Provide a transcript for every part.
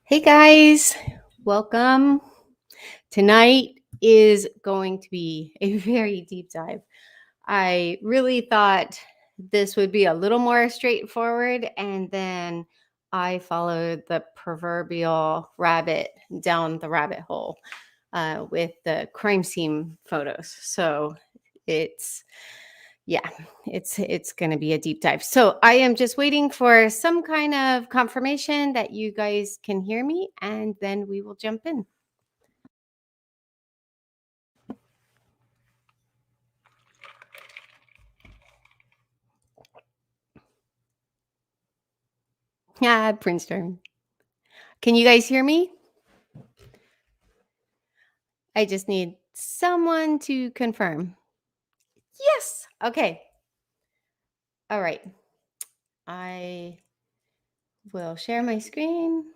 Hey guys, welcome. Tonight is going to be a very deep dive. I really thought this would be a little more straightforward, and then I followed the proverbial rabbit down the rabbit hole with the crime scene photos. So it's yeah, it's going to be a deep dive. So I am just waiting for some kind of confirmation that you guys can hear me, and then we will jump in. Yeah, Princeton. Can you guys hear me? I just need someone to confirm. Yes. Okay. All right. I will share my screen.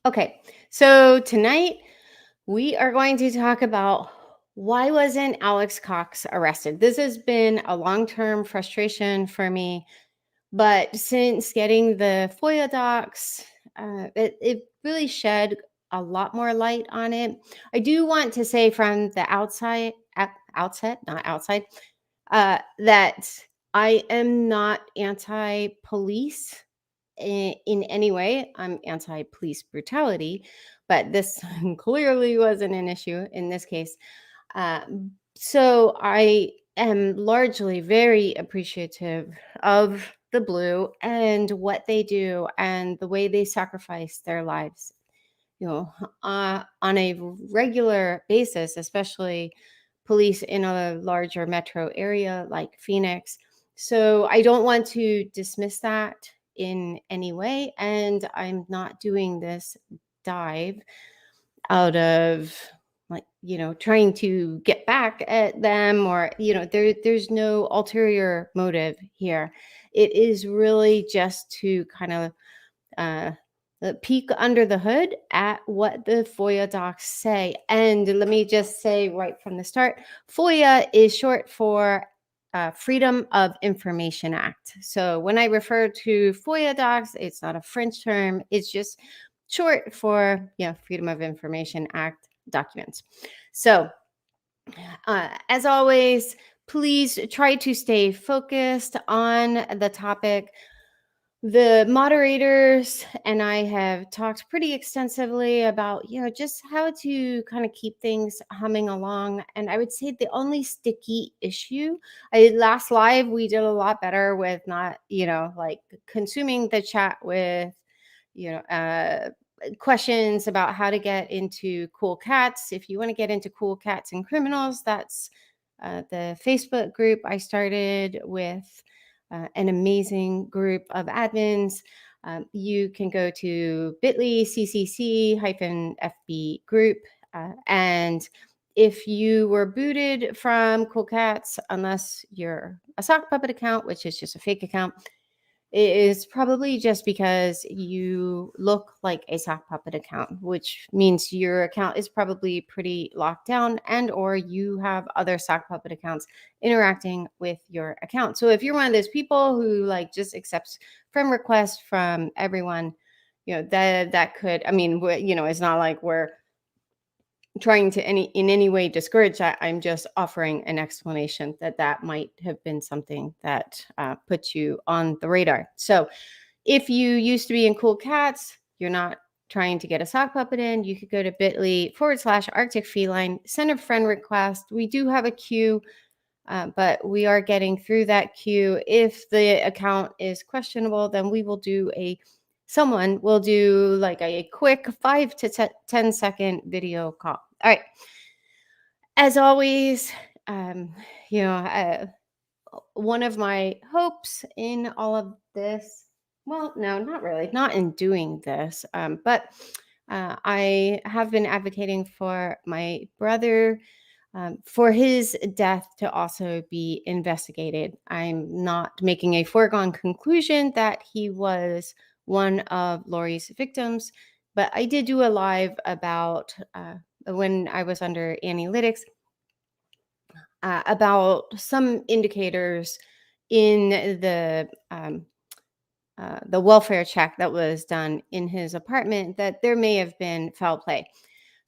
Okay. So tonight we are going to talk about why wasn't Alex Cox arrested? This has been a long-term frustration for me. But since getting the FOIA docs, it really shed a lot more light on it. I do want to say from the outset, not outside, that I am not anti-police in any way. I'm anti-police brutality, but this clearly wasn't an issue in this case. So I am largely very appreciative of the Blue and what they do and the way they sacrifice their lives, you know, on a regular basis, especially police in a larger metro area like Phoenix. So I don't want to dismiss that in any way. And I'm not doing this dive out of trying to get back at them, or there's no ulterior motive here. It is really just to kind of uh peek under the hood at what the FOIA docs say. And let me just say right from the start, FOIA is short for Freedom of Information Act. So when I refer to FOIA docs, it's not a French term. It's just short for Freedom of Information Act documents. So as always, please try to stay focused on the topic. The moderators and I have talked pretty extensively about, just how to kind of keep things humming along. And I would say the only sticky issue, last live, we did a lot better with not, like consuming the chat with, you know, uh, questions about how to get into Cool Cats. If you want to get into Cool Cats and Criminals, that's the Facebook group I started with an amazing group of admins. You can go to bit.ly ccc-fb group. And if you were booted from Cool Cats, unless you're a sock puppet account, which is just a fake account, it is probably just because you look like a sock puppet account, which means your account is probably pretty locked down, and or you have other sock puppet accounts interacting with your account. So if you're one of those people who like just accepts friend requests from everyone, that could, I mean, it's not like we're trying to in any way discourage that. I'm just offering an explanation that might have been something that put you on the radar. So if you used to be in Cool Cats, you're not trying to get a sock puppet in, you could go to bit.ly/Arctic Feline, send a friend request. We do have a queue, but we are getting through that queue. If the account is questionable, then someone will do like a quick 5 to 10 second video call. All right. As always, um, one of my hopes in all of this, well, no, not really, not in doing this, but I have been advocating for my brother for his death to also be investigated. I'm not making a foregone conclusion that he was one of Lori's victims, but I did do a live about when I was under analytics about some indicators in the welfare check that was done in his apartment that there may have been foul play.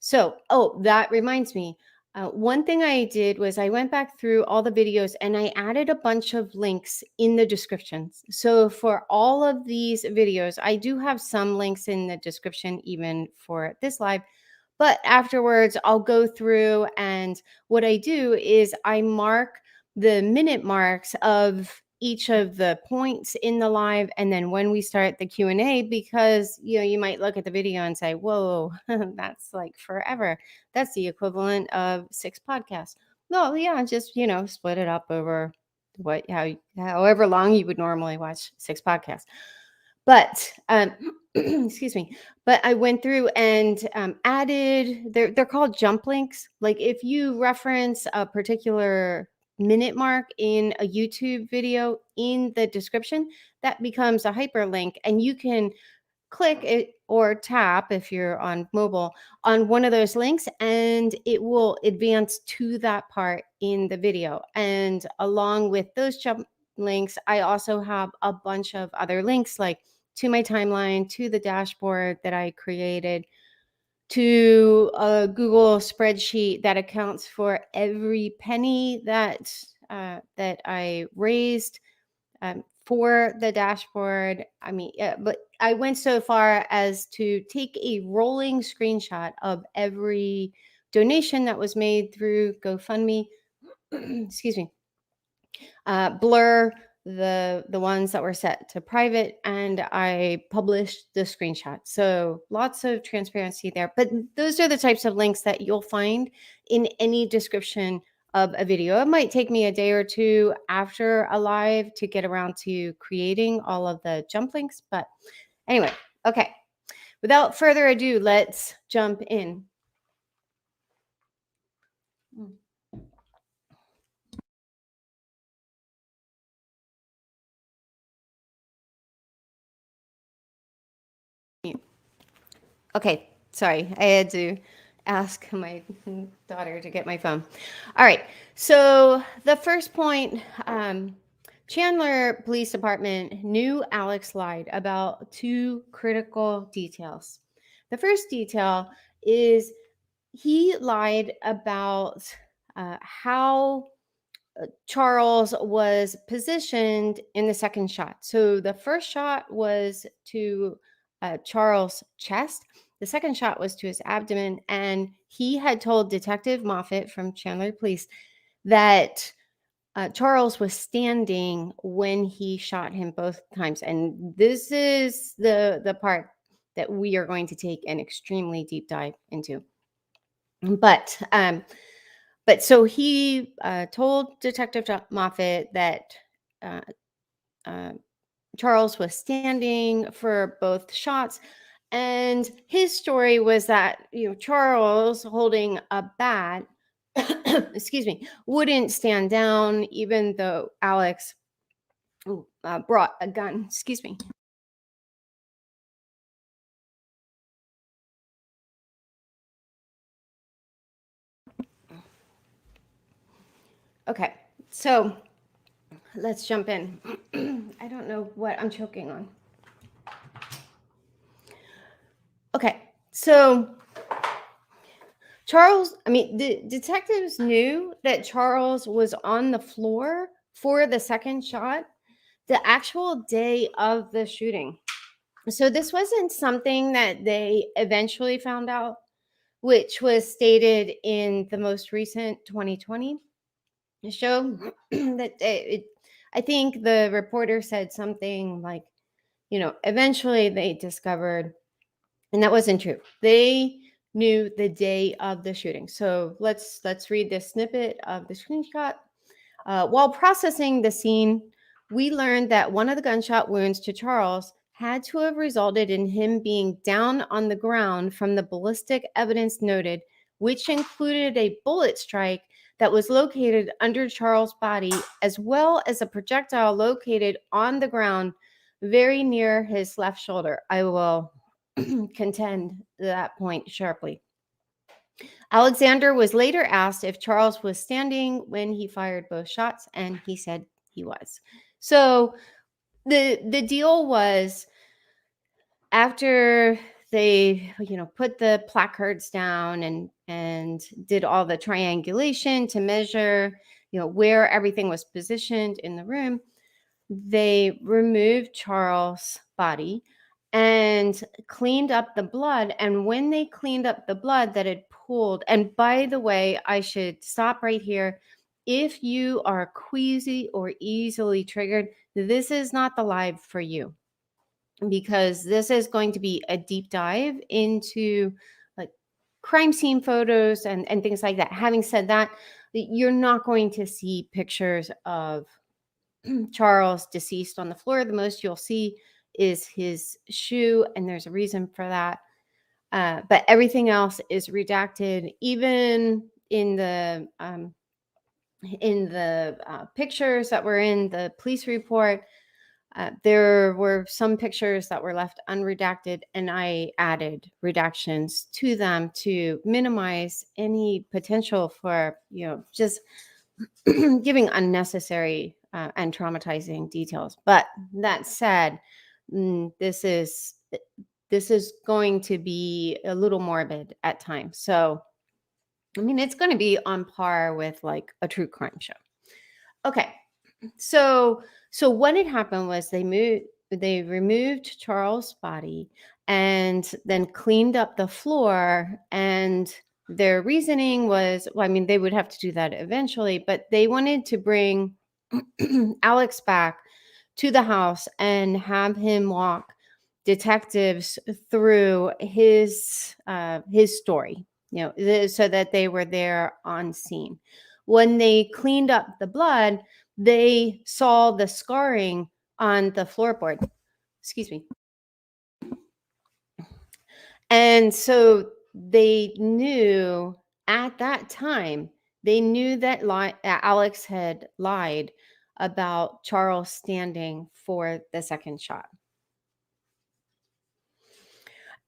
So, oh, that reminds me. One thing I did was I went back through all the videos and I added a bunch of links in the descriptions. So, for all of these videos, I do have some links in the description, even for this live. But afterwards, I'll go through, and what I do is I mark the minute marks of each of the points in the live, and then when we start the Q&A, because you might look at the video and say, whoa, that's like forever. That's the equivalent of 6 podcasts. No, yeah, just split it up over however long you would normally watch 6 podcasts. But excuse me. But I went through and added. They're called jump links. Like if you reference a particular minute mark in a YouTube video in the description, that becomes a hyperlink, and you can click it or tap if you're on mobile on one of those links, and it will advance to that part in the video. And along with those jump links, I also have a bunch of other links, like to my timeline, to the dashboard that I created, to a Google spreadsheet that accounts for every penny that I raised for the dashboard. I mean, but I went so far as to take a rolling screenshot of every donation that was made through GoFundMe. Excuse me. Blur the ones that were set to private, and I published the screenshot. So lots of transparency there. But those are the types of links that you'll find in any description of a video. It might take me a day or two after a live to get around to creating all of the jump links. But anyway, okay. Without further ado, let's jump in. Okay, sorry. I had to ask my daughter to get my phone. All right. So the first point, Chandler Police Department knew Alex lied about 2 critical details. The first detail is he lied about how Charles was positioned in the second shot. So the first shot was to Charles' chest. The second shot was to his abdomen. And he had told Detective Moffat from Chandler Police that Charles was standing when he shot him both times. And this is the part that we are going to take an extremely deep dive into. But so he told Detective Moffat that uh, uh, Charles was standing for both shots. And his story was that, Charles holding a bat, excuse me, wouldn't stand down, even though Alex brought a gun. Excuse me. Okay, so let's jump in. I don't know what I'm choking on. Okay, so the detectives knew that Charles was on the floor for the second shot the actual day of the shooting. So this wasn't something that they eventually found out, which was stated in the most recent 2020 show that I think the reporter said something like, eventually they discovered, and that wasn't true. They knew the day of the shooting. So let's read this snippet of the screenshot. While processing the scene, we learned that one of the gunshot wounds to Charles had to have resulted in him being down on the ground from the ballistic evidence noted which included a bullet strike that was located under Charles' body, as well as a projectile located on the ground very near his left shoulder. I will contend that point sharply. Alexander was later asked if Charles was standing when he fired both shots, and he said he was. So the deal was, after they put the placards down and did all the triangulation to measure where everything was positioned in the room, they removed Charles' body and cleaned up the blood. And when they cleaned up the blood that had pooled, and by the way, I should stop right here. If you are queasy or easily triggered, this is not the live for you, because this is going to be a deep dive into like crime scene photos and things like that. Having said that, you're not going to see pictures of Charles deceased on the floor. The most you'll see is his shoe, and there's a reason for that. But everything else is redacted, even in the pictures that were in the police report. There were some pictures that were left unredacted, and I added redactions to them to minimize any potential for, just giving unnecessary and traumatizing details. But that said, this is going to be a little morbid at times. So, I mean, it's going to be on par with like a true crime show. Okay. So what had happened was they removed Charles' body and then cleaned up the floor, and their reasoning was, well, I mean, they would have to do that eventually, but they wanted to bring Alex back to the house and have him walk detectives through his story, so that they were there on scene. When they cleaned up the blood, they saw the scarring on the floorboard. Excuse me. And so they knew at that time, they knew that Alex had lied about Charles standing for the second shot.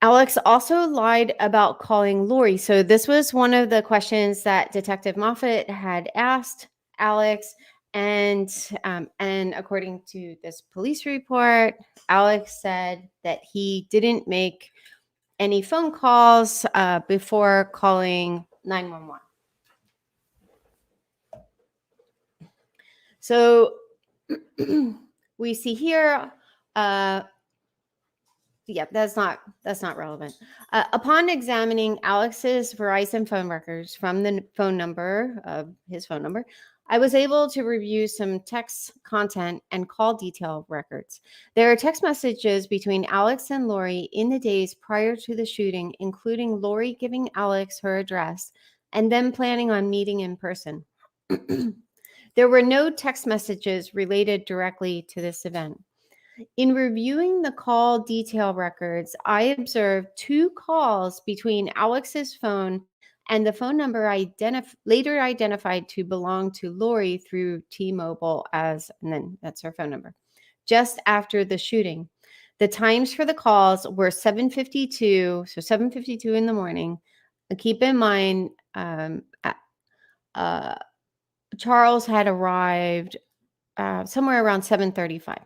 Alex also lied about calling Lori. So this was one of the questions that Detective Moffat had asked Alex. And according to this police report, Alex said that he didn't make any phone calls before calling 911. So we see here, yeah, that's not relevant. Upon examining Alex's Verizon phone records from the phone number of his phone number, I was able to review some text content and call detail records. There are text messages between Alex and Lori in the days prior to the shooting, including Lori giving Alex her address and them planning on meeting in person. There were no text messages related directly to this event. In reviewing the call detail records, I observed 2 calls between Alex's phone and the phone number later identified to belong to Lori through T-Mobile and then that's her phone number, just after the shooting. The times for the calls were 7:52, so 7:52 in the morning. Keep in mind, Charles had arrived somewhere around 7:35.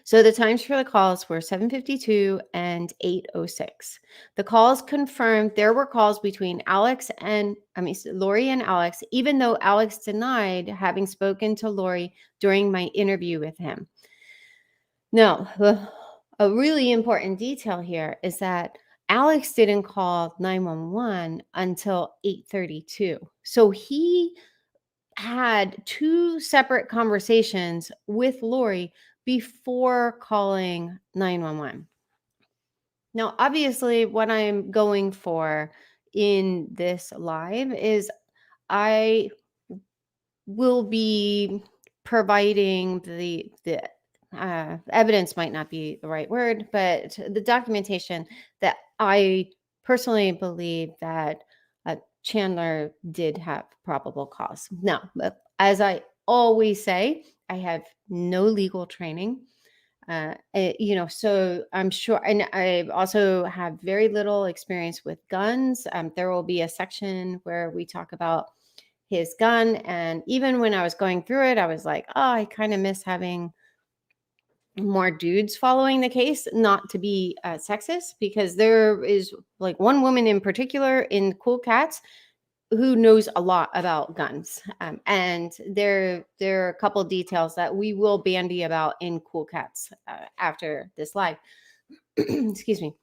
So the times for the calls were 7:52 and 8:06. The calls confirmed there were calls between Lori and Alex, even though Alex denied having spoken to Lori during my interview with him. Now, a really important detail here is that Alex didn't call 911 until 8:32. So he had 2 separate conversations with Lori before calling 911. Now, obviously, what I'm going for in this live is I will be providing the evidence, might not be the right word, but the documentation that I personally believe that Chandler did have probable cause. Now, as I always say, I have no legal training. So I'm sure, and I also have very little experience with guns. There will be a section where we talk about his gun. And even when I was going through it, I was like, oh, I kind of miss having more dudes following the case, not to be sexist, because there is like one woman in particular in Cool Cats who knows a lot about guns. And there are a couple details that we will bandy about in Cool Cats after this live. Excuse me.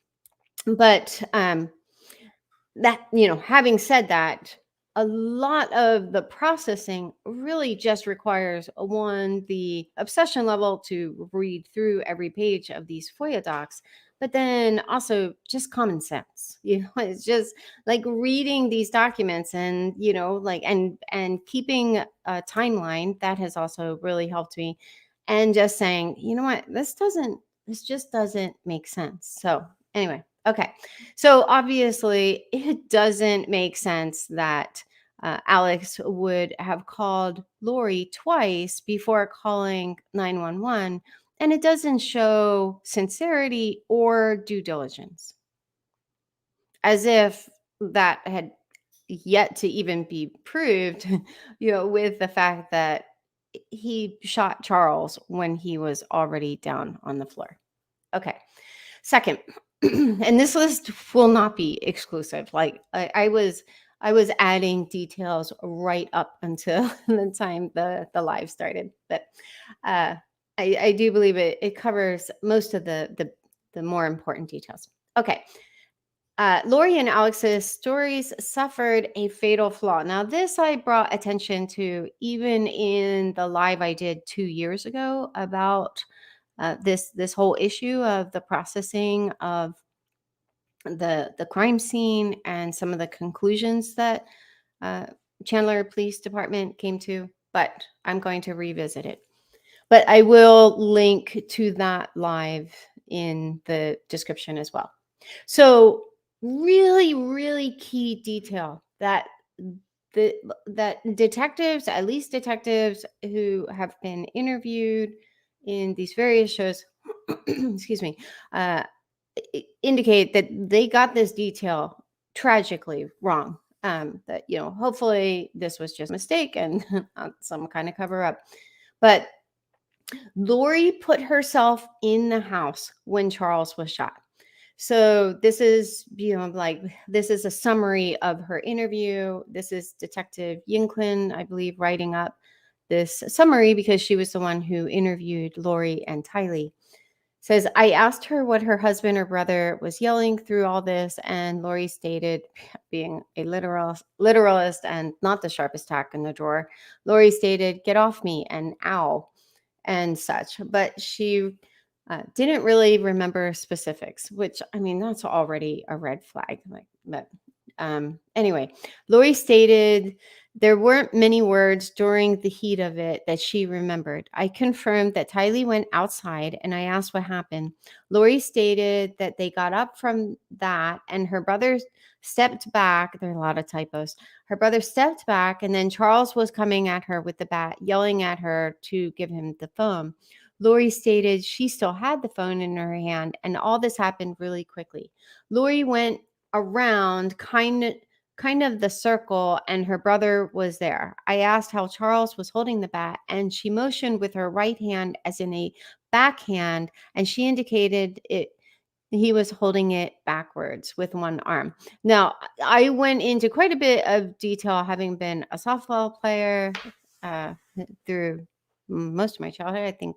But that, having said that, a lot of the processing really just requires one, the obsession level to read through every page of these FOIA docs, but then also just common sense. It's just like reading these documents and, and keeping a timeline that has also really helped me. And just saying, you know what, this just doesn't make sense. So anyway, okay. So obviously, it doesn't make sense that Alex would have called Lori twice before calling 911, and it doesn't show sincerity or due diligence, as if that had yet to even be proved, with the fact that he shot Charles when he was already down on the floor. Okay. Second, and this list will not be exclusive. Like I was adding details right up until the time the live started, but uh, I do believe it covers most of the more important details. Okay. Lori and Alex's stories suffered a fatal flaw. Now, this I brought attention to even in the live I did 2 years ago about this whole issue of the processing of the crime scene and some of the conclusions that uh, Chandler Police Department came to. But I'm going to revisit it. But I will link to that live in the description as well. So really, really key detail that that detectives, at least detectives who have been interviewed in these various shows, excuse me, uh, indicate that they got this detail tragically wrong. That hopefully this was just a mistake and some kind of cover up. But Lori put herself in the house when Charles was shot. So this is, this is a summary of her interview. This is Detective Yinklin, I believe, writing up this summary because she was the one who interviewed Lori and Tylee. Says, I asked her what her husband or brother was yelling through all this, and Lori stated, being a literalist and not the sharpest tack in the drawer, Lori stated, get off me and ow and such. But she didn't really remember specifics, which, I mean, that's already a red flag. But anyway, Lori stated there weren't many words during the heat of it that she remembered. I confirmed that Tylee went outside and I asked what happened. Lori stated that they got up from that and her brother stepped back. There are a lot of typos. Her brother stepped back and then Charles was coming at her with the bat, yelling at her to give him the phone. Lori stated she still had the phone in her hand and all this happened really quickly. Lori went around kind of the circle and her brother was there. I asked how Charles was holding the bat and she motioned with her right hand as in a backhand and she indicated he was holding it backwards with one arm. Now, I went into quite a bit of detail having been a softball player through most of my childhood, I think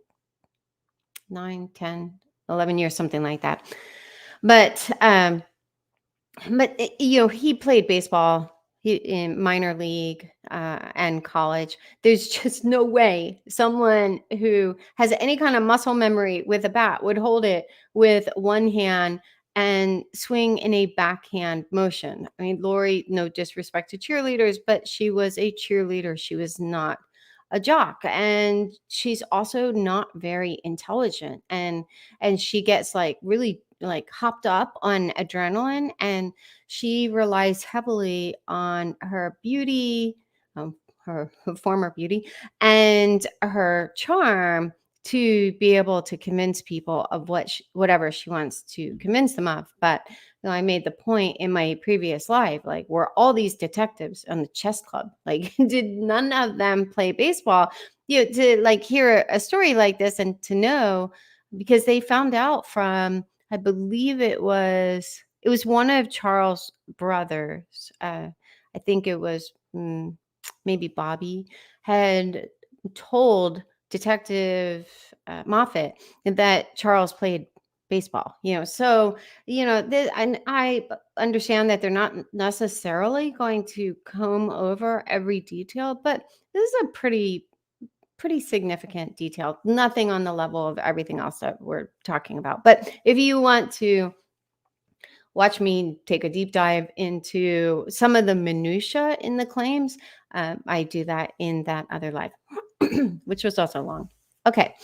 9, 10, 11 years, something like that. But he played baseball in minor league and college. There's just no way someone who has any kind of muscle memory with a bat would hold it with one hand and swing in a backhand motion. I mean, Lori, no disrespect to cheerleaders, but she was a cheerleader. She was not a jock, and she's also not very intelligent, and she gets like really like hopped up on adrenaline, and she relies heavily on her beauty, um, her former beauty, and her charm to be able to convince people of whatever she wants to convince them of. But I made the point in my previous life, like, were all these detectives on the chess club, like, did none of them play baseball? To like hear a story like this and to know, because they found out from, I believe it was one of Charles' brothers. I think it was maybe Bobby had told Detective Moffat that Charles played baseball. So and I understand that they're not necessarily going to comb over every detail, but this is a pretty significant detail. Nothing on the level of everything else that we're talking about. But if you want to watch me take a deep dive into some of the minutia in the claims, I do that in that other live, which was also long. Okay.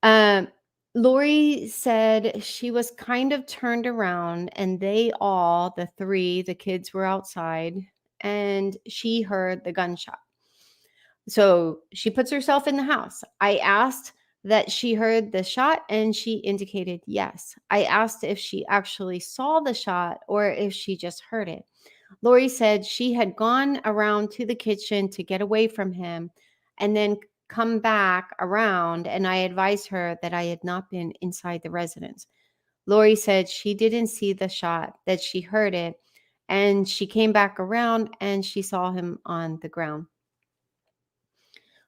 Um, Lori said she was kind of turned around, and the kids were outside, and she heard the gunshot. So she puts herself in the house. I asked that she heard the shot, and she indicated yes. I asked if she actually saw the shot or if she just heard it. Lori said she had gone around to the kitchen to get away from him and then come back around, and I advised her that I had not been inside the residence. Lori said she didn't see the shot, that she heard it, and she came back around and she saw him on the ground.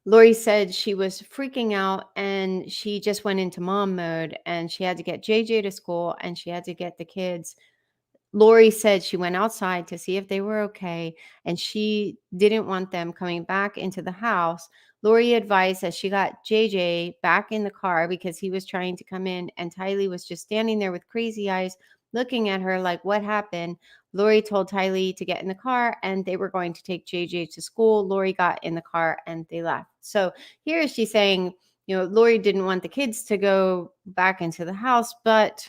Lori said she was freaking out and she just went into mom mode, and she had to get JJ to school and she had to get the kids. Lori said she went outside to see if they were okay, and she didn't want them coming back into the house. Lori advised that she got JJ back in the car because he was trying to come in, and Tylee was just standing there with crazy eyes looking at her like, what happened? Lori told Tylee to get in the car, and they were going to take JJ to school. Lori got in the car and they left. So here she's saying, Lori didn't want the kids to go back into the house, but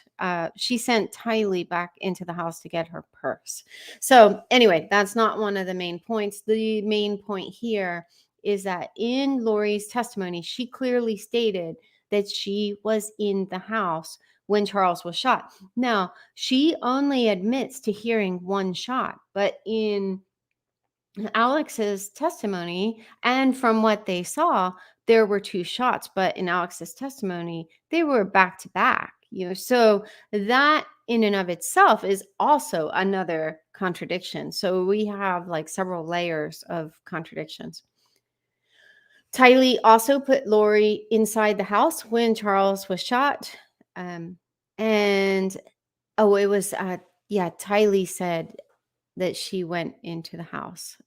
she sent Tylee back into the house to get her purse. So anyway, that's not one of the main points. The main point here is that in Lori's testimony, she clearly stated that she was in the house when Charles was shot. Now, she only admits to hearing one shot, but in Alex's testimony, and from what they saw, there were two shots, but in Alex's testimony, they were back to back. So that in and of itself is also another contradiction. So we have like several layers of contradictions. Tylee also put Lori inside the house when Charles was shot. And it was Tylee said that she went into the house.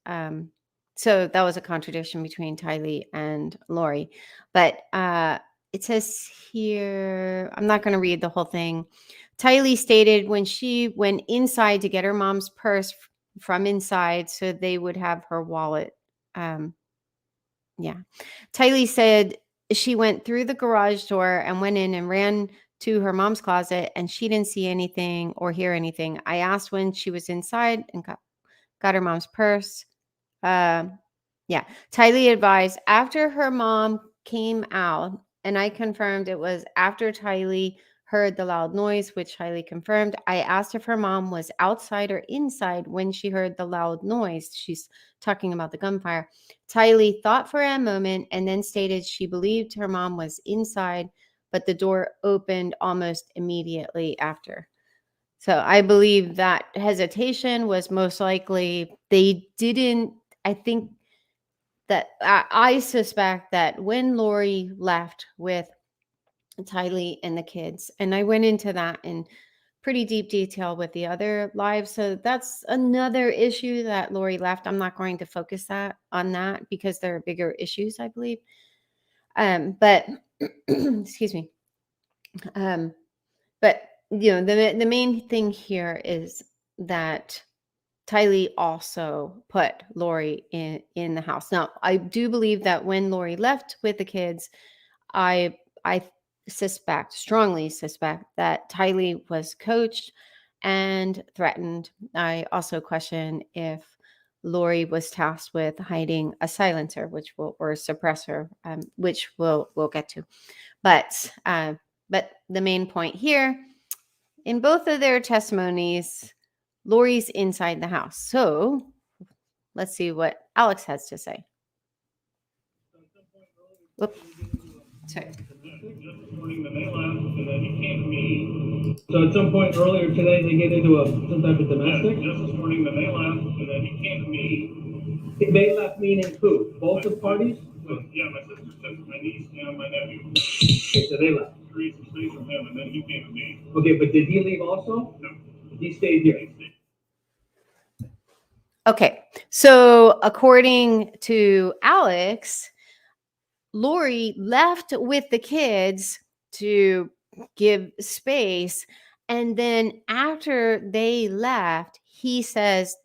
So that was a contradiction between Tylee and Lori. But it says here, I'm not going to read the whole thing. Tylee stated when she went inside to get her mom's purse from inside so they would have her wallet. Tylee said she went through the garage door and went in and ran to her mom's closet, and she didn't see anything or hear anything. I asked when she was inside and got her mom's purse. Tylee advised after her mom came out, and I confirmed it was after Tylee heard the loud noise, which Tylee confirmed. I asked if her mom was outside or inside when she heard the loud noise. She's talking about the gunfire. Tylee thought for a moment and then stated she believed her mom was inside, but the door opened almost immediately after. So I believe that hesitation was most likely they didn't. I think that I suspect that when Lori left with Tylee and the kids, and I went into that in pretty deep detail with the other lives. So that's another issue that Lori left. I'm not going to focus on that because there are bigger issues, I believe. But excuse me. But the main thing here is that Tylee also put Lori in the house. Now, I do believe that when Lori left with the kids, I strongly suspect that Tylee was coached and threatened. I also question if Lori was tasked with hiding a silencer, or a suppressor, which we'll get to. But the main point here, in both of their testimonies, Lori's inside the house. So let's see what Alex has to say. Whoop. Sorry. So at some point earlier today, they get into some type of domestic? Just this morning, then they left, and then he came to me. They left meaning who? Both the parties? Yeah, my sister took my niece and my nephew. Okay, so they left. Three space with him, and then he came to me. Okay, but did he leave also? No. He stayed here. Okay, so according to Alex, Lori left with the kids to give space. And then after they left, he says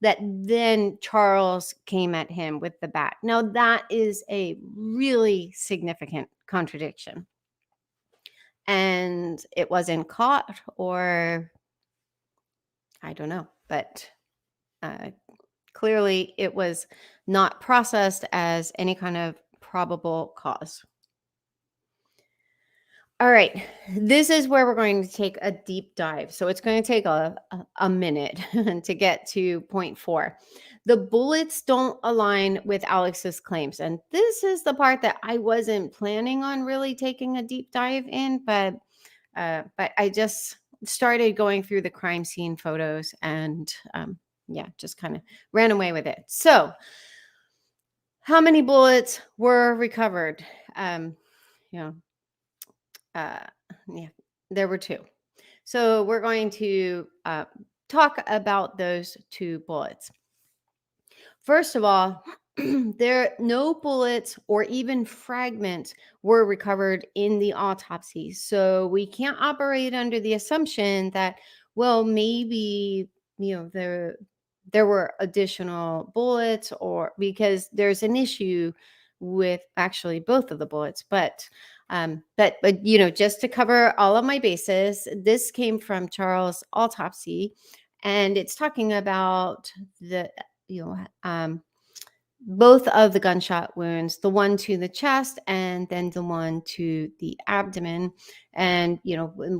that then Charles came at him with the bat. Now, that is a really significant contradiction. And it wasn't caught, or I don't know, but clearly it was not processed as any kind of probable cause. All right, this is where we're going to take a deep dive. So it's going to take a minute to get to point 4. The bullets don't align with Alex's claims. And this is the part that I wasn't planning on really taking a deep dive in, but I just started going through the crime scene photos and just kind of ran away with it. So how many bullets were recovered? There were 2. So we're going to talk about those 2 bullets. First of all, no bullets or even fragments were recovered in the autopsy. So we can't operate under the assumption that, well, maybe, there were additional bullets, or because there's an issue with actually both of the bullets. But just to cover all of my bases, this came from Charles' autopsy, and it's talking about the both of the gunshot wounds, the one to the chest and then the one to the abdomen, and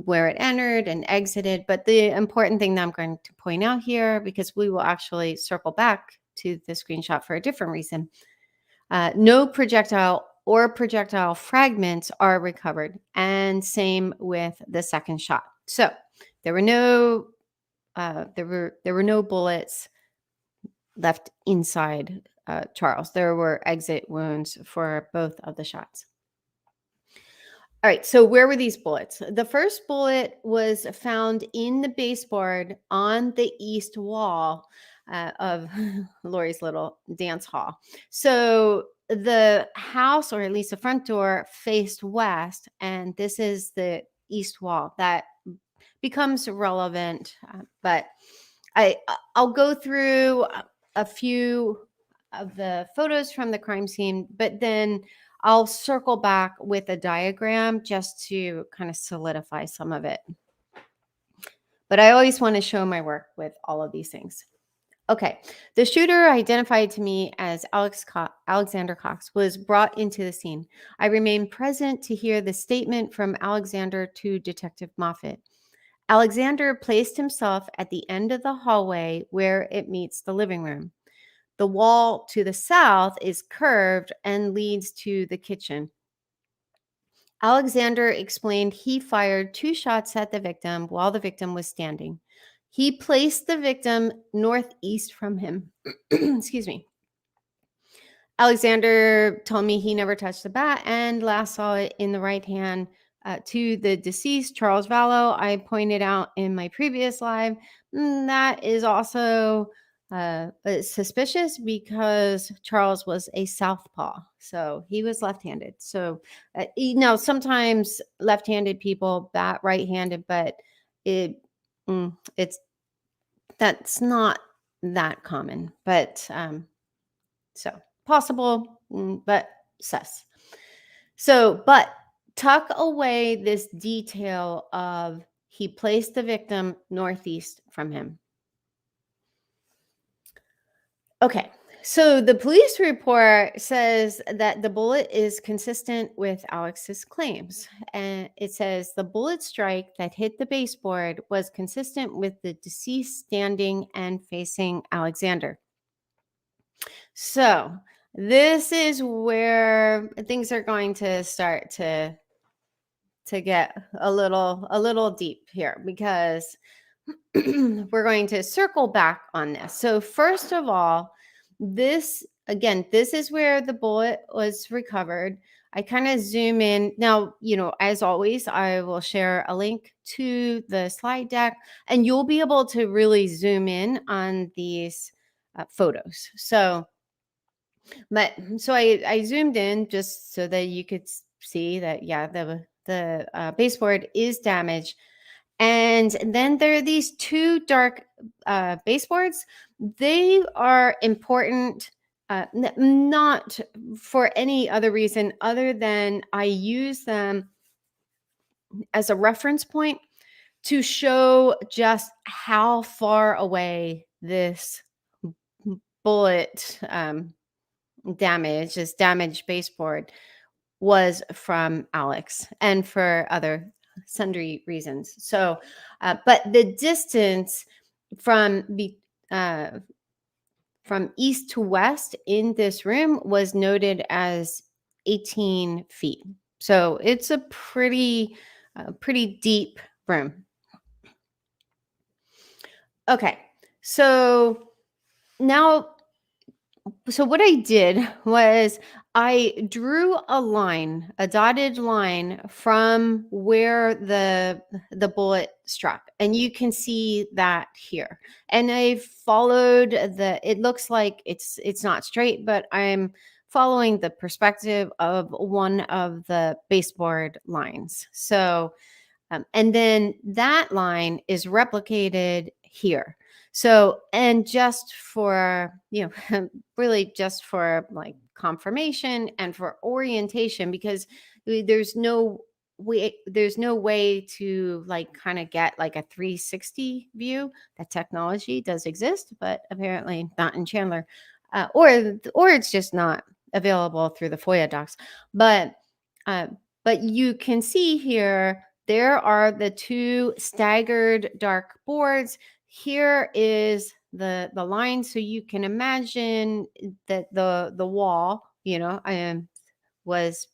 where it entered and exited. But the important thing that I'm going to point out here, because we will actually circle back to the screenshot for a different reason, no projectile or projectile fragments are recovered, and same with the second shot. So there were no bullets left inside Charles. There were exit wounds for both of the shots. All right, so where were these bullets? The first bullet was found in the baseboard on the east wall of Lori's little dance hall. So the house, or at least the front door, faced west, and this is the east wall. That becomes relevant, but I'll go through a few of the photos from the crime scene, but then I'll circle back with a diagram just to kind of solidify some of it. But I always want to show my work with all of these things. Okay, the shooter, identified to me as Alexander Cox, was brought into the scene. I remained present to hear the statement from Alexander to Detective Moffat. Alexander placed himself at the end of the hallway where it meets the living room. The wall to the south is curved and leads to the kitchen. Alexander explained he fired 2 shots at the victim while the victim was standing. He placed the victim northeast from him. Excuse me. Alexander told me he never touched the bat and last saw it in the right hand to the deceased, Charles Vallow. I pointed out in my previous live that is also suspicious because Charles was a southpaw, so he was left-handed. So sometimes left-handed people bat right-handed, but that's not that common. But so possible, but sus. So, but tuck away this detail of he placed the victim northeast from him. Okay, so the police report says that the bullet is consistent with Alex's claims. And it says the bullet strike that hit the baseboard was consistent with the deceased standing and facing Alexander. So this is where things are going to start to get a little deep here, because we're going to circle back on this. So first of all, this is where the bullet was recovered. I kind of zoom in. Now, as always, I will share a link to the slide deck, and you'll be able to really zoom in on these photos. So I zoomed in just so that you could see that, yeah, the baseboard is damaged. And then there are these two dark baseboards. They are important, not for any other reason other than I use them as a reference point to show just how far away this bullet this damaged baseboard was from Alex, and for other sundry reasons. So, but the distance from east to west in this room was noted as 18 feet. So it's a pretty deep room. Okay, so now, what I did was I drew a dotted line from where the bullet struck, and you can see that here. And I followed it looks like it's not straight, but I'm following the perspective of one of the baseboard lines. So, and then that line is replicated here. So, and just for, really just for like confirmation and for orientation, because there's no way to like kind of get like a 360 view. That technology does exist, but apparently not in Chandler, or it's just not available through the FOIA docs. But you can see here, there are the two staggered dark boards. Here is the line, so you can imagine that the wall, was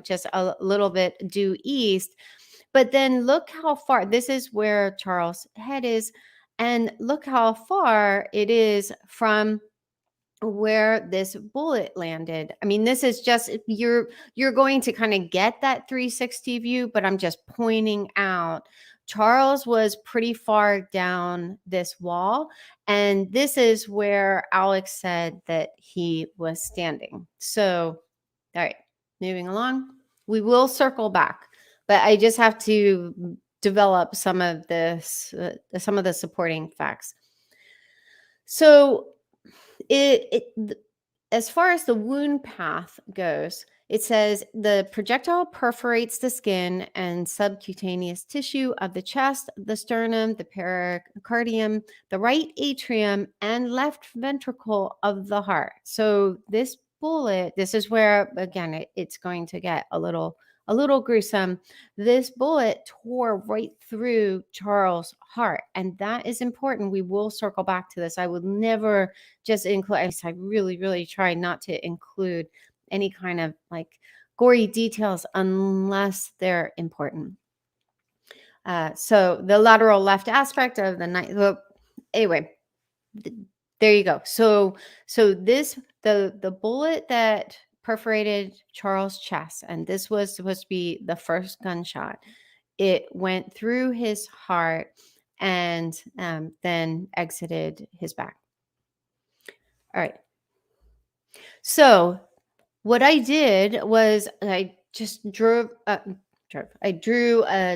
just a little bit due east. But then look how far. This is where Charles' head is, and look how far it is from where this bullet landed. I mean, this is just, you're going to kind of get that 360 view, but I'm just pointing out Charles was pretty far down this wall, and this is where Alex said that he was standing. So, all right, moving along. We will circle back, but I just have to develop some of this, some of the supporting facts. So, as far as the wound path goes, it says the projectile perforates the skin and subcutaneous tissue of the chest, the sternum, the pericardium, the right atrium, and left ventricle of the heart. So this bullet, this is where, again, it's going to get a little gruesome. This bullet tore right through Charles' heart, and that is important. We will circle back to this. I would never just include, I really, really try not to include any kind of like gory details unless they're important. So the lateral left aspect of the night. Anyway, there you go. So this, the bullet that perforated Charles' chest, and this was supposed to be the first gunshot. It went through his heart and then exited his back. All right. So what I did was I just drew a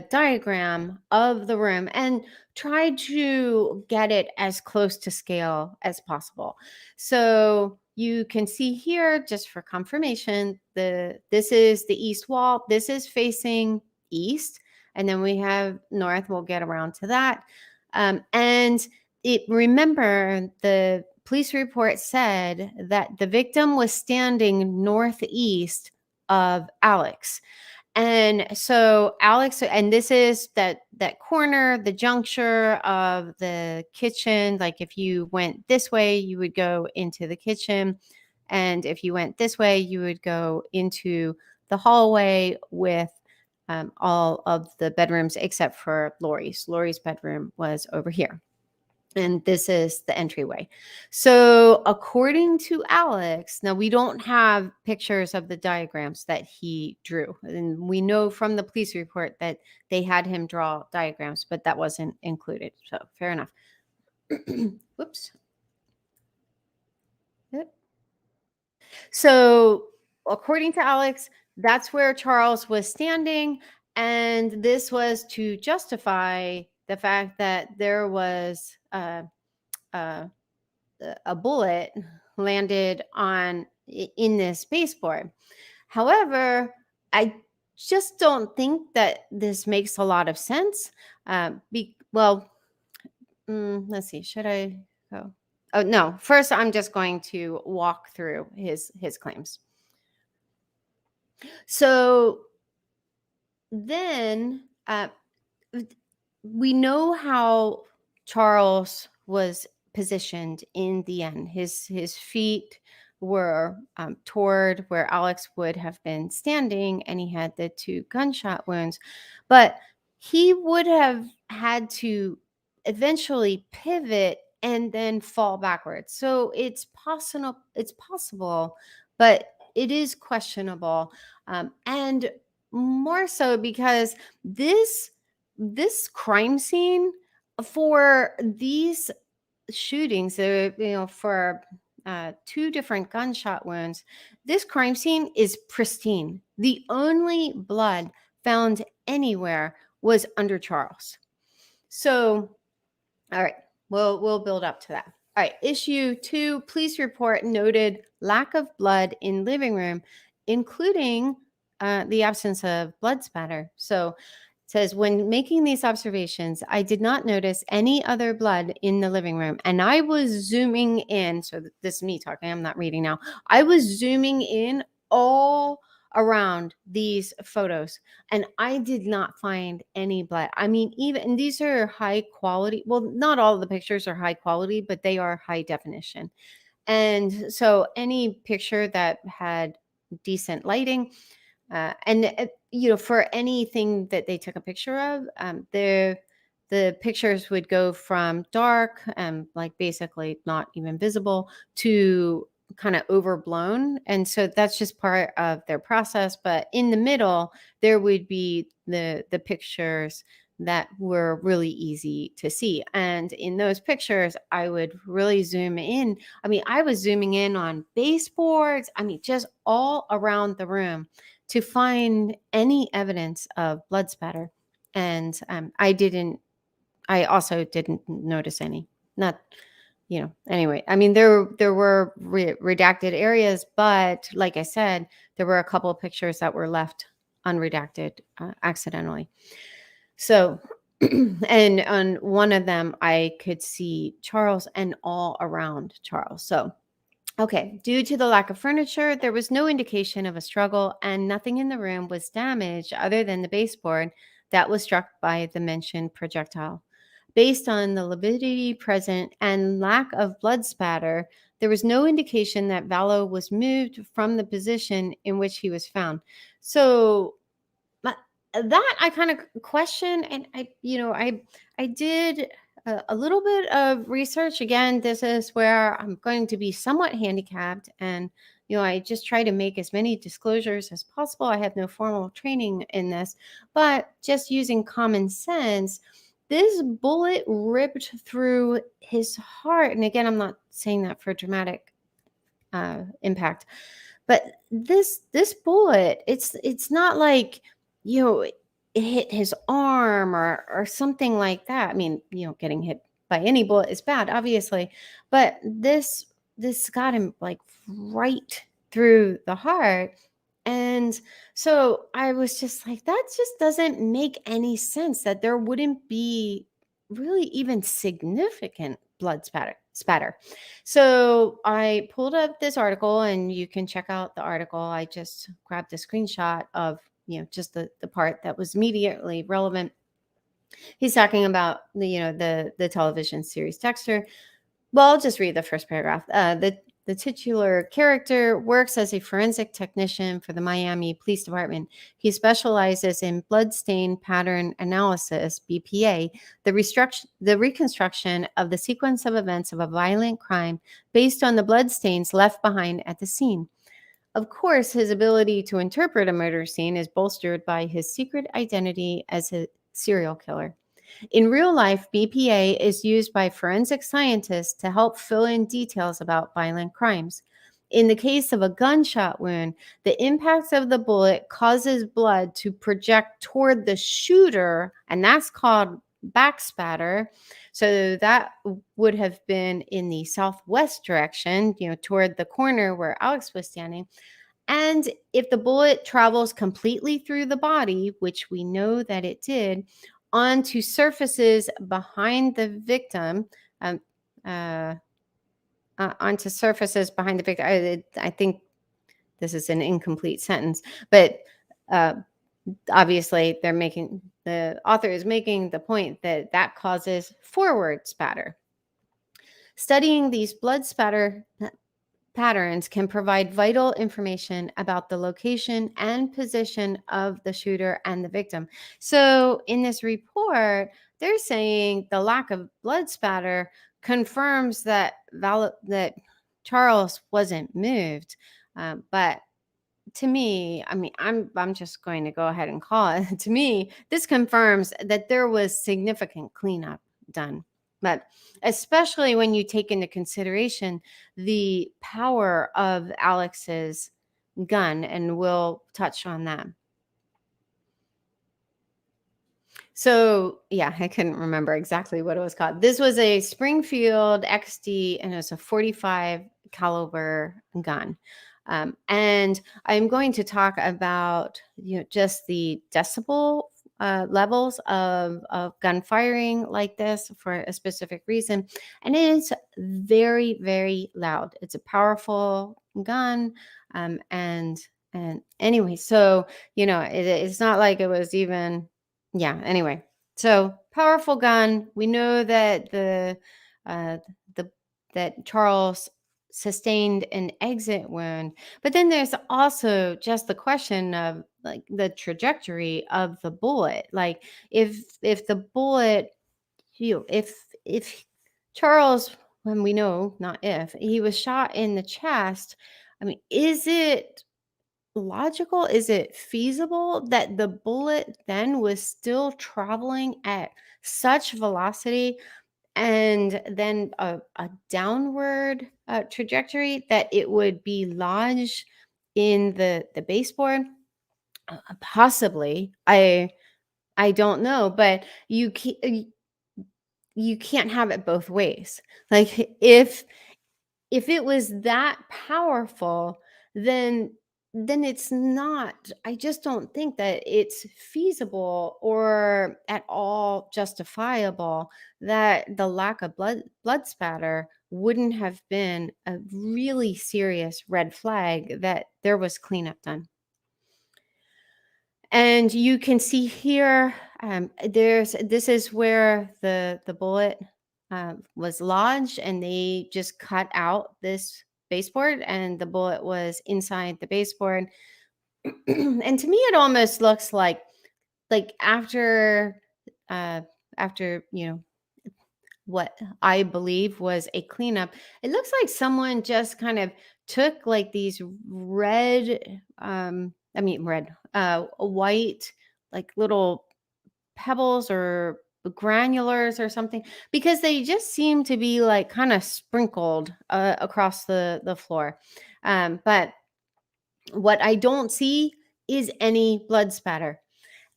diagram of the room and tried to get it as close to scale as possible. So you can see here, just for confirmation, this is the east wall. This is facing east. And then we have north. We'll get around to that. And remember, the police report said that the victim was standing northeast of Alex. And so Alex, and this is that corner, the juncture of the kitchen. Like if you went this way, you would go into the kitchen. And if you went this way, you would go into the hallway with all of the bedrooms except for Lori's. Lori's bedroom was over here. And this is the entryway. So according to Alex, now we don't have pictures of the diagrams that he drew. And we know from the police report that they had him draw diagrams, but that wasn't included. So fair enough. Whoops. Yep. So according to Alex, that's where Charles was standing. And this was to justify the fact that there was a bullet landed in this baseboard. However, I just don't think that this makes a lot of sense. Let's see. Should I go? Oh no. First, I'm just going to walk through his claims. So then we know how Charles was positioned in the end. His feet were toward where Alex would have been standing, and he had the 2 gunshot wounds. But he would have had to eventually pivot and then fall backwards. So it's possible, but it is questionable, and more so because this crime scene for these shootings, for 2 different gunshot wounds, this crime scene is pristine. The only blood found anywhere was under Charles. So, all right, we'll build up to that. All right, issue 2, police report noted lack of blood in living room, including the absence of blood spatter. So it says, when making these observations, I did not notice any other blood in the living room. And I was zooming in. So this is me talking. I'm not reading now. I was zooming in all around these photos, and I did not find any blood. I mean, even these are high quality. Well, not all of the pictures are high quality, but they are high definition. And so any picture that had decent lighting, for anything that they took a picture of, the pictures would go from dark, like basically not even visible, to kind of overblown. And so that's just part of their process. But in the middle, there would be the pictures that were really easy to see. And in those pictures, I would really zoom in. I mean, I was zooming in on baseboards. I mean, just all around the room to find any evidence of blood spatter. And I also didn't notice any. Not, anyway, I mean, there were redacted areas, but like I said, there were a couple of pictures that were left unredacted accidentally. So, and on one of them, I could see Charles and all around Charles. So, okay, due to the lack of furniture, there was no indication of a struggle, and nothing in the room was damaged other than the baseboard that was struck by the mentioned projectile. Based on the lividity present and lack of blood spatter, there was no indication that Vallow was moved from the position in which he was found. So that I kind of question, and I did a little bit of research. Again, this is where I'm going to be somewhat handicapped, and I just try to make as many disclosures as possible. I have no formal training in this, but just using common sense, this bullet ripped through his heart. And again, I'm not saying that for dramatic impact, but this bullet, it's not like it hit his arm or something like that. I mean, getting hit by any bullet is bad, obviously, but this this got him like right through the heart. And so I was just like, that just doesn't make any sense, that there wouldn't be really even significant blood spatter. So I pulled up this article, and you can check out the article. I just grabbed a screenshot of, just the part that was immediately relevant. He's talking about the television series Dexter. Well, I'll just read the first paragraph. The titular character works as a forensic technician for the Miami Police Department. He specializes in bloodstain pattern analysis, BPA, the reconstruction of the sequence of events of a violent crime based on the bloodstains left behind at the scene. Of course, his ability to interpret a murder scene is bolstered by his secret identity as a serial killer. In real life, BPA is used by forensic scientists to help fill in details about violent crimes. In the case of a gunshot wound, the impact of the bullet causes blood to project toward the shooter, and that's called backspatter. So that would have been in the southwest direction, toward the corner where Alex was standing. And if the bullet travels completely through the body, which we know that it did, onto surfaces behind the victim, onto surfaces behind the victim. I think this is an incomplete sentence, but obviously the author is making the point that causes forward spatter. Studying these blood spatter patterns can provide vital information about the location and position of the shooter and the victim. So in this report, they're saying the lack of blood spatter confirms that Charles wasn't moved. But to me, I mean, I'm just going to go ahead and call it. To me, this confirms that there was significant cleanup done. But especially when you take into consideration the power of Alex's gun, and we'll touch on that. So, yeah, I couldn't remember exactly what it was called. This was a Springfield XD, and it was a 45 caliber gun. And I'm going to talk about just the decibel levels of gun firing like this for a specific reason. And it is very, very loud. It's a powerful gun. And anyway, so, it's not like it was even, anyway. So powerful gun. We know that that Charles sustained an exit wound, but then there's also just the question of like the trajectory of the bullet. Like if the bullet, if Charles, when we know not if he was shot in the chest, I mean, is it logical? Is it feasible that the bullet then was still traveling at such velocity and then a downward trajectory that it would be lodged in the baseboard? Possibly. I don't know, but you can't have it both ways. Like if it was that powerful, then it's not, I just don't think that it's feasible or at all justifiable that the lack of blood spatter wouldn't have been a really serious red flag that there was cleanup done. And you can see here, this is where the bullet was lodged, and they just cut out this baseboard, and the bullet was inside the baseboard. And to me, it almost looks like after what I believe was a cleanup, it looks like someone just kind of took like these white, like little pebbles or granulars or something, because they just seem to be like kind of sprinkled across the floor. But what I don't see is any blood spatter.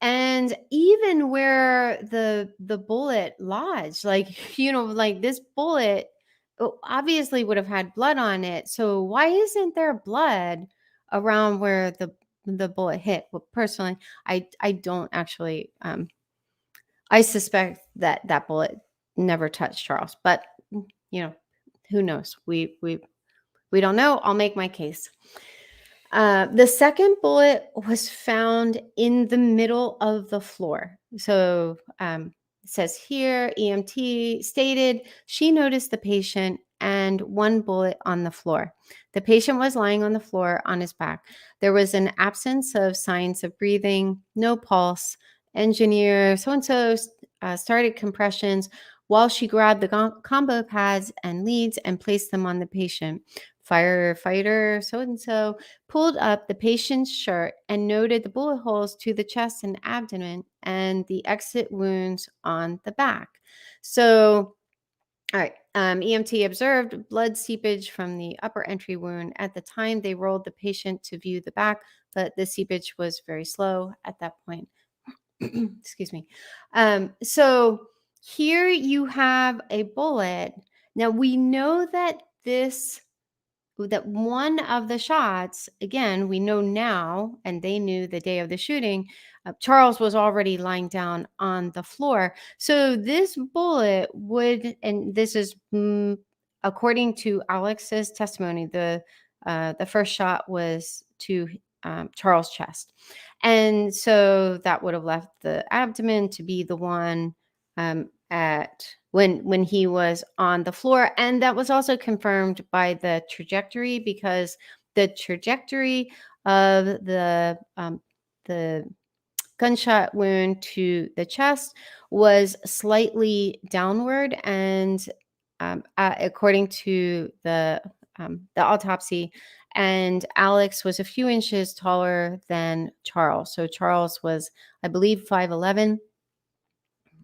And even where the bullet lodged, like, like this bullet obviously would have had blood on it. So why isn't there blood around where the bullet hit? Well, personally, I don't actually. I suspect that that bullet never touched Charles, but who knows? We don't know. I'll make my case. The second bullet was found in the middle of the floor. So it says here, EMT stated she noticed the patient and one bullet on the floor. The patient was lying on the floor on his back. There was an absence of signs of breathing, no pulse. Engineer so-and-so started compressions while she grabbed the combo pads and leads and placed them on the patient. Firefighter so-and-so pulled up the patient's shirt and noted the bullet holes to the chest and abdomen and the exit wounds on the back. So, all right, EMT observed blood seepage from the upper entry wound. At the time, they rolled the patient to view the back, but the seepage was very slow at that point. Excuse me. So here you have a bullet. Now we know that one of the shots, again, we know now, and they knew the day of the shooting, Charles was already lying down on the floor. So this bullet would, and this is according to Alex's testimony, the first shot was to Charles' chest. And so that would have left the abdomen to be the one at when he was on the floor. And that was also confirmed by the trajectory, because the trajectory of the gunshot wound to the chest was slightly downward. And according to the autopsy, and Alex was a few inches taller than Charles. So Charles was, I believe, 5'11".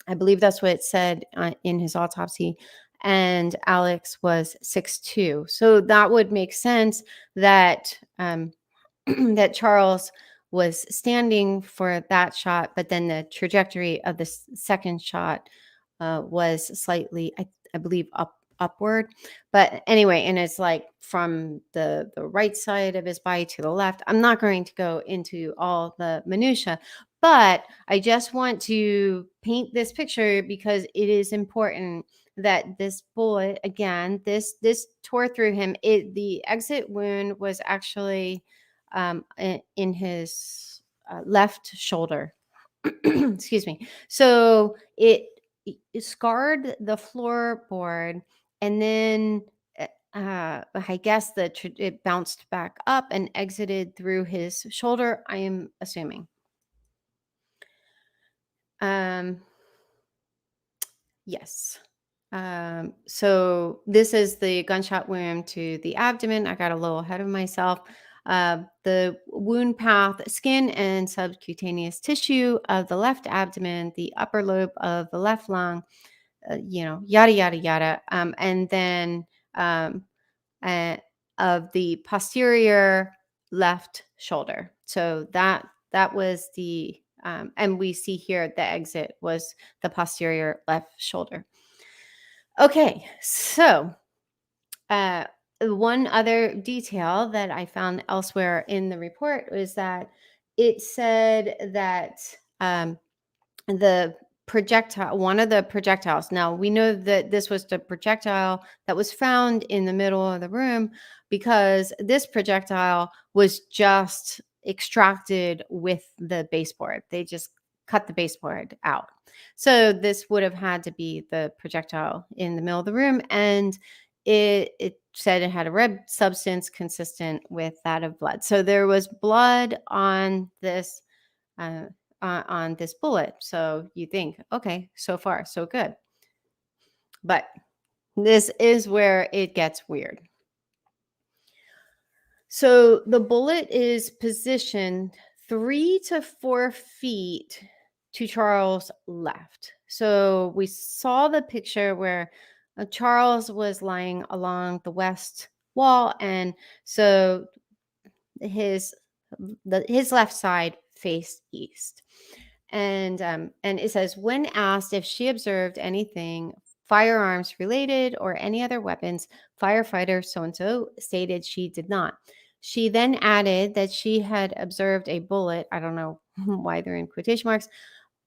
I believe that's what it said in his autopsy. And Alex was 6'2". So that would make sense that that Charles was standing for that shot, but then the trajectory of the second shot was slightly, I believe, upward. But anyway, and it's like from the right side of his body to the left. I'm not going to go into all the minutia, but I just want to paint this picture because it is important that this bullet, again, this tore through him. The exit wound was actually in his left shoulder. Excuse me. So it scarred the floorboard, and then I guess it bounced back up and exited through his shoulder, I am assuming. Yes. So this is the gunshot wound to the abdomen. I got a little ahead of myself. The wound path, skin and subcutaneous tissue of the left abdomen, the upper lobe of the left lung, yada, yada, yada. And then of the posterior left shoulder. So that was the, and we see here the exit was the posterior left shoulder. Okay, so one other detail that I found elsewhere in the report was that it said that the projectile, one of the projectiles, now we know that this was the projectile that was found in the middle of the room, because this projectile was just extracted with the baseboard. They just cut the baseboard out. So this would have had to be the projectile in the middle of the room. And it said it had a red substance consistent with that of blood. So there was blood on this bullet. So you think, okay, so far so good. But this is where it gets weird. So the bullet is positioned 3 to 4 feet to Charles' left. So we saw the picture where Charles was lying along the west wall, and so his left side faced east. And it says, when asked if she observed anything firearms related or any other weapons. Firefighter so-and-so stated she did not. She then added that she had observed a bullet, I don't know why they're in quotation marks,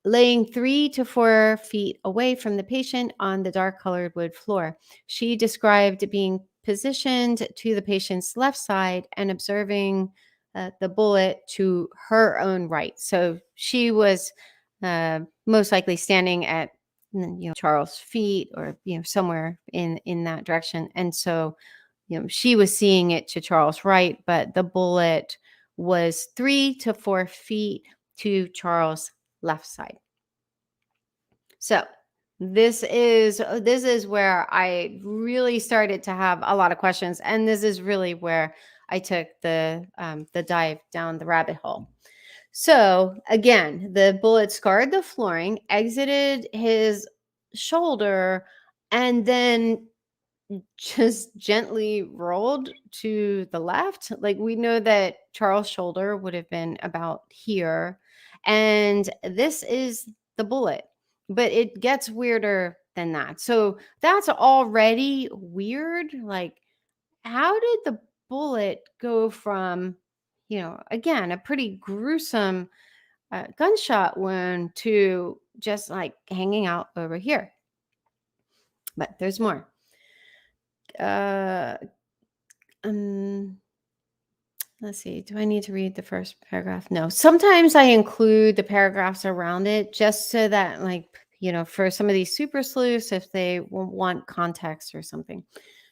laying 3 to 4 feet away from the patient on the dark colored wood floor. She described being positioned to the patient's left side and observing the bullet to her own right. So she was most likely standing at Charles' feet, or somewhere in that direction, and so she was seeing it to Charles' right, but the bullet was 3 to 4 feet to Charles' left side. So this is where I really started to have a lot of questions, and this is really where I took the dive down the rabbit hole. So again, the bullet scarred the flooring, exited his shoulder, and then just gently rolled to the left. Like, we know that Charles' shoulder would have been about here, and this is the bullet, but it gets weirder than that. So that's already weird. Like, how did the bullet go from, again, a pretty gruesome gunshot wound to just like hanging out over here? But there's more. Uh, um, let's see. Do I need to read the first paragraph? No. Sometimes I include the paragraphs around it just so that, like, for some of these super sleuths, if they want context or something.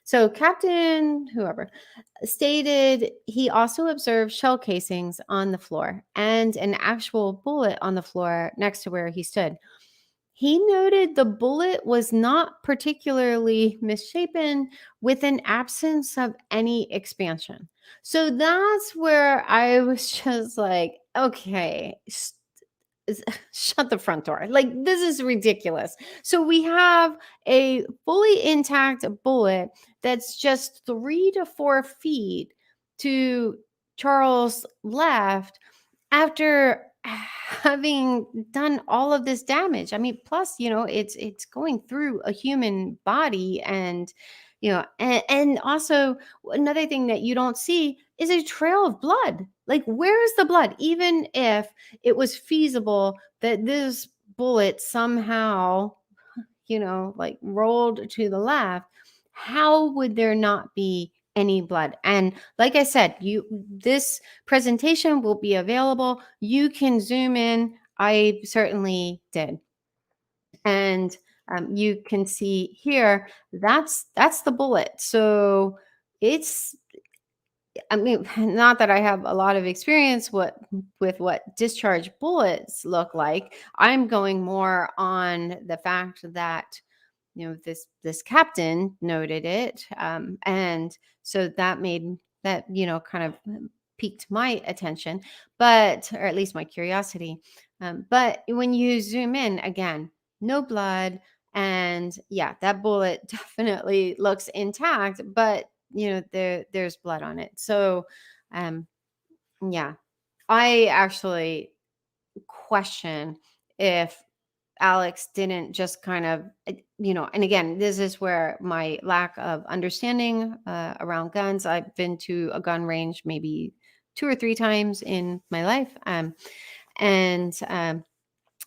So Captain whoever stated he also observed shell casings on the floor and an actual bullet on the floor next to where he stood. He noted the bullet was not particularly misshapen, with an absence of any expansion. So that's where I was just like, okay, shut the front door. Like, this is ridiculous. So we have a fully intact bullet that's just 3 to 4 feet to Charles' left after having done all of this damage. I mean, plus, it's going through a human body, and and also another thing that you don't see is a trail of blood. Like, where's the blood? Even if it was feasible that this bullet somehow, like rolled to the left, how would there not be any blood? And like I said, this presentation will be available. You can zoom in. I certainly did. And you can see here, that's the bullet. So it's, I mean, not that I have a lot of experience with what discharge bullets look like. I'm going more on the fact that this captain noted it, and so that made that kind of piqued my attention, but, or at least my curiosity. But when you zoom in again, no blood, and yeah, that bullet definitely looks intact, but there's blood on it. So yeah, I actually question if Alex didn't just kind of, and again, this is where my lack of understanding around guns. I've been to a gun range maybe 2 or 3 times in my life, and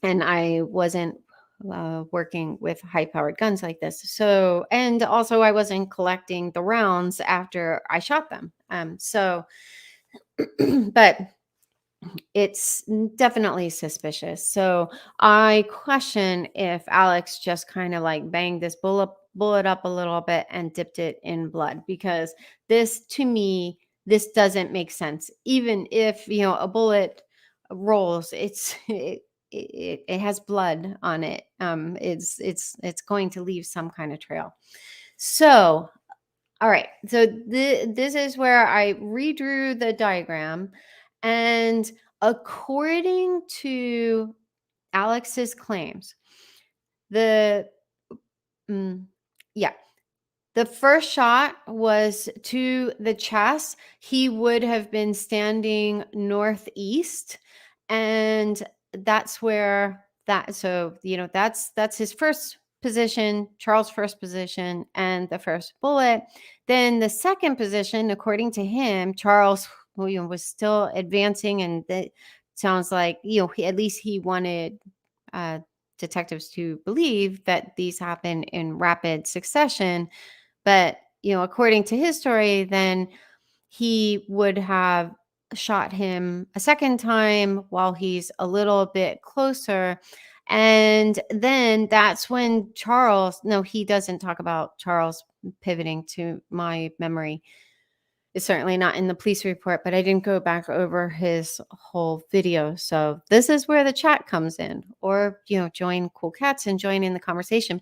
I wasn't working with high-powered guns like this. So, and also I wasn't collecting the rounds after I shot them. So, but it's definitely suspicious. So I question if Alex just kind of like banged this bullet up a little bit and dipped it in blood, because this, to me, this doesn't make sense. Even if a bullet rolls, it has blood on it. It's going to leave some kind of trail. So all right. So this is where I redrew the diagram. And according to Alex's claims, the yeah, the first shot was to the chest. He would have been standing northeast, and that's where that, so that's his first position, Charles' first position, and the first bullet. Then the second position, according to him, Charles was still advancing, and that sounds like at least he wanted uh, detectives to believe that these happen in rapid succession. But according to his story, then he would have shot him a second time while he's a little bit closer. And then that's when Charles, no, he doesn't talk about Charles pivoting to my memory. It's certainly not in the police report, but I didn't go back over his whole video. So this is where the chat comes in, or, join Cool Cats and join in the conversation.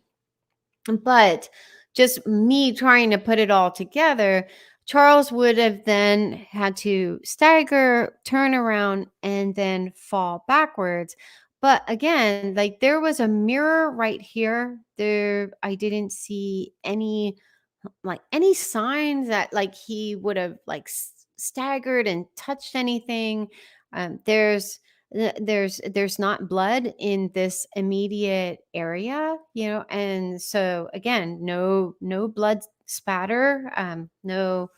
But just me trying to put it all together, Charles would have then had to stagger, turn around, and then fall backwards. But again, like there was a mirror right here. I didn't see any signs that like he would have like staggered and touched anything. There's not blood in this immediate area, and so again, no blood spatter, no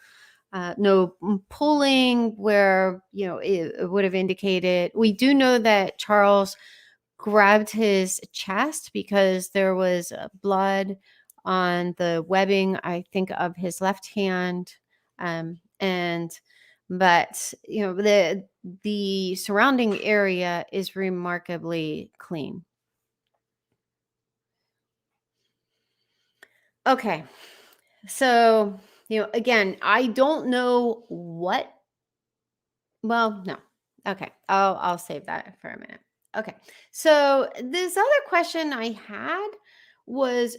pulling where it would have indicated. We do know that Charles grabbed his chest because there was blood on the webbing, I think, of his left hand. But the surrounding area is remarkably clean. Okay. So, again, I don't know what. Well, no. Okay. I'll save that for a minute. Okay. So this other question I had was,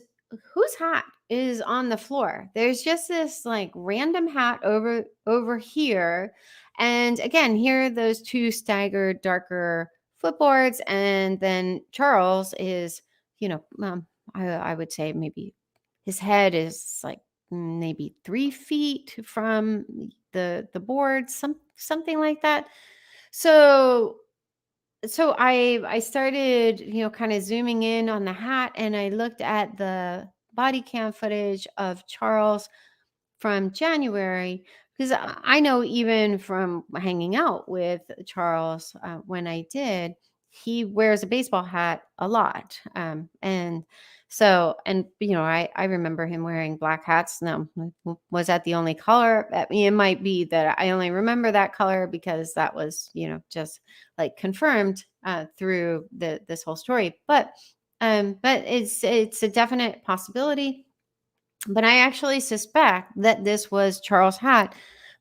whose hat is on the floor? There's just this like random hat over here. And again, here are those two staggered darker footboards. And then Charles is, I would say maybe his head is like maybe 3 feet from the board, something like that. So I started, kind of zooming in on the hat, and I looked at the body cam footage of Charles from January, because I know even from hanging out with Charles when I did, he wears a baseball hat a lot. And so, and, I remember him wearing black hats. Now, was that the only color? I mean, it might be that I only remember that color because that was, just like confirmed through this whole story. But it's a definite possibility. But I actually suspect that this was Charles' hat,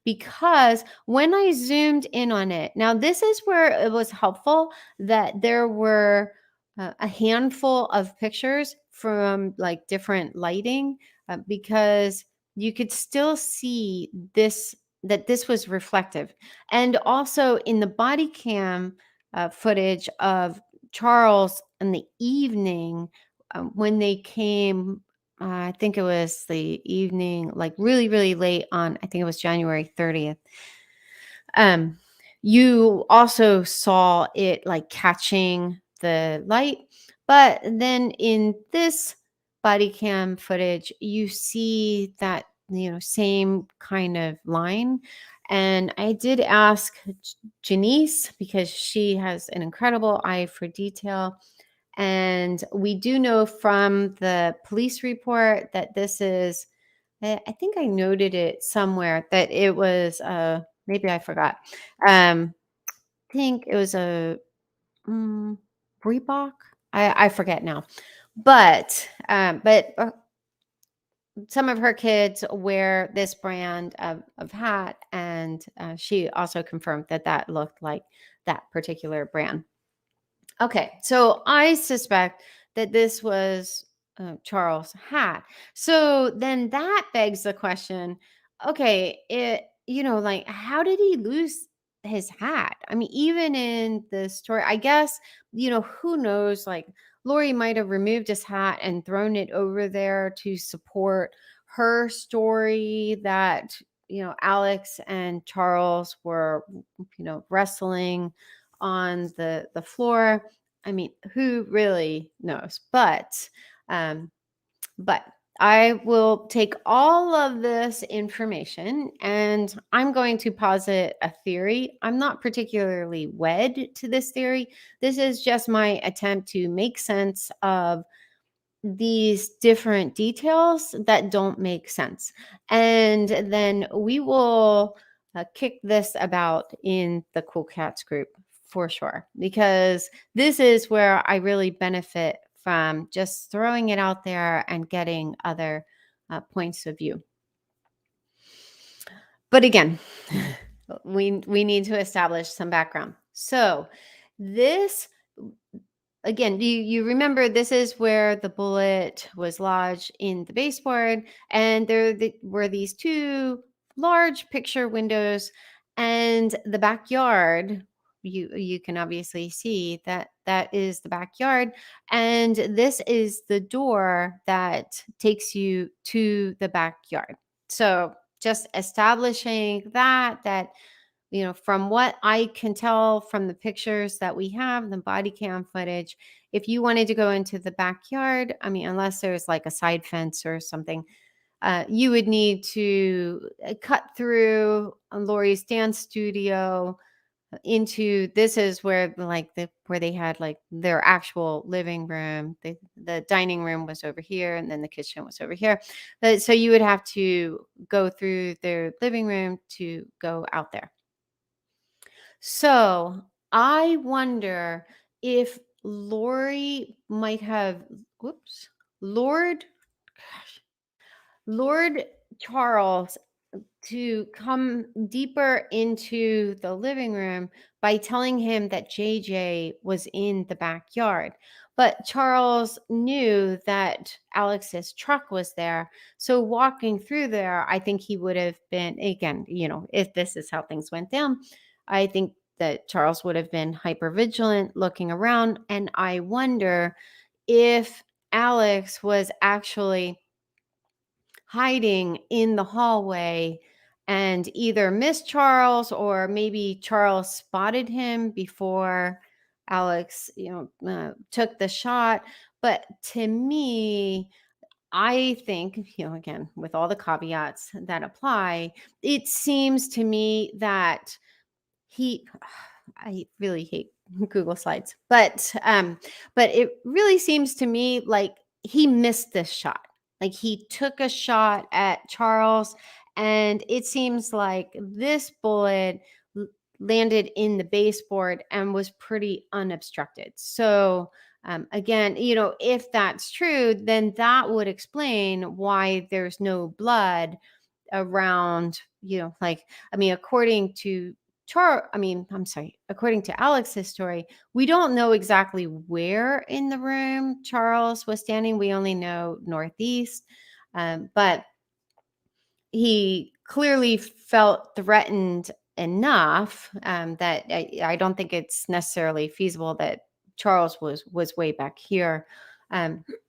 because when I zoomed in on it, now this is where it was helpful that there were a handful of pictures from like different lighting, because you could still see that this was reflective. And also in the body cam footage of Charles in the evening, when they came, I think it was the evening, like really, really late on, I think it was January 30th. You also saw it like catching the light. But then in this body cam footage, you see that, same kind of line. And I did ask Janice, because she has an incredible eye for detail. And we do know from the police report that this is, I think I noted it somewhere, that it was, maybe I forgot. I think it was a Reebok. I forget now. But some of her kids wear this brand of hat. And she also confirmed that looked like that particular brand. Okay, so I suspect that this was Charles' hat. So then that begs the question, okay, like how did he lose his hat? I mean, even in the story, I guess, who knows, like Lori might have removed his hat and thrown it over there to support her story that, Alex and Charles were, wrestling on the floor. I mean, who really knows? But But I will take all of this information and I'm going to posit a theory. I'm not particularly wed to this theory. This is just my attempt to make sense of these different details that don't make sense. And then we will kick this about in the Cool Cats group for sure, because this is where I really benefit from just throwing it out there and getting other points of view. But again, we need to establish some background. So this, again, you remember this is where the bullet was lodged in the baseboard, and there were these two large picture windows, and the backyard. You can obviously see that that is the backyard, and this is the door that takes you to the backyard. So just establishing that from what I can tell from the pictures that we have, the body cam footage, if you wanted to go into the backyard, I mean, unless there's like a side fence or something, you would need to cut through Lori's dance studio into, this is where where they had like their actual living room. The dining room was over here, and then the kitchen was over here. So you would have to go through their living room to go out there. So I wonder if Lori might have, whoops, Lord Charles to come deeper into the living room by telling him that JJ was in the backyard. But Charles knew that Alex's truck was there. So walking through there, I think he would have been, again, if this is how things went down, I think that Charles would have been hyper vigilant looking around. And I wonder if Alex was actually hiding in the hallway and either missed Charles, or maybe Charles spotted him before Alex, took the shot. But to me, I think, again, with all the caveats that apply, it seems to me that I really hate Google Slides, but it really seems to me like he missed this shot. Like he took a shot at Charles, and it seems like this bullet landed in the baseboard and was pretty unobstructed. So again, if that's true, then that would explain why there's no blood around, according to according to Alex's story, we don't know exactly where in the room Charles was standing. We only know northeast, but he clearly felt threatened enough that I don't think it's necessarily feasible that Charles was way back here.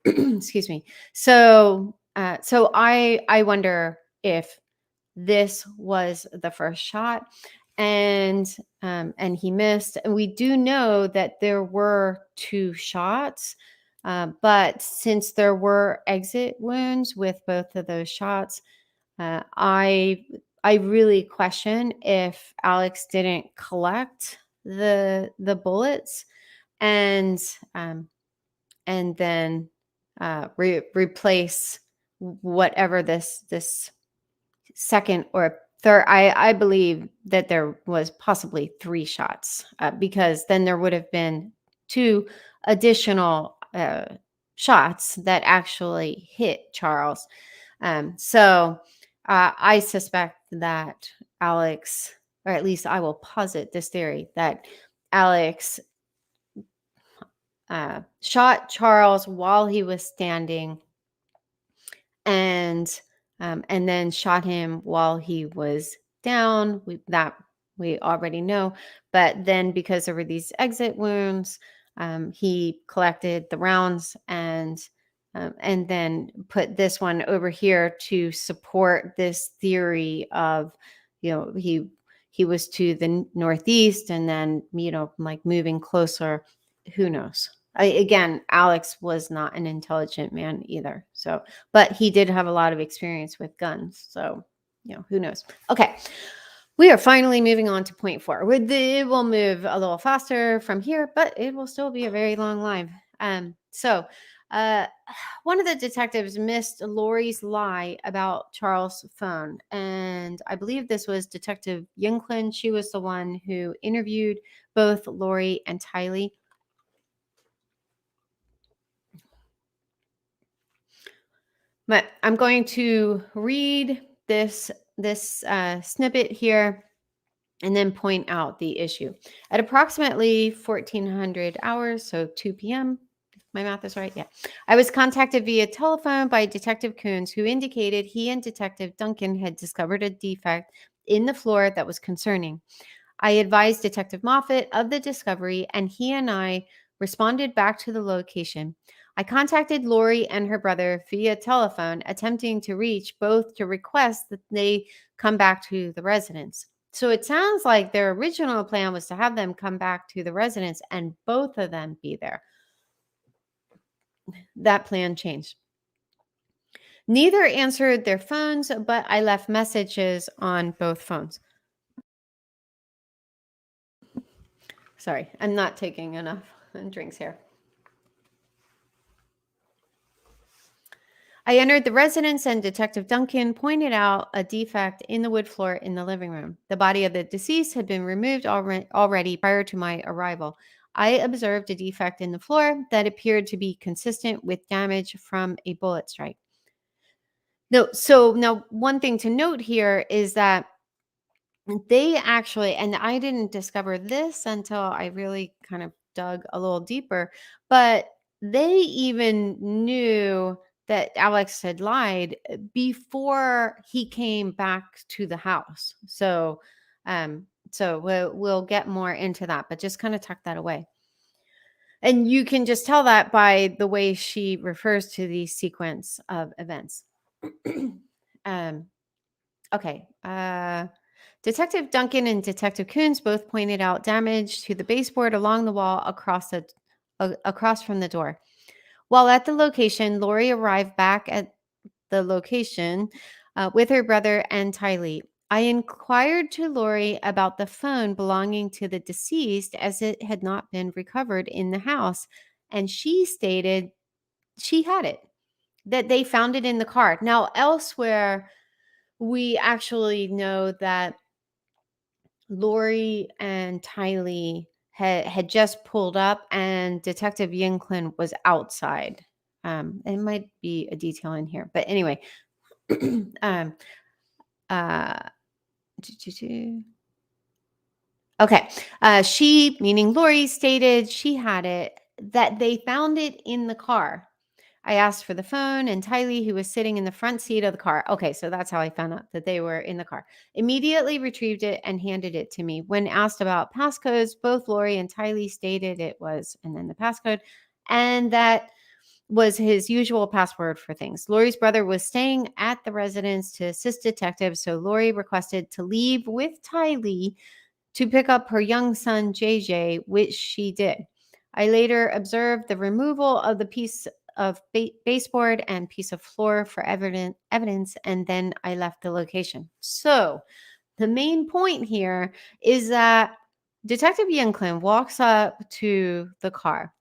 Excuse me. So I wonder if this was the first shot, and he missed. And we do know that there were two shots, but since there were exit wounds with both of those shots, I really question if Alex didn't collect the bullets and then replace whatever this second or third. I believe that there was possibly three shots, because then there would have been two additional shots that actually hit Charles. So I suspect that Alex, or at least I will posit this theory, that Alex shot Charles while he was standing, and then shot him while he was down. We already know. But then, because there were these exit wounds, he collected the rounds and then put this one over here to support this theory of, he was to the northeast and then, like moving closer. Who knows? Again, Alex was not an intelligent man either. So, but he did have a lot of experience with guns. So, who knows? Okay. We are finally moving on to point 4. It will move a little faster from here, but it will still be a very long live. So, uh, one of the detectives missed Lori's lie about Charles' phone, and I believe this was Detective Yinklin. She was the one who interviewed both Lori and Tylee. But I'm going to read this snippet here and then point out the issue. At approximately 1400 hours, so 2 p.m., if my math is right, yeah, I was contacted via telephone by Detective Coons, who indicated he and Detective Duncan had discovered a defect in the floor that was concerning. I advised Detective Moffat of the discovery, and he and I responded back to the location. I contacted Lori and her brother via telephone, attempting to reach both to request that they come back to the residence. So it sounds like their original plan was to have them come back to the residence and both of them be there. That plan changed. Neither answered their phones, but I left messages on both phones. Sorry, I'm not taking enough drinks here. I entered the residence and Detective Duncan pointed out a defect in the wood floor in the living room. The body of the deceased had been removed already prior to my arrival. I observed a defect in the floor that appeared to be consistent with damage from a bullet strike. No, so now one thing to note here is that they actually, and I didn't discover this until I really kind of dug a little deeper, but they even knew that Alex had lied before he came back to the house. So we'll get more into that, but just kind of tuck that away. And you can just tell that by the way she refers to the sequence of events. Okay. Detective Duncan and Detective Coons both pointed out damage to the baseboard along the wall across from the door. While at the location, Lori arrived back at the location with her brother and Tylee. I inquired to Lori about the phone belonging to the deceased as it had not been recovered in the house, and she stated she had it, that they found it in the car. Now, elsewhere, we actually know that Lori and Tylee had just pulled up and Detective Yinklin was outside. It might be a detail in here, but anyway. um, uh, okay. She, meaning Lori, stated she had it, that they found it in the car. I asked for the phone and Tylee, who was sitting in the front seat of the car. Okay, so that's how I found out that they were in the car. Immediately retrieved it and handed it to me. When asked about passcodes, both Lori and Tylee stated it was, and then the passcode, and that was his usual password for things. Lori's brother was staying at the residence to assist detectives, so Lori requested to leave with Tylee to pick up her young son, JJ, which she did. I later observed the removal of the piece of baseboard and piece of floor for evidence, and then I left the location. So the main point here is that Detective Yinklin walks up to the car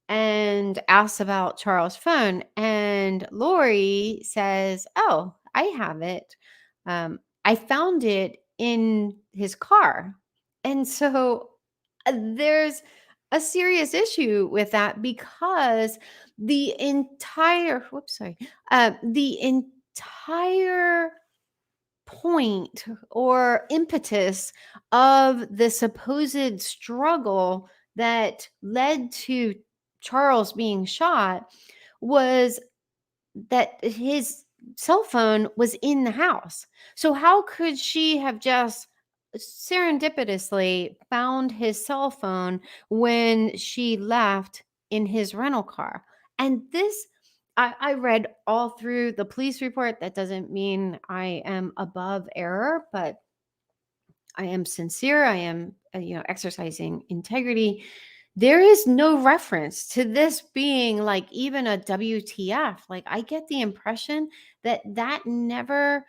and asks about Charles' phone, and Lori says, "Oh, I have it. I found it in his car." And so there's a serious issue with that because the entire point or impetus of the supposed struggle that led to Charles being shot was that his cell phone was in the house. So how could she have just serendipitously found his cell phone when she left in his rental car? And this, I read all through the police report. That doesn't mean I am above error, but I am sincere. I am, exercising integrity. there is no reference to this being like even a WTF. Like I get the impression that that never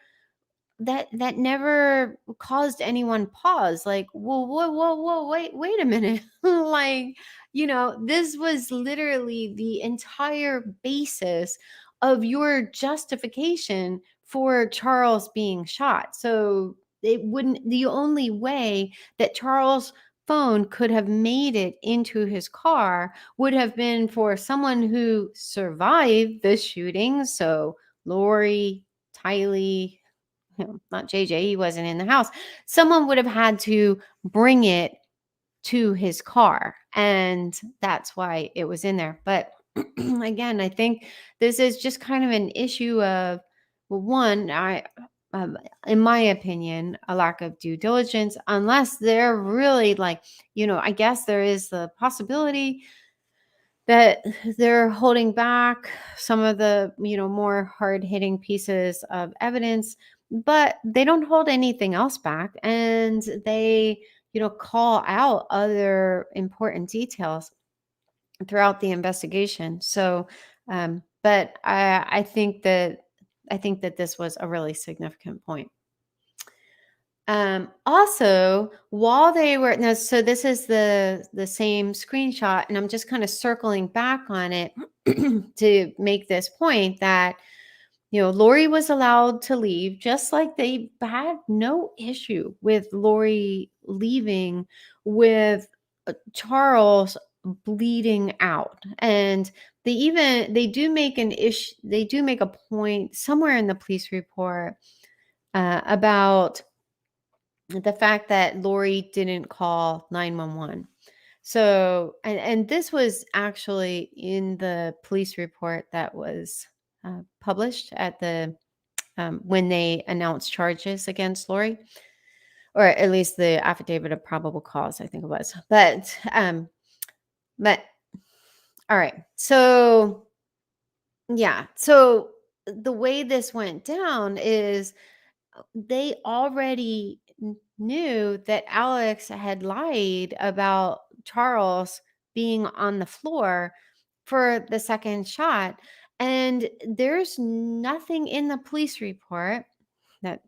caused anyone pause. Like, whoa, wait a minute. Like, this was literally the entire basis of your justification for Charles being shot. So the only way that Charles' phone could have made it into his car would have been for someone who survived the shooting. So Lori, Tylee, not JJ, he wasn't in the house. Someone would have had to bring it to his car, and that's why it was in there. But again, I think this is just kind of an issue of, well, one, in my opinion, a lack of due diligence, unless they're really like, I guess there is the possibility that they're holding back some of the more hard-hitting pieces of evidence, but they don't hold anything else back, and they call out other important details throughout the investigation. So but I think that this was a really significant point. Also, while they were now, so this is the same screenshot, and I'm just kind of circling back on it to make this point that Lori was allowed to leave, just like they had no issue with Lori leaving with Charles bleeding out. And they do make a point somewhere in the police report about the fact that Lori didn't call 911. So, and this was actually in the police report that was published at the when they announced charges against Lori, or at least the affidavit of probable cause, I think it was. But all right. So yeah. So the way this went down is they already knew that Alex had lied about Charles being on the floor for the second shot. And there's nothing in the police report that,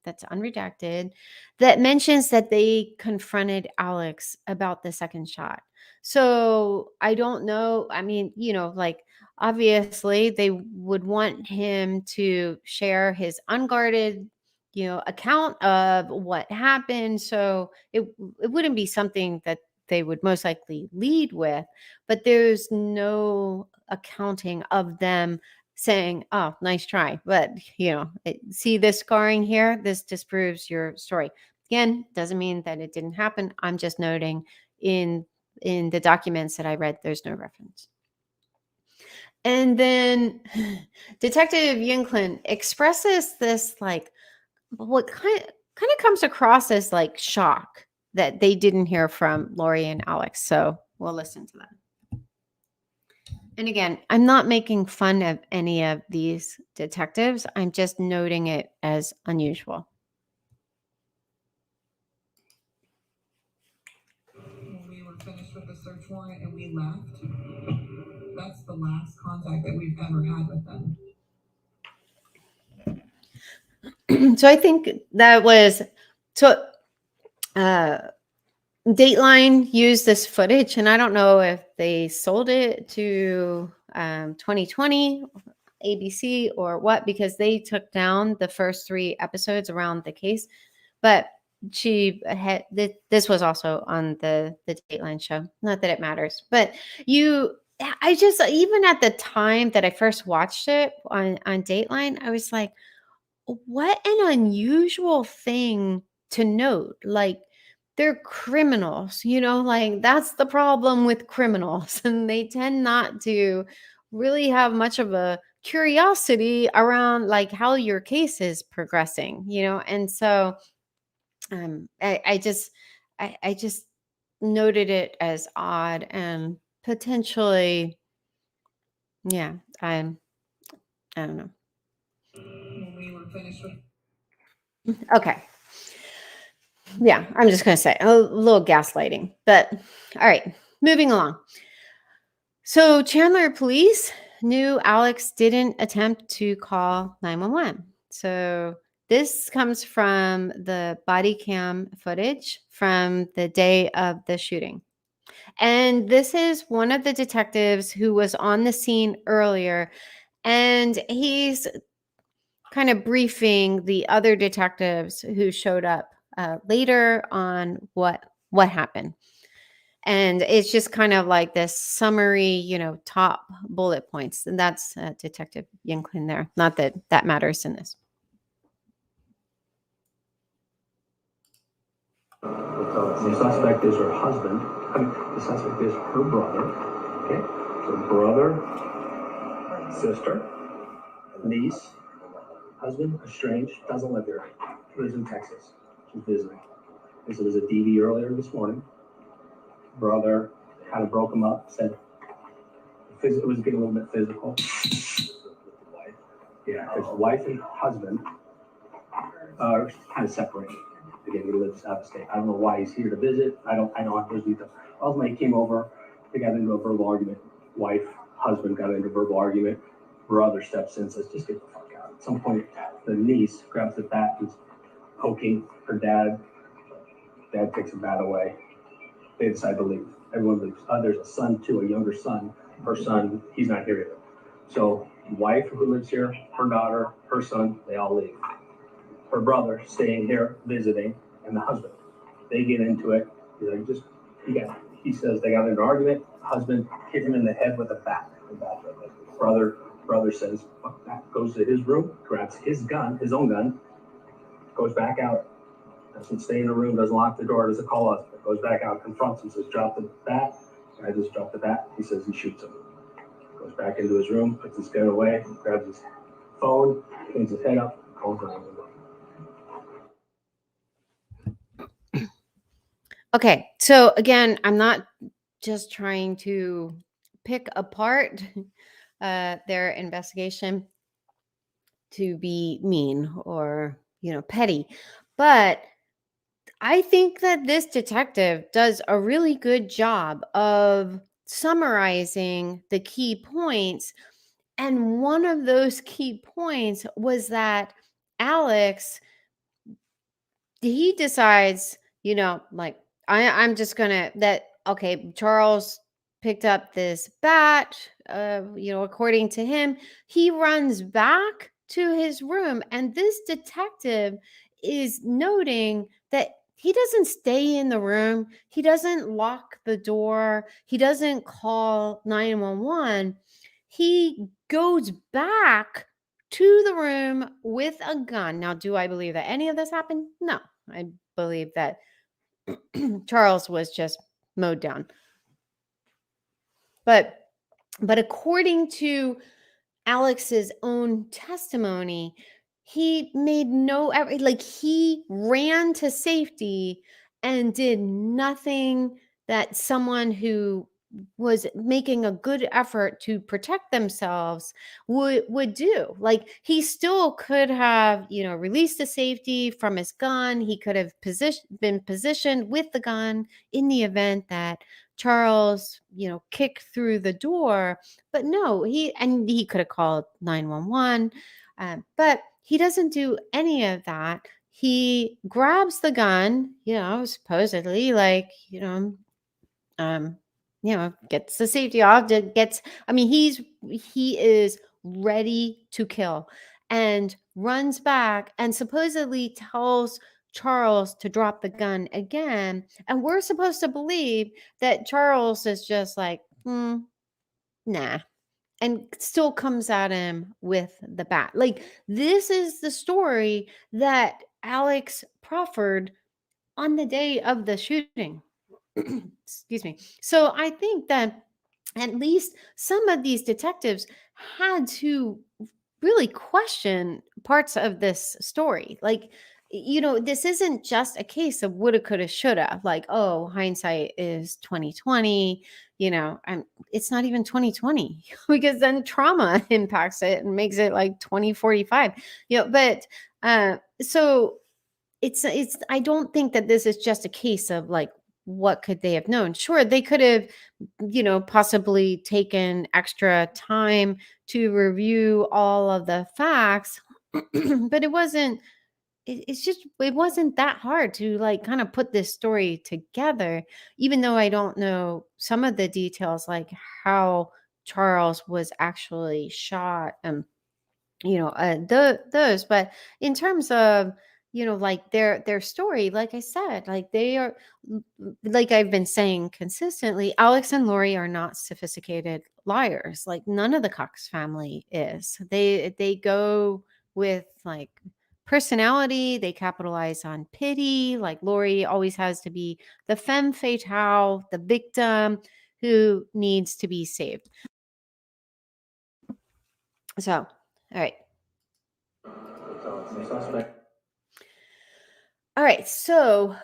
that's unredacted, that mentions that they confronted Alex about the second shot. So I don't know. I mean, like obviously they would want him to share his unguarded account of what happened. So it wouldn't be something that they would most likely lead with, but there's no accounting of them saying, oh, nice try, but see this scarring here, this disproves your story. Again, doesn't mean that it didn't happen. I'm just noting in the documents that I read, there's no reference. And then Detective Yinklin expresses this like what kind of comes across as like shock that they didn't hear from Lori and Alex. So we'll listen to that. And again, I'm not making fun of any of these detectives. I'm just noting it as unusual. When we were finished with the search warrant and we left, that's the last contact that we've ever had with them. So I think that was so. Dateline used this footage, and I don't know if they sold it to 2020 ABC or what, because they took down the first 3 episodes around the case. But she had this was also on the Dateline show. Not that it matters, but I just, even at the time that I first watched it on Dateline, I was like, what an unusual thing to note. Like, they're criminals, like that's the problem with criminals. And they tend not to really have much of a curiosity around like how your case is progressing, And so I just noted it as odd and potentially, yeah, I don't know. When we were finished with Okay. Yeah, I'm just going to say a little gaslighting, but all right. moving along. So Chandler Police knew Alex didn't attempt to call 911. So this comes from the body cam footage from the day of the shooting. And this is one of the detectives who was on the scene earlier, and he's kind of briefing the other detectives who showed up later on what happened. And it's just kind of like this summary, top bullet points. And that's Detective Yanklin there. Not that that matters in this. The suspect is her husband. The suspect is her brother. Okay, so brother, sister, niece, husband, estranged, doesn't live here. Lives in Texas. She's visiting. This was a DV earlier this morning. Brother kind of broke him up. Said it was getting a little bit physical. Yeah, his wife and husband are kind of separated. Again, he lives out of state. I don't know why he's here to visit. I know there's details. Ultimately, he came over. They got into a verbal argument. Wife, husband got into a verbal argument. Brother steps in and says, just get the fuck out. At some point, the niece grabs the bat and is poking her dad. Dad takes the bat away. They decide to leave. Everyone leaves. There's a son too, a younger son. Her son, he's not here yet. So wife who lives here, her daughter, her son, they all leave. Her brother staying here visiting, and the husband. They get into it. He's like, he says they got into an argument. Husband hit him in the head with a bat. Brother says, fuck that. Goes to his room, grabs his gun, his own gun, goes back out. Doesn't stay in the room, doesn't lock the door, doesn't call us. Goes back out, confronts him, says, drop the bat. I just dropped the bat. He says he shoots him. Goes back into his room, puts his gun away, grabs his phone, cleans his head up, calls 911. Okay, so again, I'm not just trying to pick apart their investigation to be mean or, petty, but I think that this detective does a really good job of summarizing the key points. And one of those key points was that Alex, he decides, I'm just gonna okay, Charles picked up this bat, according to him, he runs back to his room, and this detective is noting that he doesn't stay in the room, he doesn't lock the door, he doesn't call 911. He goes back to the room with a gun. Now, do I believe that any of this happened? No, I believe that Charles was just mowed down. But according to Alex's own testimony, he made he ran to safety and did nothing that someone who was making a good effort to protect themselves would do. Like, he still could have, released the safety from his gun. He could have been positioned with the gun in the event that Charles, kicked through the door. But no, he could have called 911. But he doesn't do any of that. He grabs the gun, supposedly, gets the safety off, he is ready to kill, and runs back and supposedly tells Charles to drop the gun again. And we're supposed to believe that Charles is just like, nah, and still comes at him with the bat. Like, this is the story that Alex proffered on the day of the shooting. Excuse me. So I think that at least some of these detectives had to really question parts of this story. Like, this isn't just a case of woulda, coulda, shoulda. Like, oh, hindsight is 2020. It's not even 2020 because then trauma impacts it and makes it like 2045. But so it's I don't think that this is just a case of like what could they have known? Sure, they could have, possibly taken extra time to review all of the facts, but it wasn't it wasn't that hard to like kind of put this story together, even though I don't know some of the details, like how Charles was actually shot, those. But in terms of, like their story, like I said, like they are, like I've been saying consistently, Alex and Lori are not sophisticated liars. Like none of the Cox family is. They go with like personality. They capitalize on pity. Like Lori always has to be the femme fatale, the victim who needs to be saved. So, all right. All right, so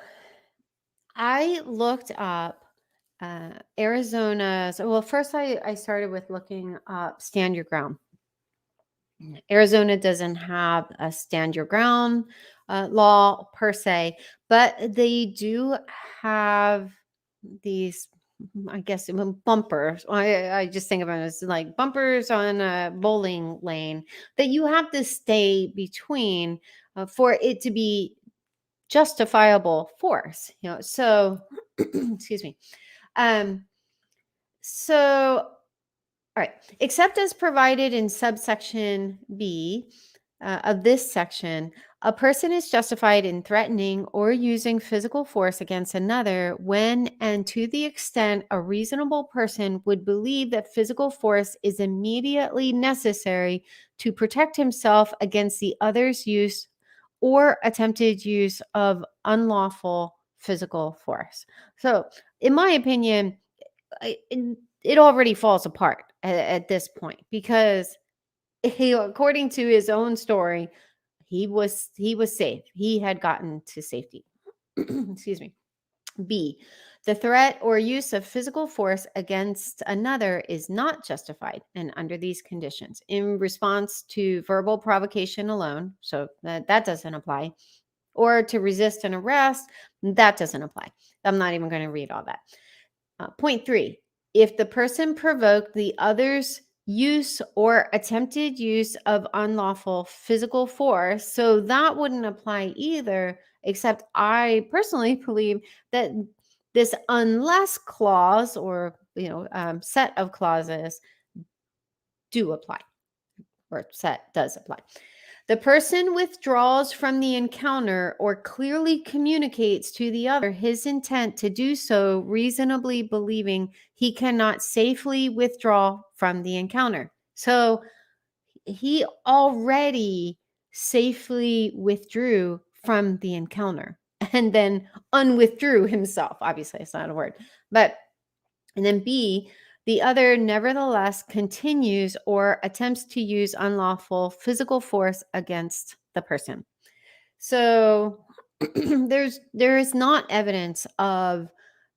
I looked up Arizona's. Well, first I started with looking up stand your ground. Arizona doesn't have a stand your ground law per se, but they do have these, I guess, bumpers. I just think about it as like bumpers on a bowling lane that you have to stay between for it to be justifiable force. So excuse me. So all right, except as provided in subsection B of this section, a person is justified in threatening or using physical force against another when and to the extent a reasonable person would believe that physical force is immediately necessary to protect himself against the other's use or attempted use of unlawful physical force. So, in my opinion, it already falls apart at this point, because according to his own story, he was safe. He had gotten to safety. Excuse me. B, the threat or use of physical force against another is not justified and under these conditions in response to verbal provocation alone. So that doesn't apply. Or to resist an arrest, that doesn't apply. I'm not even going to read all that. Point 3, if the person provoked the other's use or attempted use of unlawful physical force, so that wouldn't apply either, except I personally believe that this unless clause or set of clauses do apply, or set does apply. The person withdraws from the encounter or clearly communicates to the other his intent to do so, reasonably believing he cannot safely withdraw from the encounter. So he already safely withdrew from the encounter and then unwithdrew himself. Obviously, it's not a word. And then B, the other nevertheless continues or attempts to use unlawful physical force against the person. So there is not evidence of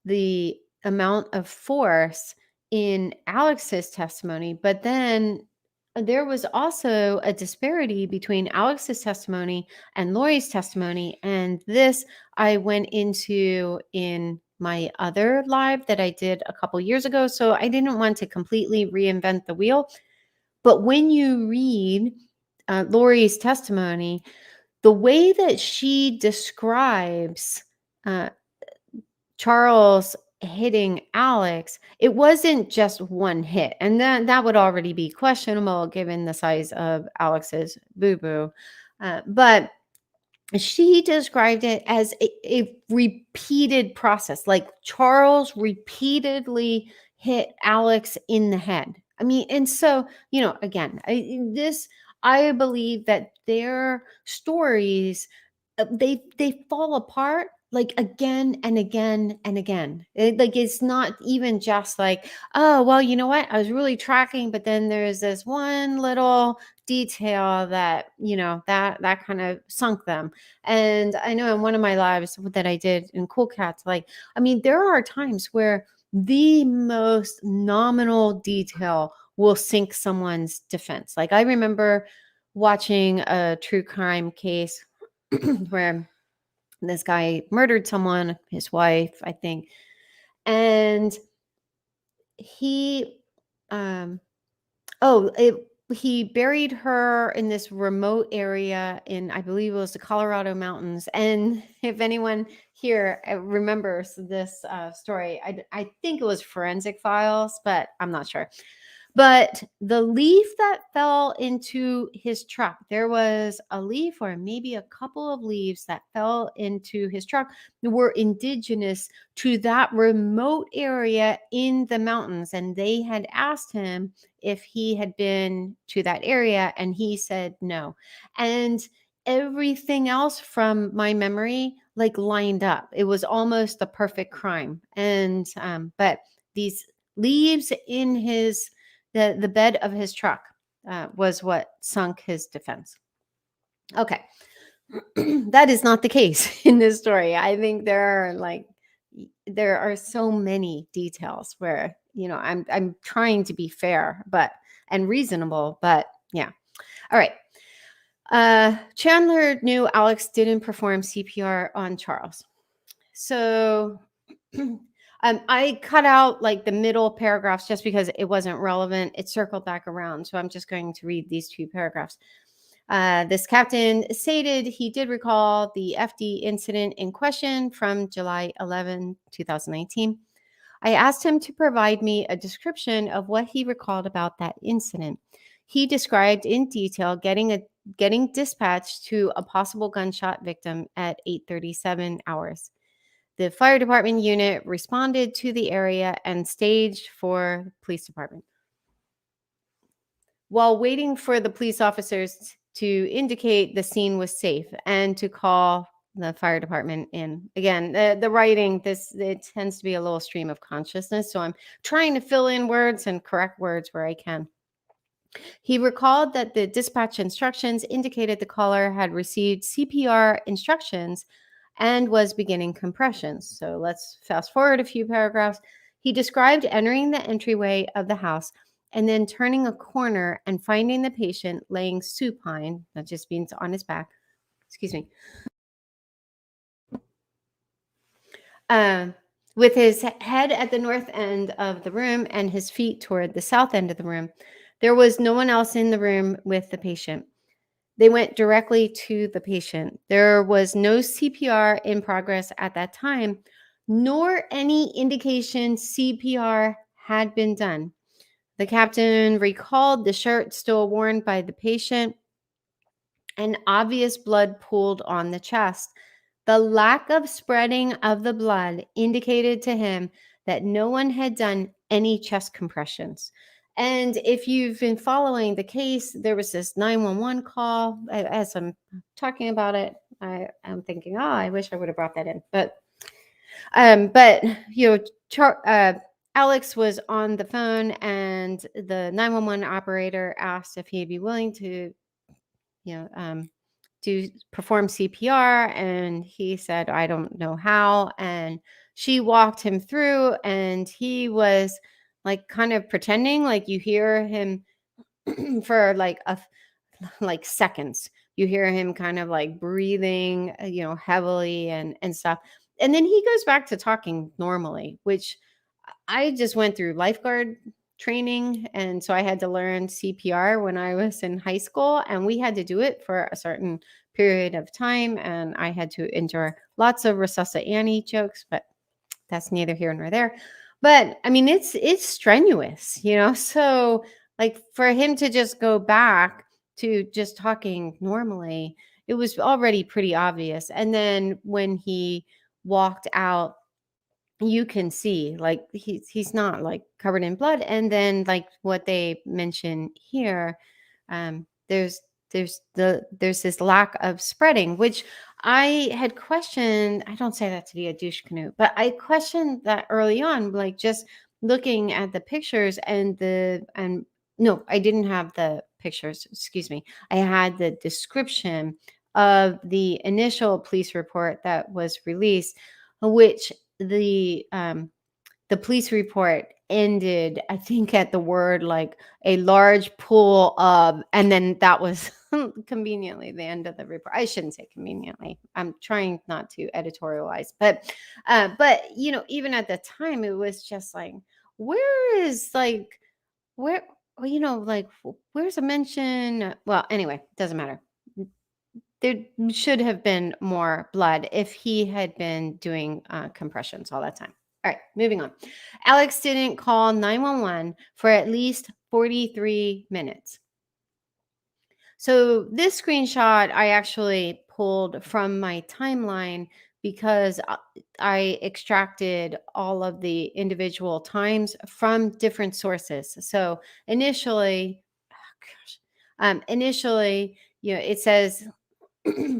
the amount of force in Alex's testimony, but then there was also a disparity between Alex's testimony and Lori's testimony, and this I went into in my other live that I did a couple years ago. So I didn't want to completely reinvent the wheel. But when you read Lori's testimony, the way that she describes Charles hitting Alex, it wasn't just one hit. And that would already be questionable given the size of Alex's boo-boo. But she described it as a repeated process, like Charles repeatedly hit Alex in the head. I mean, and so, again, I believe that their stories, they fall apart like again and again and again. It's not even just like, oh, well, you know what? I was really tracking, but then there's this one little detail that, that kind of sunk them. And I know in one of my lives that I did in Cool Cats, there are times where the most nominal detail will sink someone's defense. Like I remember watching a true crime case where This guy murdered someone, his wife, I think, and he he buried her in this remote area in, I believe it was the Colorado mountains. And if anyone here remembers this story, I think it was Forensic Files, but I'm not sure. But the leaf that fell into his truck, there was a leaf or maybe a couple of leaves that fell into his truck that were indigenous to that remote area in the mountains. And they had asked him if he had been to that area, and he said no. And everything else from my memory like lined up. It was almost the perfect crime. And but these leaves in the bed of his truck was what sunk his defense. Okay. That is not the case in this story. I think there are so many details where, I'm trying to be fair and reasonable, but yeah. All right. Chandler knew Alex didn't perform CPR on Charles. So I cut out like the middle paragraphs just because it wasn't relevant. It circled back around. So I'm just going to read these 2 paragraphs. This captain stated he did recall the FD incident in question from July 11, 2019. I asked him to provide me a description of what he recalled about that incident. He described in detail getting dispatched to a possible gunshot victim at 8:37 hours. The fire department unit responded to the area and staged for the police department. While waiting for the police officers to indicate the scene was safe and to call the fire department in. Again, the writing, it tends to be a little stream of consciousness, so I'm trying to fill in words and correct words where I can. He recalled that the dispatch instructions indicated the caller had received CPR instructions and was beginning compressions. So let's fast forward a few paragraphs. He described entering the entryway of the house and then turning a corner and finding the patient laying supine, that just means on his back, excuse me, with his head at the north end of the room and his feet toward the south end of the room. There was no one else in the room with the patient. They went directly to the patient. There was no CPR in progress at that time, nor any indication CPR had been done. The captain recalled the shirt still worn by the patient and obvious blood pooled on the chest. The lack of spreading of the blood indicated to him that no one had done any chest compressions. And if you've been following the case, there was this 911 call. As I'm talking about it, I'm thinking, I wish I would have brought that in. But Alex was on the phone, and the 911 operator asked if he'd be willing to, to perform CPR, and he said, I don't know how. And she walked him through, and he was like kind of pretending, like you hear him for like seconds. You hear him kind of like breathing, heavily and stuff. And then he goes back to talking normally, which I just went through lifeguard training. And so I had to learn CPR when I was in high school, and we had to do it for a certain period of time. And I had to endure lots of Resuscita Annie jokes, but that's neither here nor there. But I mean, it's strenuous, so like for him to just go back to just talking normally, it was already pretty obvious. And then when he walked out, you can see like he's not like covered in blood. And then like what they mention here, there's this lack of spreading, which I had questioned. I don't say that to be a douche canoe, but I questioned that early on, like just looking at the pictures and no, I didn't have the pictures. Excuse me. I had the description of the initial police report that was released, which the police report ended, I think, at the word like a large pool of, and then that was conveniently the end of the report. I shouldn't say conveniently. I'm trying not to editorialize, but even at the time, it was just like, where is like, where, like, where's a mention? Well, anyway, doesn't matter. There should have been more blood if he had been doing compressions all that time. All right, moving on. Alex didn't call 911 for at least 43 minutes. So this screenshot I actually pulled from my timeline because I extracted all of the individual times from different sources. So initially, it says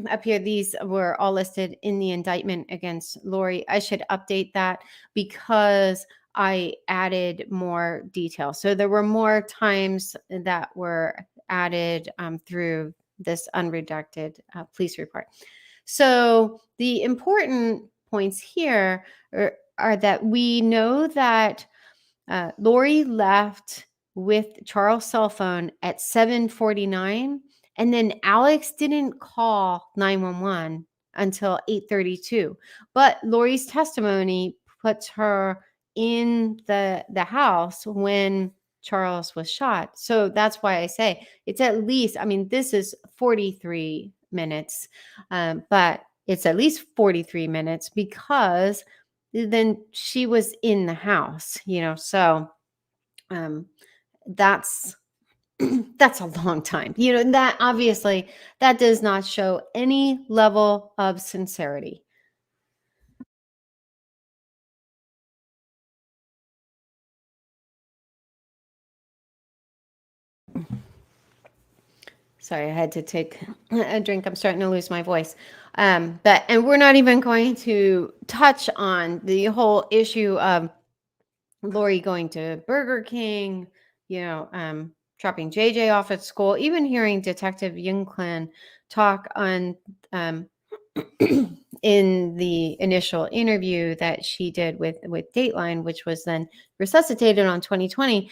up here, these were all listed in the indictment against Lori. I should update that because I added more detail. So there were more times that were added through this unredacted police report. So the important points here are that we know that Lori left with Charles' cell phone at 7:49, and then Alex didn't call 911 until 8:32. But Lori's testimony puts her in the house when Charles was shot. So that's why I say it's at least, I mean, this is 43 minutes, but it's at least 43 minutes because then she was in the house, so that's that's a long time, that obviously that does not show any level of sincerity. Sorry, I had to take a drink. I'm starting to lose my voice. And we're not even going to touch on the whole issue of Lori going to Burger King, dropping JJ off at school, even hearing Detective Youngclan talk on in the initial interview that she did with Dateline, which was then resuscitated on 2020,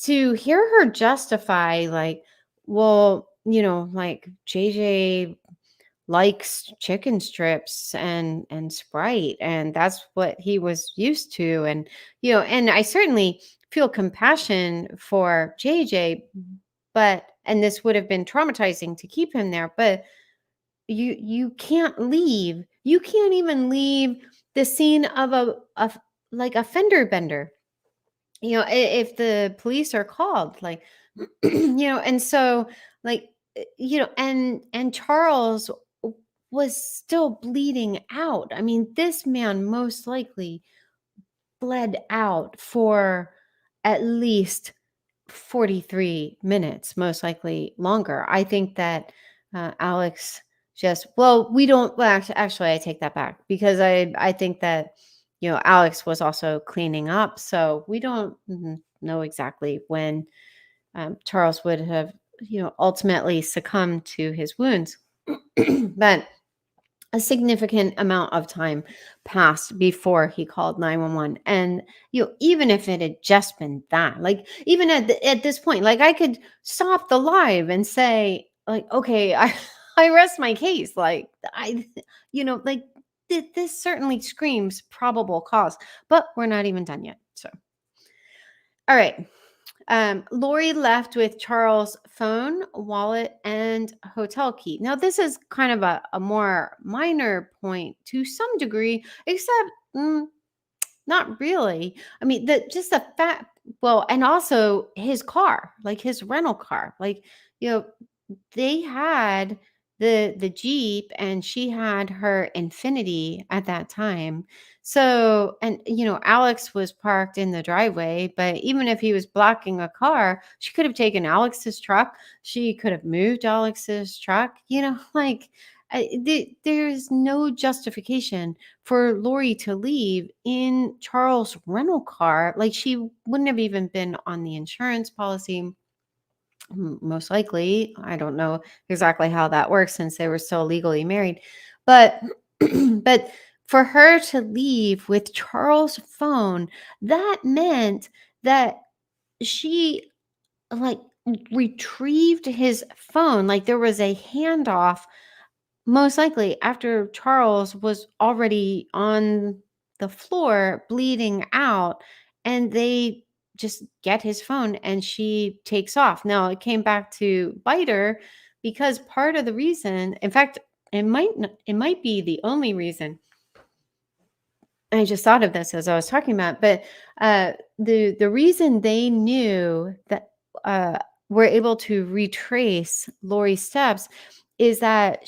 to hear her justify like, well, like JJ likes chicken strips and Sprite, and that's what he was used to. And and I certainly feel compassion for JJ, and this would have been traumatizing to keep him there, but you can't leave. You can't even leave the scene of like a fender bender. If the police are called, like, and so like, and Charles was still bleeding out. I mean, this man most likely bled out for at least 43 minutes, most likely longer. I think that Alex we don't, well, actually, I take that back because I think that, Alex was also cleaning up. So we don't know exactly when Charles would have, ultimately succumbed to his wounds. But a significant amount of time passed before he called 911. And, even if it had just been that, like, even at this point, like, I could stop the live and say, like, okay, I rest my case. Like, like, this certainly screams probable cause, but we're not even done yet. So, all right. Lori left with Charles' phone, wallet, and hotel key. Now, this is kind of a more minor point to some degree, except not really. I mean, just the fact, well, and also his car, like his rental car, like, they had the Jeep and she had her Infinity at that time. So, and Alex was parked in the driveway, but even if he was blocking a car, she could have taken Alex's truck. She could have moved Alex's truck, like there's no justification for Lori to leave in Charles' rental car. Like, she wouldn't have even been on the insurance policy. Most likely. I don't know exactly how that works since they were still legally married. But for her to leave with Charles' phone, that meant that she like retrieved his phone. Like there was a handoff, most likely after Charles was already on the floor bleeding out, and they just get his phone and she takes off. Now it came back to bite her because part of the reason, in fact, it might be the only reason. I just thought of this as I was talking about, but the reason they knew that were able to retrace Lori's steps is that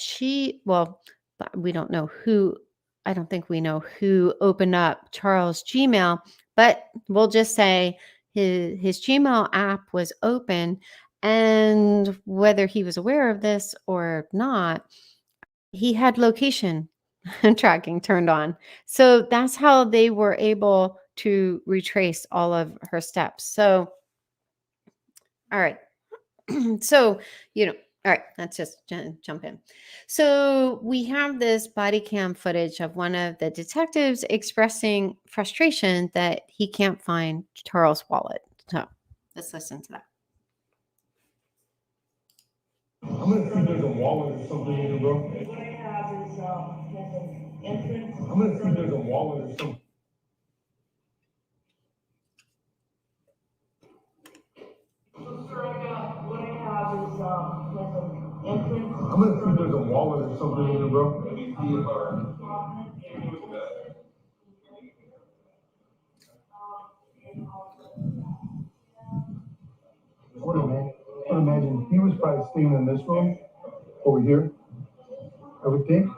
we don't know who. I don't think we know who opened up Charles' Gmail, but we'll just say his Gmail app was open, and whether he was aware of this or not, he had location tracking turned on. So that's how they were able to retrace all of her steps. So, all right. So, all right, let's just jump in. So we have this body cam footage of one of the detectives expressing frustration that he can't find Charles' wallet. So let's listen to that. I'm gonna see if there's a wallet or something in here, bro. What I have is, has an entrance. I'm gonna see if there's a wallet or something. Sir, what I have is, has an entrance. I'm gonna see if there's a wallet or something in here, bro. I imagine he was probably staying in this room over here, I would think.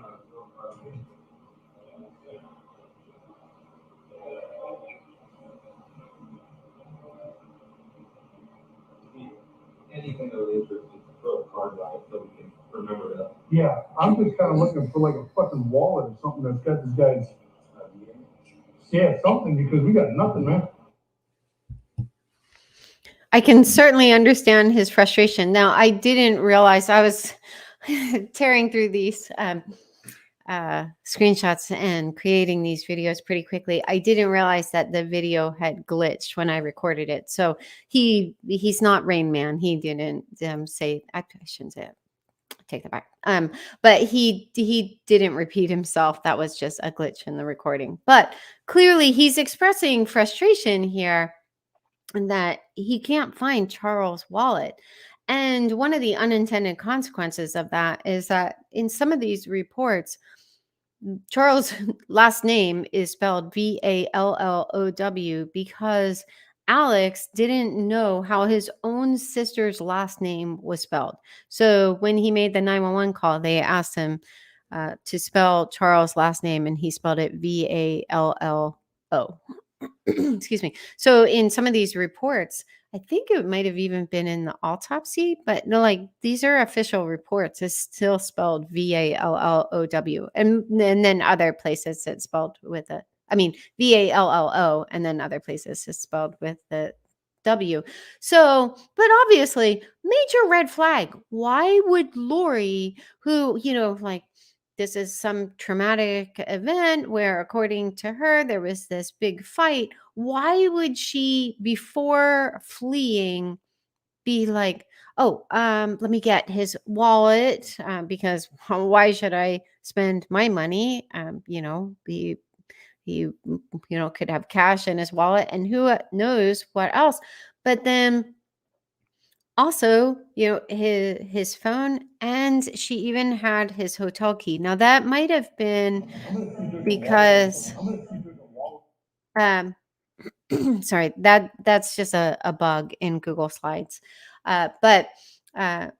Anything of interest, just throw a card out so we can remember that. Yeah, I'm just kind of looking for like a fucking wallet or something that's got this guy's. Yeah, something, because we got nothing, man. I can certainly understand his frustration. Now, I didn't realize I was tearing through these screenshots and creating these videos pretty quickly. I didn't realize that the video had glitched when I recorded it. So he's not Rain Man. He didn't say, I shouldn't say it. Take that back. But he didn't repeat himself. That was just a glitch in the recording. But clearly he's expressing frustration here and that he can't find Charles' wallet. And one of the unintended consequences of that is that in some of these reports, Charles' last name is spelled Vallow because Alex didn't know how his own sister's last name was spelled. So when he made the 911 call, they asked him to spell Charles' last name, and he spelled it Vallo. Excuse me. So in some of these reports, I think it might have even been in the autopsy, but no, like these are official reports. It's still spelled Vallow. And then other places it's spelled with Vallo, and then other places it's spelled with the W. So, but obviously, major red flag. Why would Lori, who, like, this is some traumatic event where, according to her, there was this big fight. Why would she, before fleeing, be like, oh, let me get his wallet, because why should I spend my money? He could have cash in his wallet, and who knows what else. But then also, his phone, and she even had his hotel key. Now that might have been because, sorry, that's just a bug in Google Slides. But oh,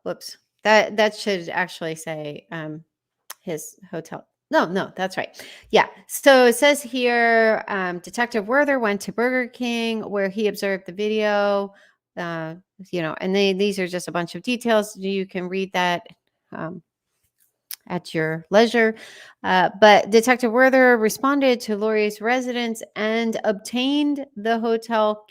whoops, that should actually say his hotel. No, that's right. Yeah. So it says here, Detective Werther went to Burger King where he observed the video, and these are just a bunch of details. You can read that at your leisure. But Detective Werther responded to Lori's residence and obtained the hotel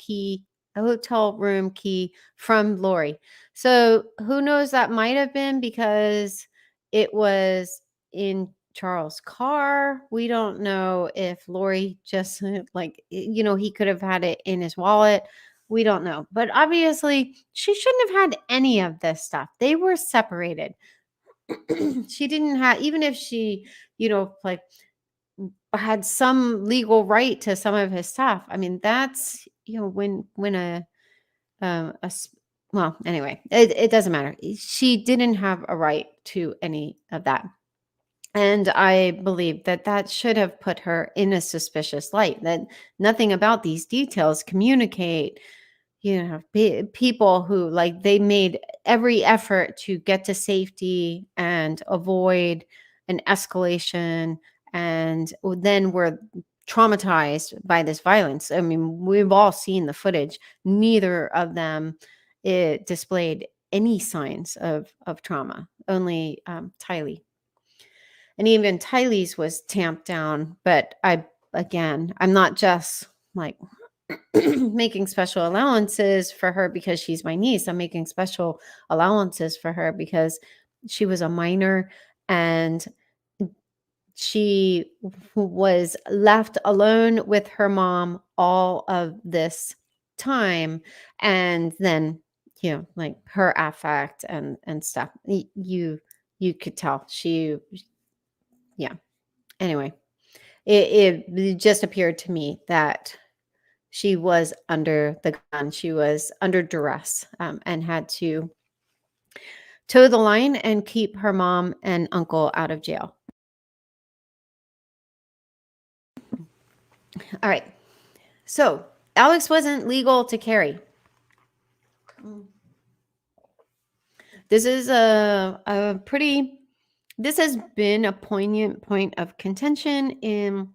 room key from Lori. So who knows, that might have been because it was in Charles' car. We don't know if Lori just he could have had it in his wallet. We don't know. But obviously, she shouldn't have had any of this stuff. They were separated. She didn't have, even if she, like had some legal right to some of his stuff. I mean, that's, when well, anyway, it doesn't matter. She didn't have a right to any of that. And I believe that should have put her in a suspicious light, that nothing about these details communicate, people who they made every effort to get to safety and avoid an escalation, and then were traumatized by this violence. I mean, we've all seen the footage. Neither of them displayed any signs of trauma, only Tylee. And even Tylee's was tamped down. But I'm not just making special allowances for her because she's my niece. I'm making special allowances for her because she was a minor and she was left alone with her mom all of this time. And then, her affect and stuff, you could tell anyway, it just appeared to me that she was under the gun. She was under duress, and had to toe the line and keep her mom and uncle out of jail. All right. So Alex wasn't legal to carry. This is this has been a poignant point of contention in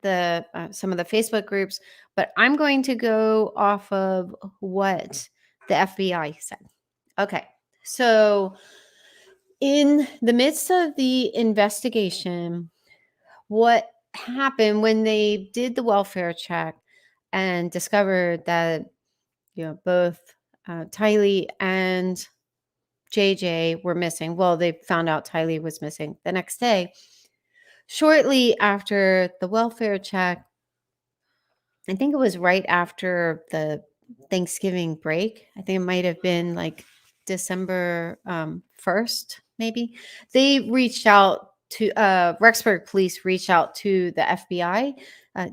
some of the Facebook groups, but I'm going to go off of what the FBI said. Okay. So in the midst of the investigation, what happened when they did the welfare check and discovered that, both Tylee and JJ were missing. Well, they found out Tylee was missing the next day. Shortly after the welfare check, I think it was right after the Thanksgiving break. I think it might have been December 1st, maybe. They reached out to Rexburg Police reached out to the FBI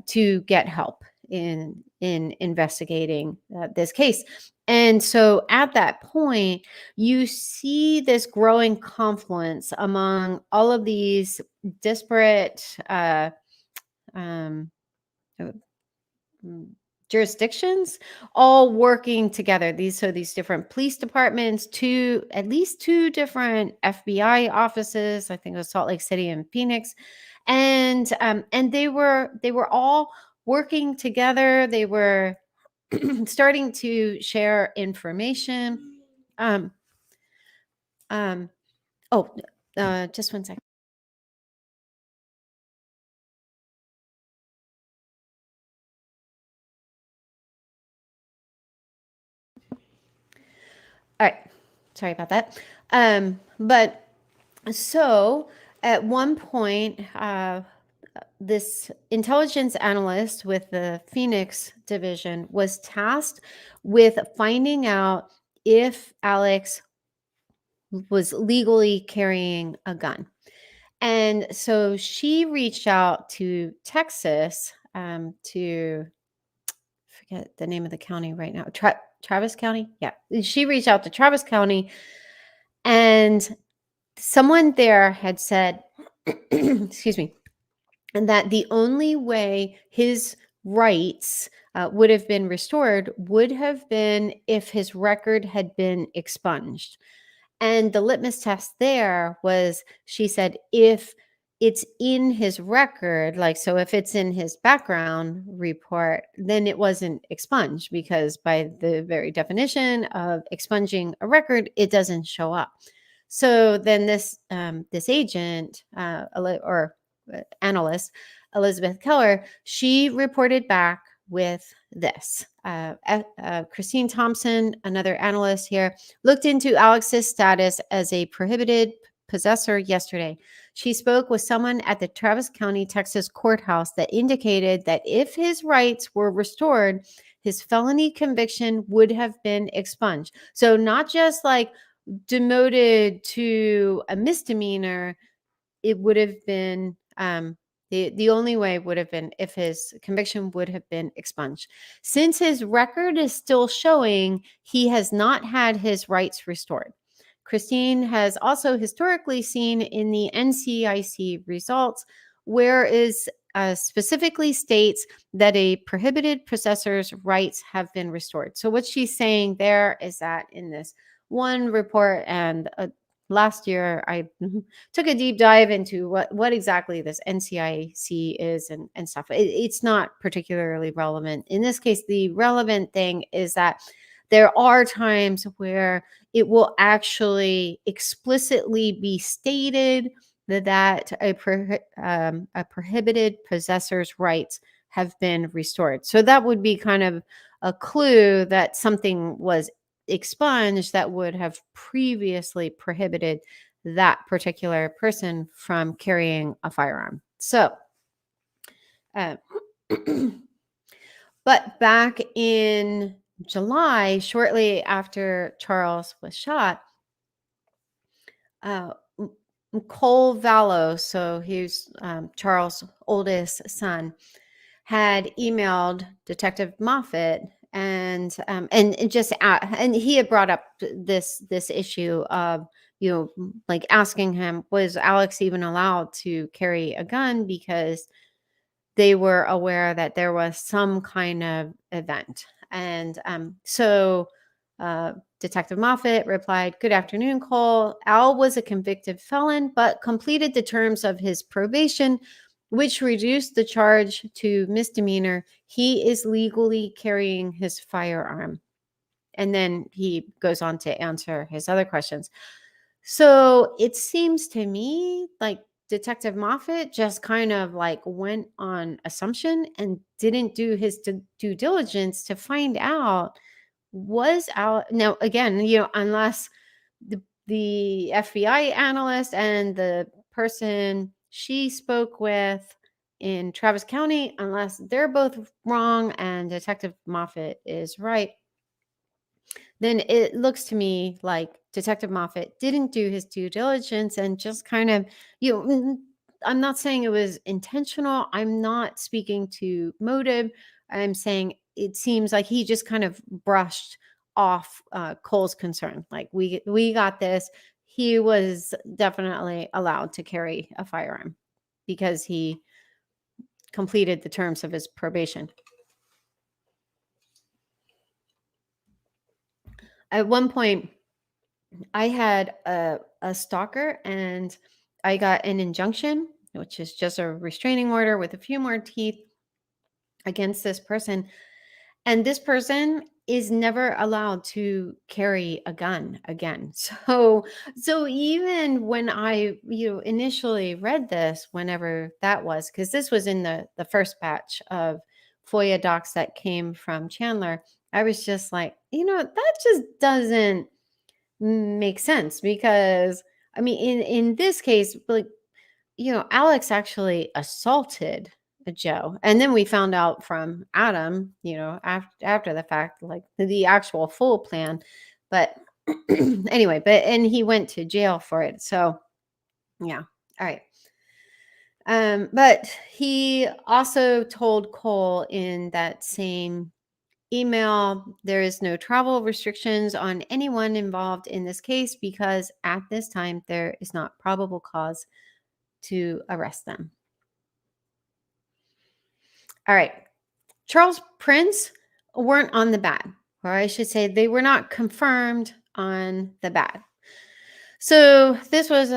to get help in investigating this case. And so at that point, you see this growing confluence among all of these disparate jurisdictions all working together. These different police departments, at least two different FBI offices. I think it was Salt Lake City and Phoenix, and they were all working together. They were starting to share information. Just one second. All right. Sorry about that. But so at one point, this intelligence analyst with the Phoenix division was tasked with finding out if Alex was legally carrying a gun. And so she reached out to Texas, to forget the name of the county right now. Travis County? Yeah. She reached out to Travis County, and someone there had said, excuse me, and that the only way his rights would have been restored would have been if his record had been expunged. And the litmus test there was, she said, if it's in his record, so if it's in his background report, then it wasn't expunged, because by the very definition of expunging a record, it doesn't show up. So then this agent or analyst, Elizabeth Keller, she reported back with this. Christine Thompson, another analyst here, looked into Alex's status as a prohibited possessor yesterday. she spoke with someone at the Travis County, Texas courthouse that indicated that if his rights were restored, his felony conviction would have been expunged. So not just like demoted to a misdemeanor, it would have been the only way would have been if his conviction would have been expunged. Since his record is still showing he has not had his rights restored. Christine has also historically seen in the NCIC results where is specifically states that a prohibited possessor's rights have been restored. So what she's saying there is that in this one report, and last year I took a deep dive into what exactly this NCIC is and stuff. It's not particularly relevant. In this case, the relevant thing is that there are times where it will actually explicitly be stated that a prohibited possessor's rights have been restored. So that would be kind of a clue that something was expunged that would have previously prohibited that particular person from carrying a firearm. So, but back in July, shortly after Charles was shot, Cole Vallow, so he's Charles' oldest son, had emailed Detective Moffat and just and he had brought up this issue of like asking him, was Alex even allowed to carry a gun, because they were aware that there was some kind of event. And so Detective Moffat replied, "Good afternoon, Cole. Al was a convicted felon, but completed the terms of his probation, which reduced the charge to misdemeanor. He is legally carrying his firearm." And then he goes on to answer his other questions. So it seems to me like Detective Moffat just kind of like went on assumption and didn't do his due diligence to find out, was Al. Now, again, unless the FBI analyst and the person she spoke with in Travis County, unless they're both wrong and Detective Moffat is right, then it looks to me like Detective Moffat didn't do his due diligence and just kind of, I'm not saying it was intentional. I'm not speaking to motive. I'm saying it seems like he just kind of brushed off Cole's concern. Like, we got this. He was definitely allowed to carry a firearm because he completed the terms of his probation. At one point, I had a stalker and I got an injunction, which is just a restraining order with a few more teeth against this person. And this person is never allowed to carry a gun again. So even when I, initially read this, whenever that was, because this was in the first batch of FOIA docs that came from Chandler, I was just like, that just doesn't make sense, because I mean, in this case, like, Alex actually assaulted Joe, and then we found out from Adam, after the fact, like the actual full plan. But anyway, and he went to jail for it. So yeah, all right. But he also told Cole in that same email, there is no travel restrictions on anyone involved in this case because at this time there is not probable cause to arrest them. All right. Charles prints weren't on the bat, or I should say they were not confirmed on the bat. So this was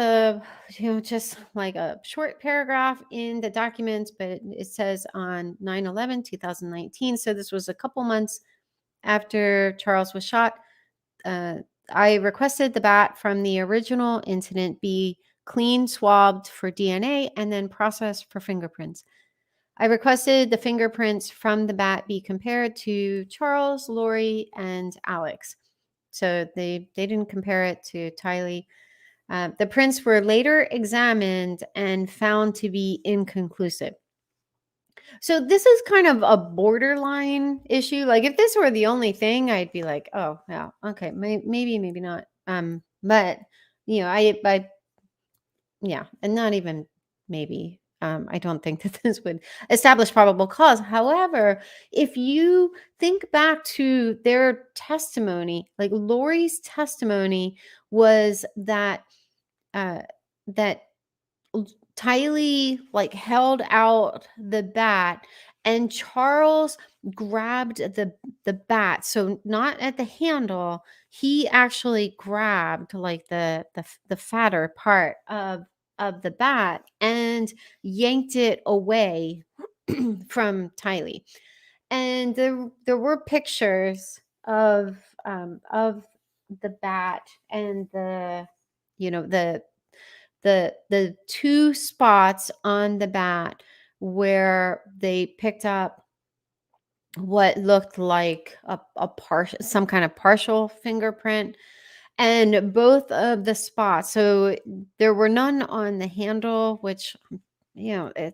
just like a short paragraph in the documents, but it says on 9/11/2019. So this was a couple months after Charles was shot. I requested the bat from the original incident be clean swabbed for DNA and then processed for fingerprints. I requested the fingerprints from the bat be compared to Charles, Lori, and Alex. So they didn't compare it to Tylee. The prints were later examined and found to be inconclusive. So this is kind of a borderline issue. Like if this were the only thing, I'd be like, oh yeah, okay, maybe, maybe not. But yeah, and not even maybe. I don't think that this would establish probable cause. However, if you think back to their testimony, like Lori's testimony was that uh, that Tylee like held out the bat and Charles grabbed the bat. So not at the handle, he actually grabbed like the fatter part of the bat and yanked it away from Tylee. And there were pictures of the bat and the two spots on the bat where they picked up what looked like a partial, some kind of partial fingerprint, and both of the spots. So there were none on the handle, which I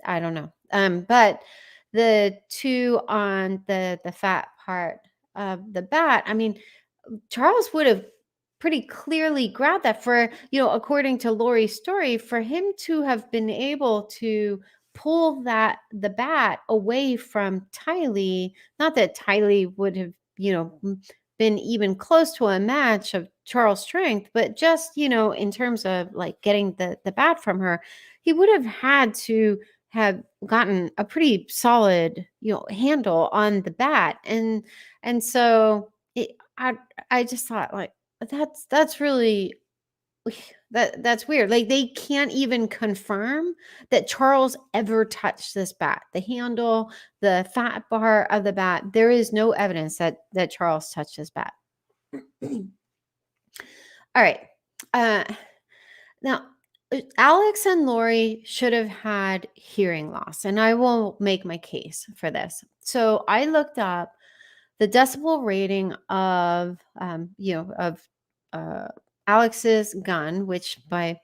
don't know. But the two on the fat part of the bat, I mean, Charles would have pretty clearly grabbed that for, according to Lori's story, for him to have been able to pull the bat away from Tylee, not that Tylee would have, been even close to a match of Charles' strength, but just, in terms of like getting the bat from her, he would have had to have gotten a pretty solid, handle on the bat. And so I just thought like that's really that's weird. Like they can't even confirm that Charles ever touched this bat. The handle, the fat bar of the bat, there is no evidence that Charles touched this bat. All right. Now Alex and Lori should have had hearing loss, and I will make my case for this. So I looked up the decibel rating of Alex's gun, which by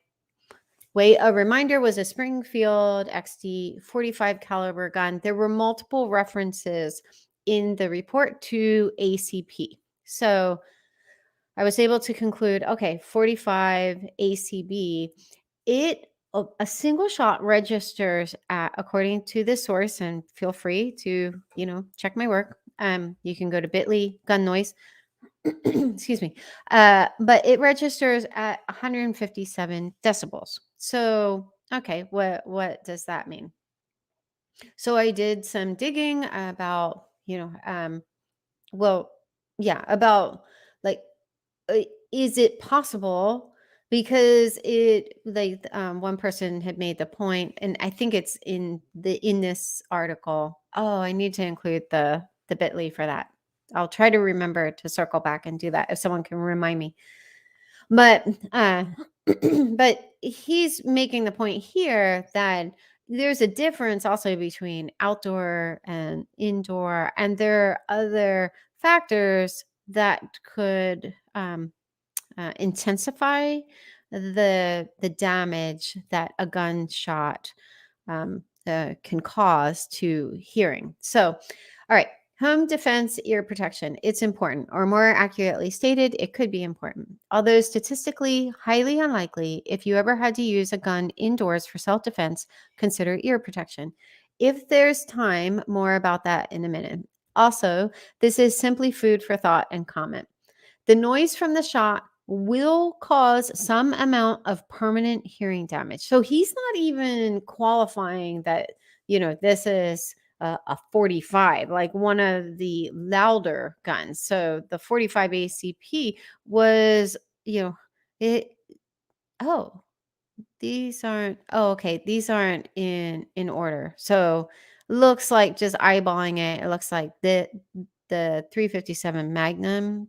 way of reminder was a Springfield XD 45 caliber gun. There were multiple references in the report to ACP. So I was able to conclude, okay, 45 ACB, a single shot registers at, according to the source, and feel free to, check my work. You can go to bit.ly gun noise. Excuse me. But it registers at 157 decibels. So, okay, what does that mean? So I did some digging about, about like, is it possible? Because one person had made the point, and I think it's in this article. Oh, I need to include the bit.ly for that. I'll try to remember to circle back and do that if someone can remind me. But but he's making the point here that there's a difference also between outdoor and indoor, and there are other factors that could intensify the damage that a gunshot can cause to hearing. So, all right, home defense ear protection. It's important, or more accurately stated, it could be important. Although statistically highly unlikely, if you ever had to use a gun indoors for self-defense, consider ear protection. If there's time, more about that in a minute. Also, this is simply food for thought and comment. The noise from the shot will cause some amount of permanent hearing damage. So he's not even qualifying that, this is a 45, like one of the louder guns. So the 45 ACP was, these aren't, okay, these aren't in order. So looks like, just eyeballing it, it looks like the 357 Magnum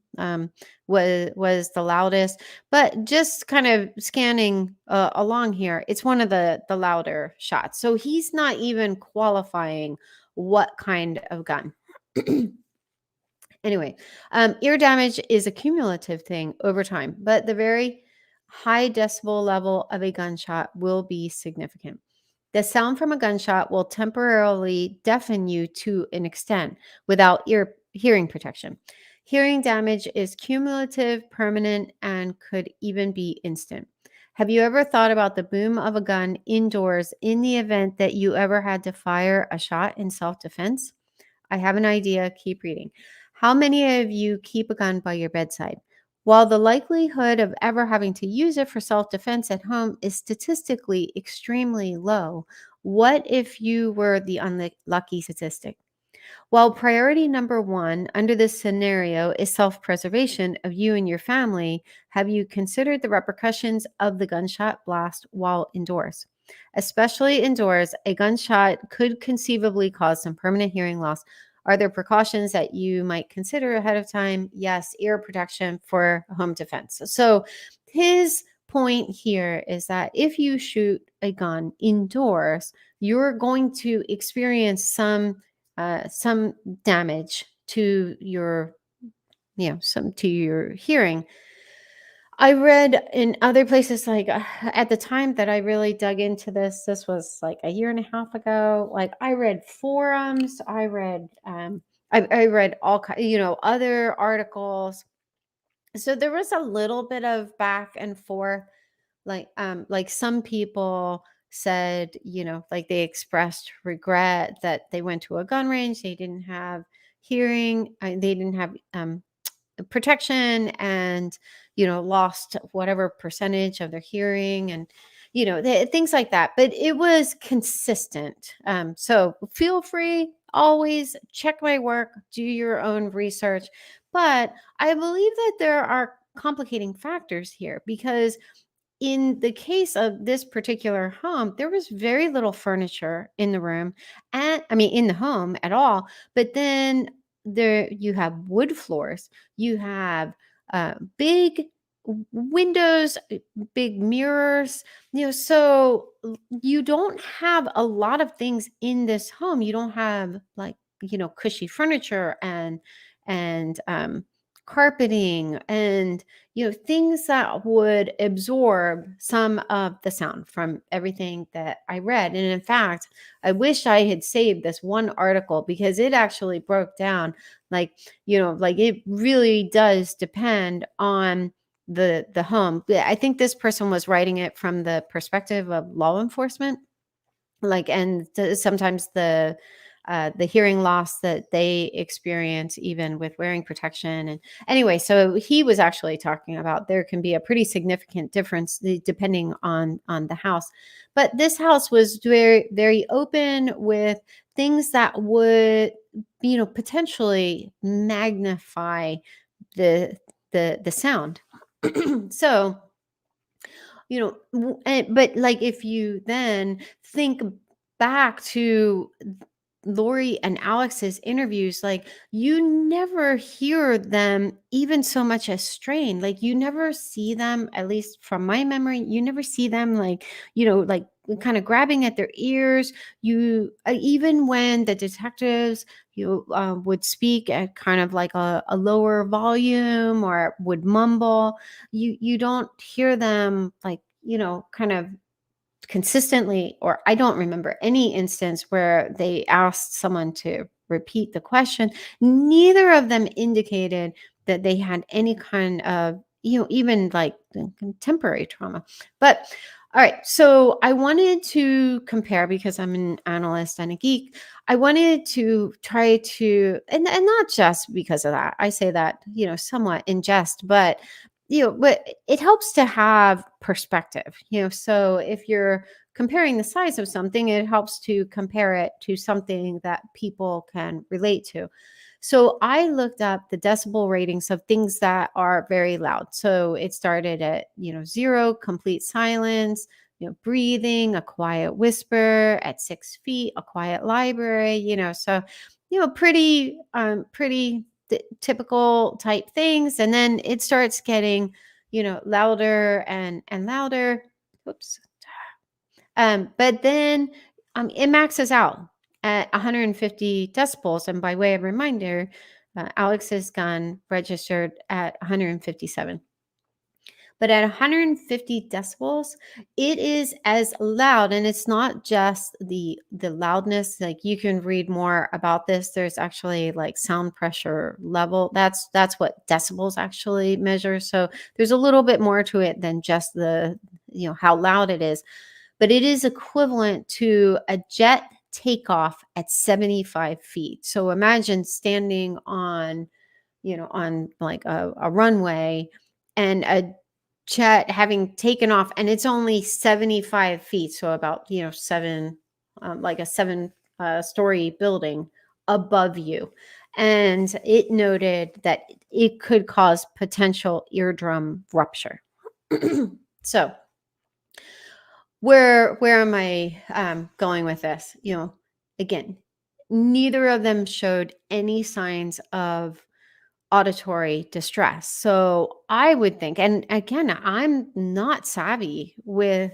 was the loudest, but just kind of scanning along here, it's one of the louder shots. So he's not even qualifying what kind of gun. Anyway, ear damage is a cumulative thing over time, but the very high decibel level of a gunshot will be significant. The sound from a gunshot will temporarily deafen you to an extent without hearing protection. Hearing damage is cumulative, permanent, and could even be instant. Have you ever thought about the boom of a gun indoors in the event that you ever had to fire a shot in self-defense? I have an idea. Keep reading. How many of you keep a gun by your bedside? While the likelihood of ever having to use it for self defense at home is statistically extremely low, what if you were the unlucky statistic? While priority number one under this scenario is self preservation of you and your family, have you considered the repercussions of the gunshot blast while indoors? Especially indoors, a gunshot could conceivably cause some permanent hearing loss. Are there precautions that you might consider ahead of time? Yes, ear protection for home defense. So his point here is that if you shoot a gun indoors, you're going to experience some damage to your, some to your hearing. I read in other places, like at the time that I really dug into this was like a year and a half ago. Like I read forums, I read all other articles. So there was a little bit of back and forth. Like some people said, like they expressed regret that they went to a gun range, they didn't have hearing, they didn't have protection, and lost whatever percentage of their hearing, and things like that. But it was consistent. So feel free, always check my work, do your own research. But I believe that there are complicating factors here, because in the case of this particular home, there was very little furniture in the room, and in the home at all. But then there you have wood floors, you have big windows, big mirrors, so you don't have a lot of things in this home. You don't have like, cushy furniture and carpeting and things that would absorb some of the sound from everything that I read. And in fact, I wish I had saved this one article, because it actually broke down like it really does depend on the home. I think this person was writing it from the perspective of law enforcement, and sometimes the hearing loss that they experience even with wearing protection. And anyway, so he was actually talking about there can be a pretty significant difference depending on the house. But this house was very, very open with things that would, potentially magnify the sound. So, but like if you then think back to Lori and Alex's interviews, like you never hear them even so much as strain. Like you never see them, at least from my memory, you never see them like, like kind of grabbing at their ears. You even when the detectives would speak at kind of like a lower volume or would mumble, you don't hear them like, kind of consistently, or I don't remember any instance where they asked someone to repeat the question. Neither of them indicated that they had any kind of, even like temporary trauma. But all right, so I wanted to compare, because I'm an analyst and a geek. I wanted to try to, and not just because of that, I say that, somewhat in jest, but but it helps to have perspective, so if you're comparing the size of something, it helps to compare it to something that people can relate to. So I looked up the decibel ratings of things that are very loud. So it started at, 0, complete silence, breathing, a quiet whisper, at 6 feet, a quiet library, so, pretty typical type things. And then it starts getting, louder and louder. Oops. But then it maxes out at 150 decibels. And by way of reminder, Alex's gun registered at 157. But at 150 decibels, it is as loud, and it's not just the loudness. Like, you can read more about this. There's actually like sound pressure level. That's what decibels actually measure. So there's a little bit more to it than just the, how loud it is. But it is equivalent to a jet takeoff at 75 feet. So imagine standing on, on like a runway, and a jet having taken off, and it's only 75 feet. So about, like a seven story building above you. And it noted that it could cause potential eardrum rupture. So where am I going with this? Again, neither of them showed any signs of auditory distress. So I would think, and again, I'm not savvy with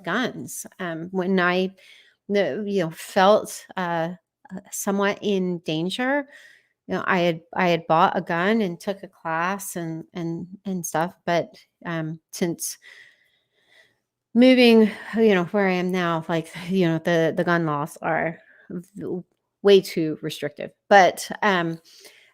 guns. When I felt somewhat in danger, I had bought a gun and took a class and stuff, but since moving, where I am now, like, the gun laws are way too restrictive. But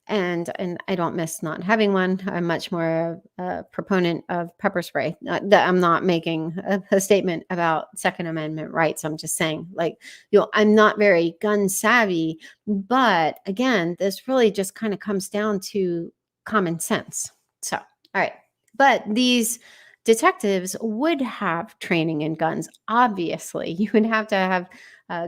and I don't miss not having one. I'm much more a proponent of pepper spray. I'm not making a statement about Second Amendment rights. I'm just saying, like, I'm not very gun savvy. But again, this really just kind of comes down to common sense. So, all right. But these detectives would have training in guns. Obviously, you would have to have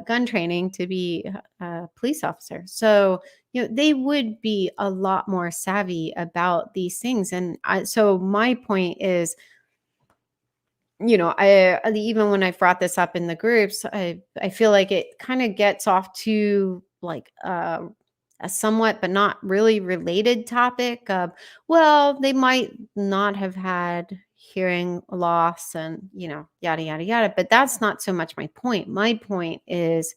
gun training to be a police officer. So, they would be a lot more savvy about these things. And so my point is, I even when I brought this up in the groups, I feel like it kind of gets off to like a somewhat but not really related topic of, well, they might not have had hearing loss and, yada, yada, yada. But that's not so much my point. My point is,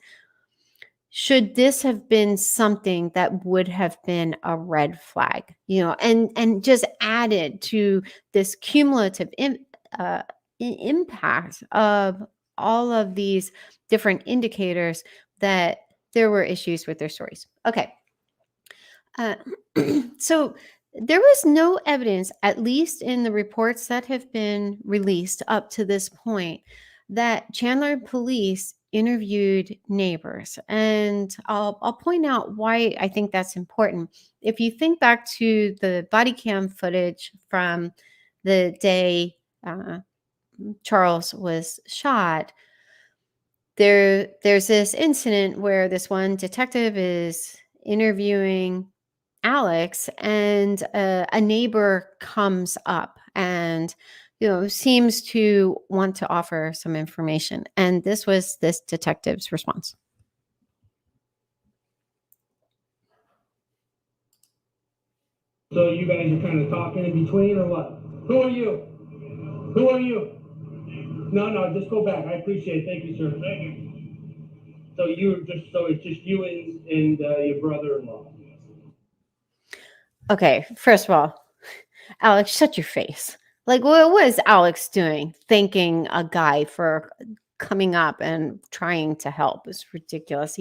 should this have been something that would have been a red flag, and just added to this cumulative impact of all of these different indicators that there were issues with their stories? Okay. So there was no evidence, at least in the reports that have been released up to this point, that Chandler Police interviewed neighbors. And I'll point out why I think that's important. If you think back to the body cam footage from the day Charles was shot, there's this incident where this one detective is interviewing Alex, and a neighbor comes up and seems to want to offer some information. And this was this detective's response. So you guys are kind of talking in between, or what? Who are you? Who are you? No, just go back. I appreciate it. Thank you, sir. Thank you. So it's just you and your brother-in-law. Okay, first of all, Alex, shut your face. Like, what is Alex doing? Thanking a guy for coming up and trying to help is ridiculous.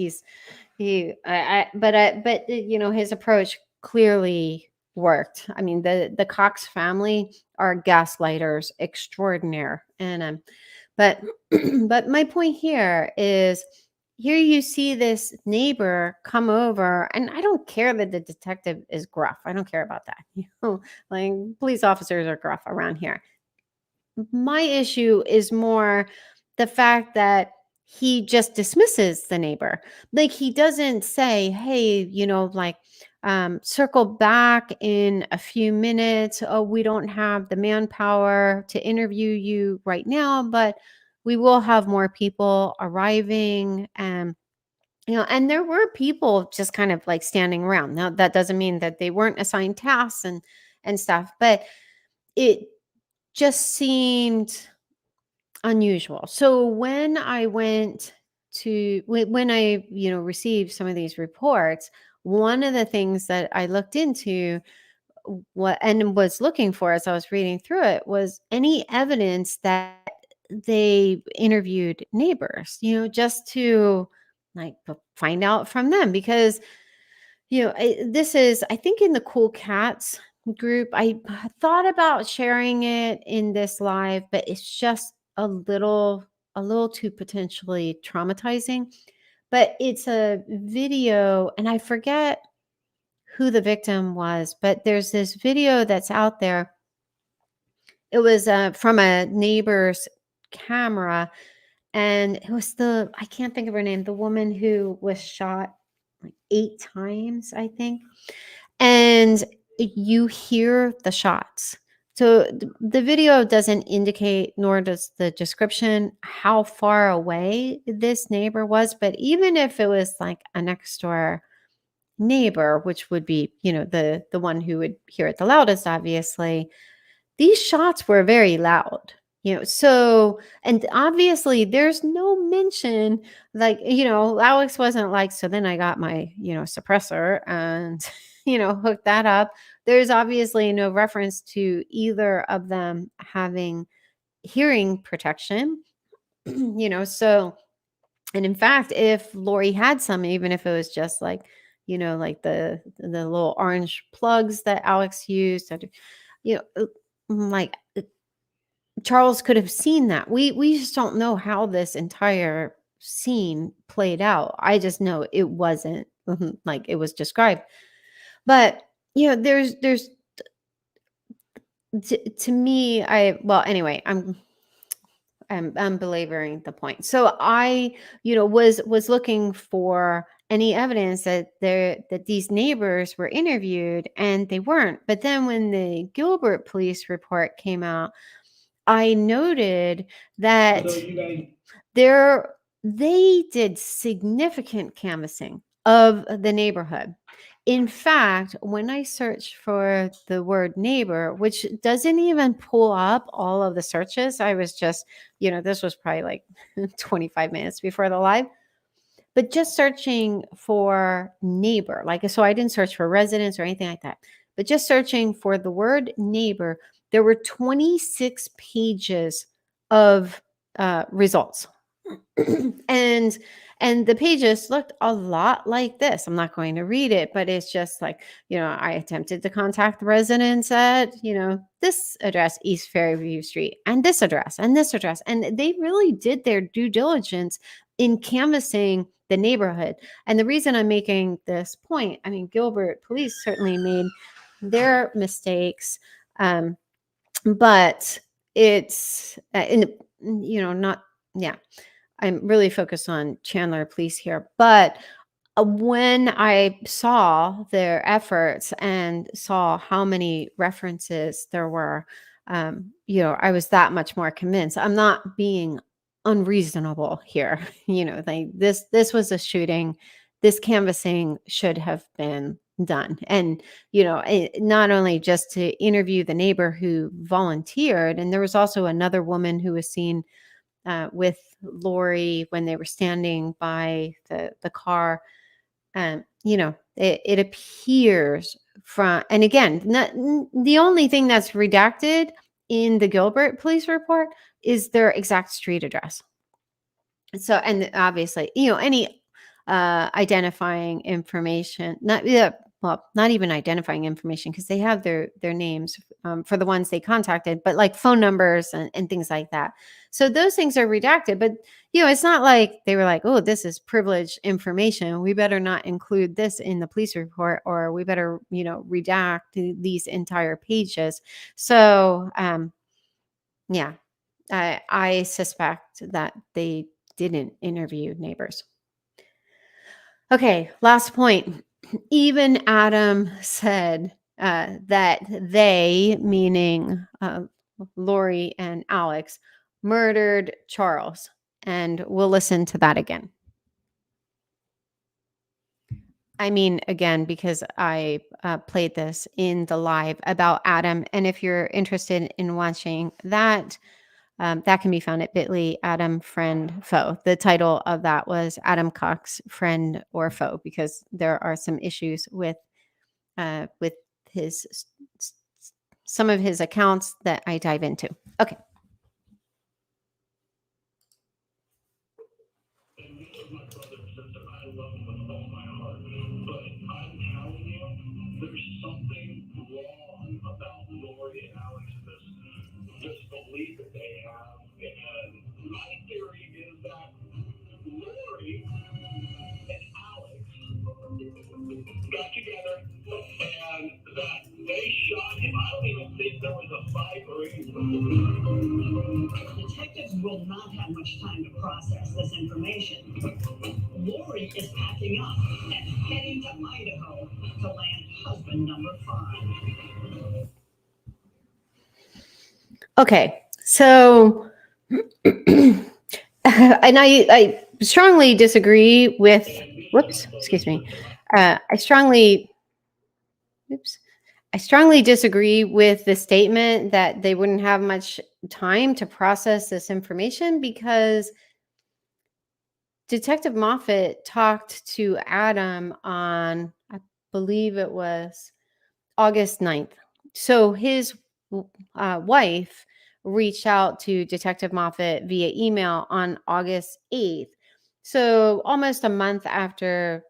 But his approach clearly worked. I mean, the Cox family are gaslighters extraordinaire. And but but my point here is, here you see this neighbor come over, and I don't care that the detective is gruff. I don't care about that. Like, police officers are gruff around here. My issue is more the fact that he just dismisses the neighbor. Like, he doesn't say, hey, circle back in a few minutes. Oh, we don't have the manpower to interview you right now, but we will have more people arriving. And and there were people just kind of like standing around. Now, that doesn't mean that they weren't assigned tasks and stuff, but it just seemed unusual. So when I received some of these reports, one of the things that I looked into what and was looking for as I was reading through it was any evidence that they interviewed neighbors, just to like find out from them because this is, I think, in the Cool Cats group. I thought about sharing it in this live, but it's just a little too potentially traumatizing. But it's a video, and I forget who the victim was, but there's this video that's out there. It was from a neighbor's camera, and it was I can't think of her name, the woman who was shot like 8 times, I think. And you hear the shots. So the video doesn't indicate, nor does the description, how far away this neighbor was. But even if it was like a next door neighbor, which would be, the one who would hear it the loudest, obviously, these shots were very loud. So, and obviously there's no mention, like, Alex wasn't like, so then I got my, suppressor and, hooked that up. There's obviously no reference to either of them having hearing protection, so, and in fact, if Lori had some, even if it was just like, like the little orange plugs that Alex used, like Charles could have seen that. We just don't know how this entire scene played out. I just know it wasn't like it was described. But there's to me, anyway, I'm belaboring the point. So I, was looking for any evidence that these neighbors were interviewed, and they weren't. But then when the Gilbert police report came out, I noted that So you guys, they did significant canvassing of the neighborhood. In fact, when I searched for the word neighbor, which doesn't even pull up all of the searches, I was just, this was probably like 25 minutes before the live, but just searching for neighbor, like, so I didn't search for residents or anything like that, but just searching for the word neighbor, there were 26 pages of results. and the pages looked a lot like this. I'm not going to read it, but it's just like, I attempted to contact the residents at, this address, East Fairview Street, and this address, and this address. And they really did their due diligence in canvassing the neighborhood. And the reason I'm making this point, I mean, Gilbert Police certainly made their mistakes, but it's, not, yeah. I'm really focused on Chandler Police here, but when I saw their efforts and saw how many references there were, I was that much more convinced. I'm not being unreasonable here. Like this was a shooting. This canvassing should have been done, and not only just to interview the neighbor who volunteered, and there was also another woman who was seen with Lori when they were standing by the car. It appears from, and again, the only thing that's redacted in the Gilbert police report is their exact street address. So, and obviously, any identifying information, not even identifying information, because they have their names for the ones they contacted, but like phone numbers and things like that. So those things are redacted, but it's not like they were like, oh, this is privileged information, we better not include this in the police report, or we better redact these entire pages. So yeah, I suspect that they didn't interview neighbors. Okay, last point. Even Adam said that they, meaning Lori and Alex, murdered Charles. And we'll listen to that again. I mean, again, because I played this in the live about Adam. And if you're interested in watching that, that can be found at bit.ly, Adam, friend, foe. The title of that was Adam Cox, friend or foe, because there are some issues with some of his accounts that I dive into. Okay. My brother and sister, I love them with all my heart. But I'm telling you, there's something wrong about Lori and Alex, this belief that they have. And my theory is that Lori and Alex got together and that they shot him. I don't even think there was a fight or anything. Detectives will not have much time to process this information. Lori is packing up and heading to Idaho to land husband number 5. Okay, so and I strongly disagree with. Whoops, excuse me. I strongly disagree with the statement that they wouldn't have much time to process this information, because Detective Moffat talked to Adam on, I believe it was August 9th. So his wife reached out to Detective Moffat via email on August 8th. So almost a month after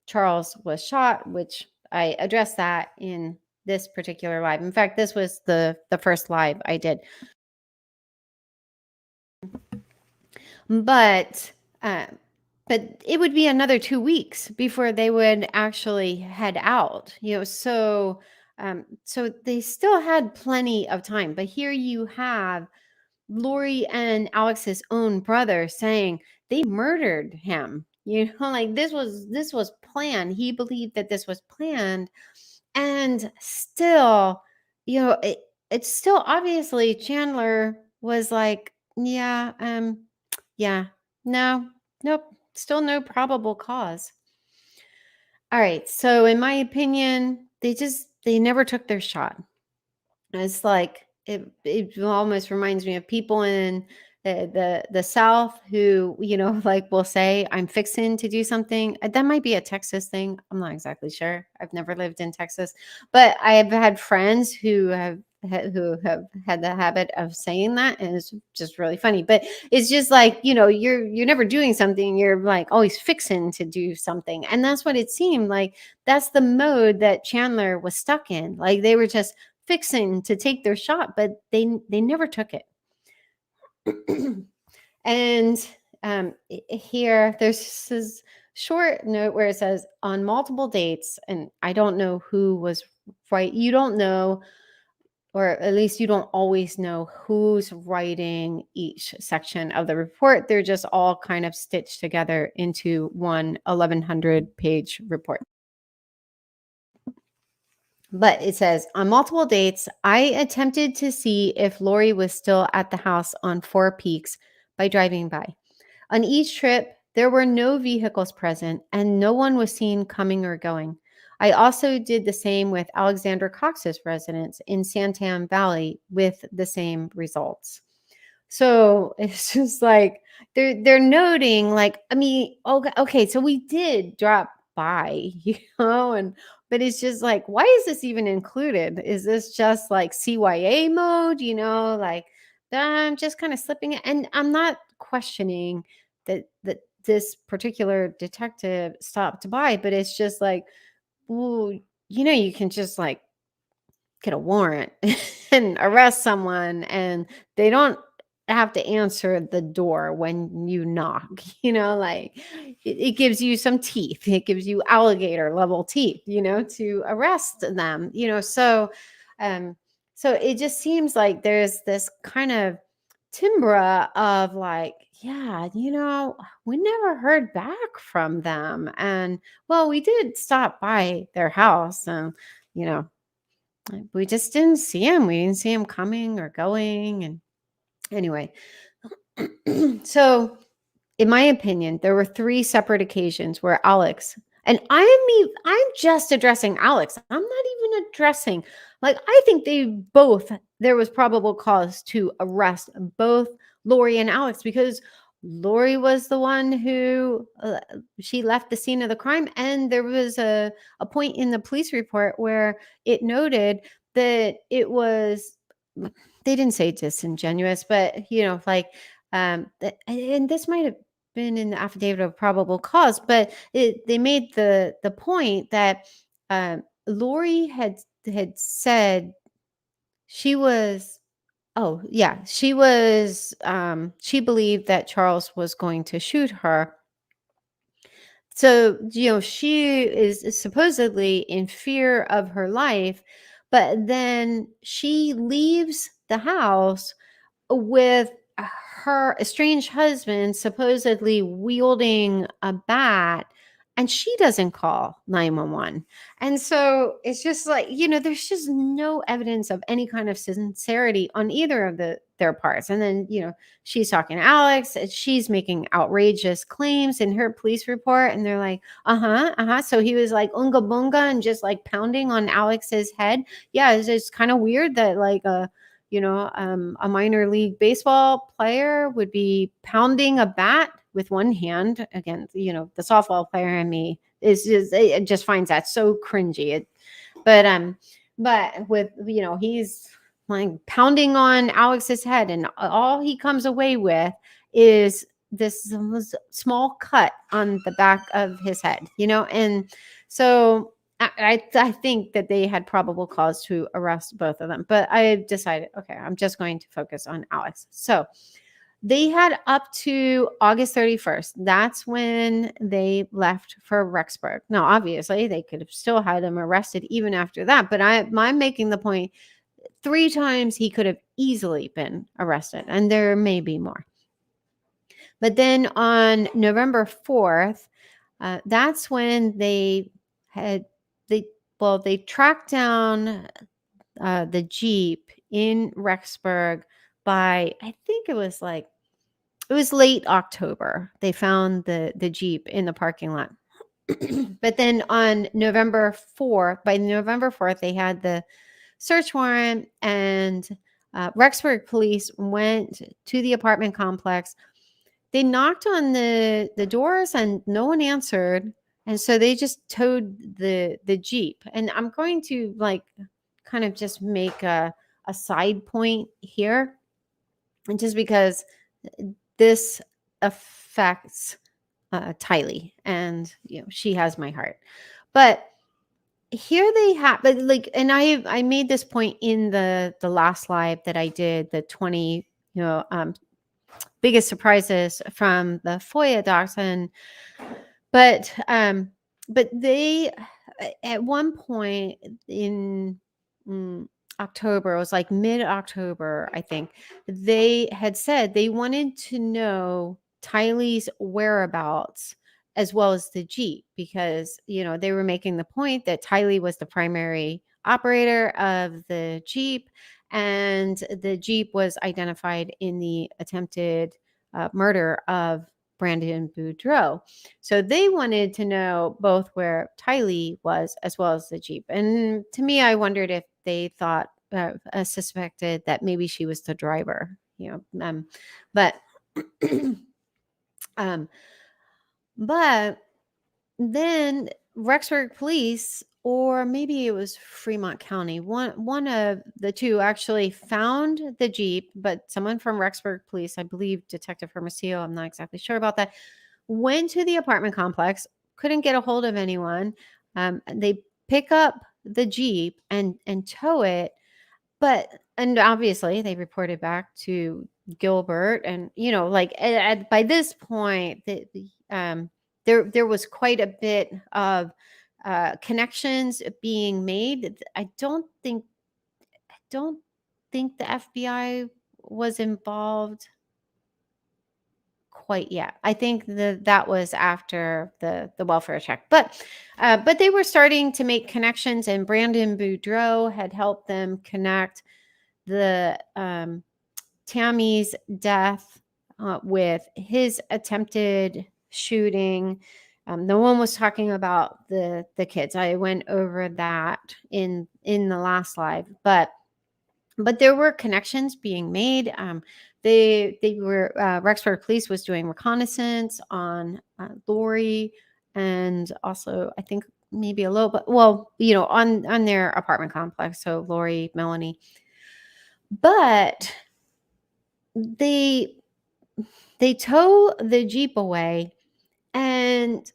Charles was shot, which I addressed that in this particular live. In fact, this was the first live I did. But it would be another 2 weeks before they would actually head out, so they still had plenty of time. But here you have Lori and Alex's own brother saying they murdered him, like this was planned. He believed that this was planned, and still, it's still obviously Chandler was like, yeah, no, nope, still no probable cause. All right, so in my opinion, they never took their shot. It's like it almost reminds me of people in the South who, like will say, I'm fixing to do something. That might be a Texas thing. I'm not exactly sure. I've never lived in Texas, but I have had friends who have had the habit of saying that, and it's just really funny. But it's just like, you're never doing something, you're like always fixing to do something. And that's what it seemed like. That's the mode that Chandler was stuck in. Like they were just fixing to take their shot, but they never took it. And here there's this short note where it says, on multiple dates, and I don't know who was right. You don't know, or at least you don't always know who's writing each section of the report. They're just all kind of stitched together into one 1,100-page report. But it says, on multiple dates, I attempted to see if Lori was still at the house on Four Peaks by driving by. On each trip, there were no vehicles present and no one was seen coming or going. I also did the same with Alexander Cox's residence in Santam Valley with the same results. So it's just like they're noting, like, I mean, okay, so we did drop by, but it's just like, why is this even included? Is this just like CYA mode? Like I'm just kind of slipping it, and I'm not questioning that this particular detective stopped by, but it's just like, well, you can just like get a warrant and arrest someone, and they don't have to answer the door when you knock. Like it gives you some teeth. It gives you alligator level teeth, to arrest them. So it just seems like there's this kind of timbre of like, yeah, we never heard back from them, and well, we did stop by their house, and we just didn't see him. We didn't see him coming or going. And anyway, so in my opinion, there were 3 separate occasions where Alex, and I'm just addressing Alex. I'm not even addressing, like, I think there was probable cause to arrest both Lori and Alex, because Lori was the one who she left the scene of the crime, and there was a point in the police report where it noted that it was, they didn't say disingenuous, but like and this might have been in the affidavit of probable cause, but they made the point that Lori had said she was, oh yeah, she was she believed that Charles was going to shoot her. So, she is supposedly in fear of her life, but then she leaves the house with her estranged husband supposedly wielding a bat, and she doesn't call 911. And so it's just like, there's just no evidence of any kind of sincerity on either of their parts. And then, she's talking to Alex, and she's making outrageous claims in her police report, and they're like, so he was like unga bunga and just like pounding on Alex's head. Yeah, it's just kind of weird that like a minor league baseball player would be pounding a bat with one hand. Again, the softball player in me is just, it just finds that so cringy. But with, he's like pounding on Alex's head, and all he comes away with is this small cut on the back of his head, and so I think that they had probable cause to arrest both of them, but I decided, okay, I'm just going to focus on Alex. So they had up to August 31st. That's when they left for Rexburg. Now, obviously, they could have still had him arrested even after that, but I'm making the point 3 times he could have easily been arrested, and there may be more. But then on November 4th, that's when they tracked down the Jeep in Rexburg by, I think it was late October. They found the Jeep in the parking lot. But then on November 4th, they had the search warrant, and Rexburg police went to the apartment complex. They knocked on the doors and no one answered. And so they just towed the Jeep. And I'm going to kind of just make a side point here. And just because this affects Tylee, and she has my heart. But here they have, and I made this point in the last live that I did, the 20 biggest surprises from the FOIA docs, but they, at one point in October, it was like mid-October, I think, they had said they wanted to know Tylee's whereabouts as well as the Jeep, because they were making the point that Tylee was the primary operator of the Jeep, and the Jeep was identified in the attempted murder of Brandon Boudreaux. So they wanted to know both where Tylee was as well as the Jeep. And to me, I wondered if they thought, suspected that maybe she was the driver, but but then Rexburg police, or maybe it was Fremont County, one of the two, actually found the Jeep, but someone from Rexburg police, I believe Detective Hermosillo, I'm not exactly sure about that, went to the apartment complex, couldn't get a hold of anyone. They pick up the Jeep and tow it, and obviously they reported back to Gilbert, and by this point, there was quite a bit of connections being made. I don't think the FBI was involved quite yet. I think that was after the welfare check, but they were starting to make connections, and Brandon Boudreaux had helped them connect the Tammy's death with his attempted shooting. No one was talking about the kids. I went over that in the last live, but there were connections being made. They were Rexburg Police was doing reconnaissance on Lori, and also I think maybe a little bit, well, on their apartment complex. So Lori, Melanie, but they tow the Jeep away, and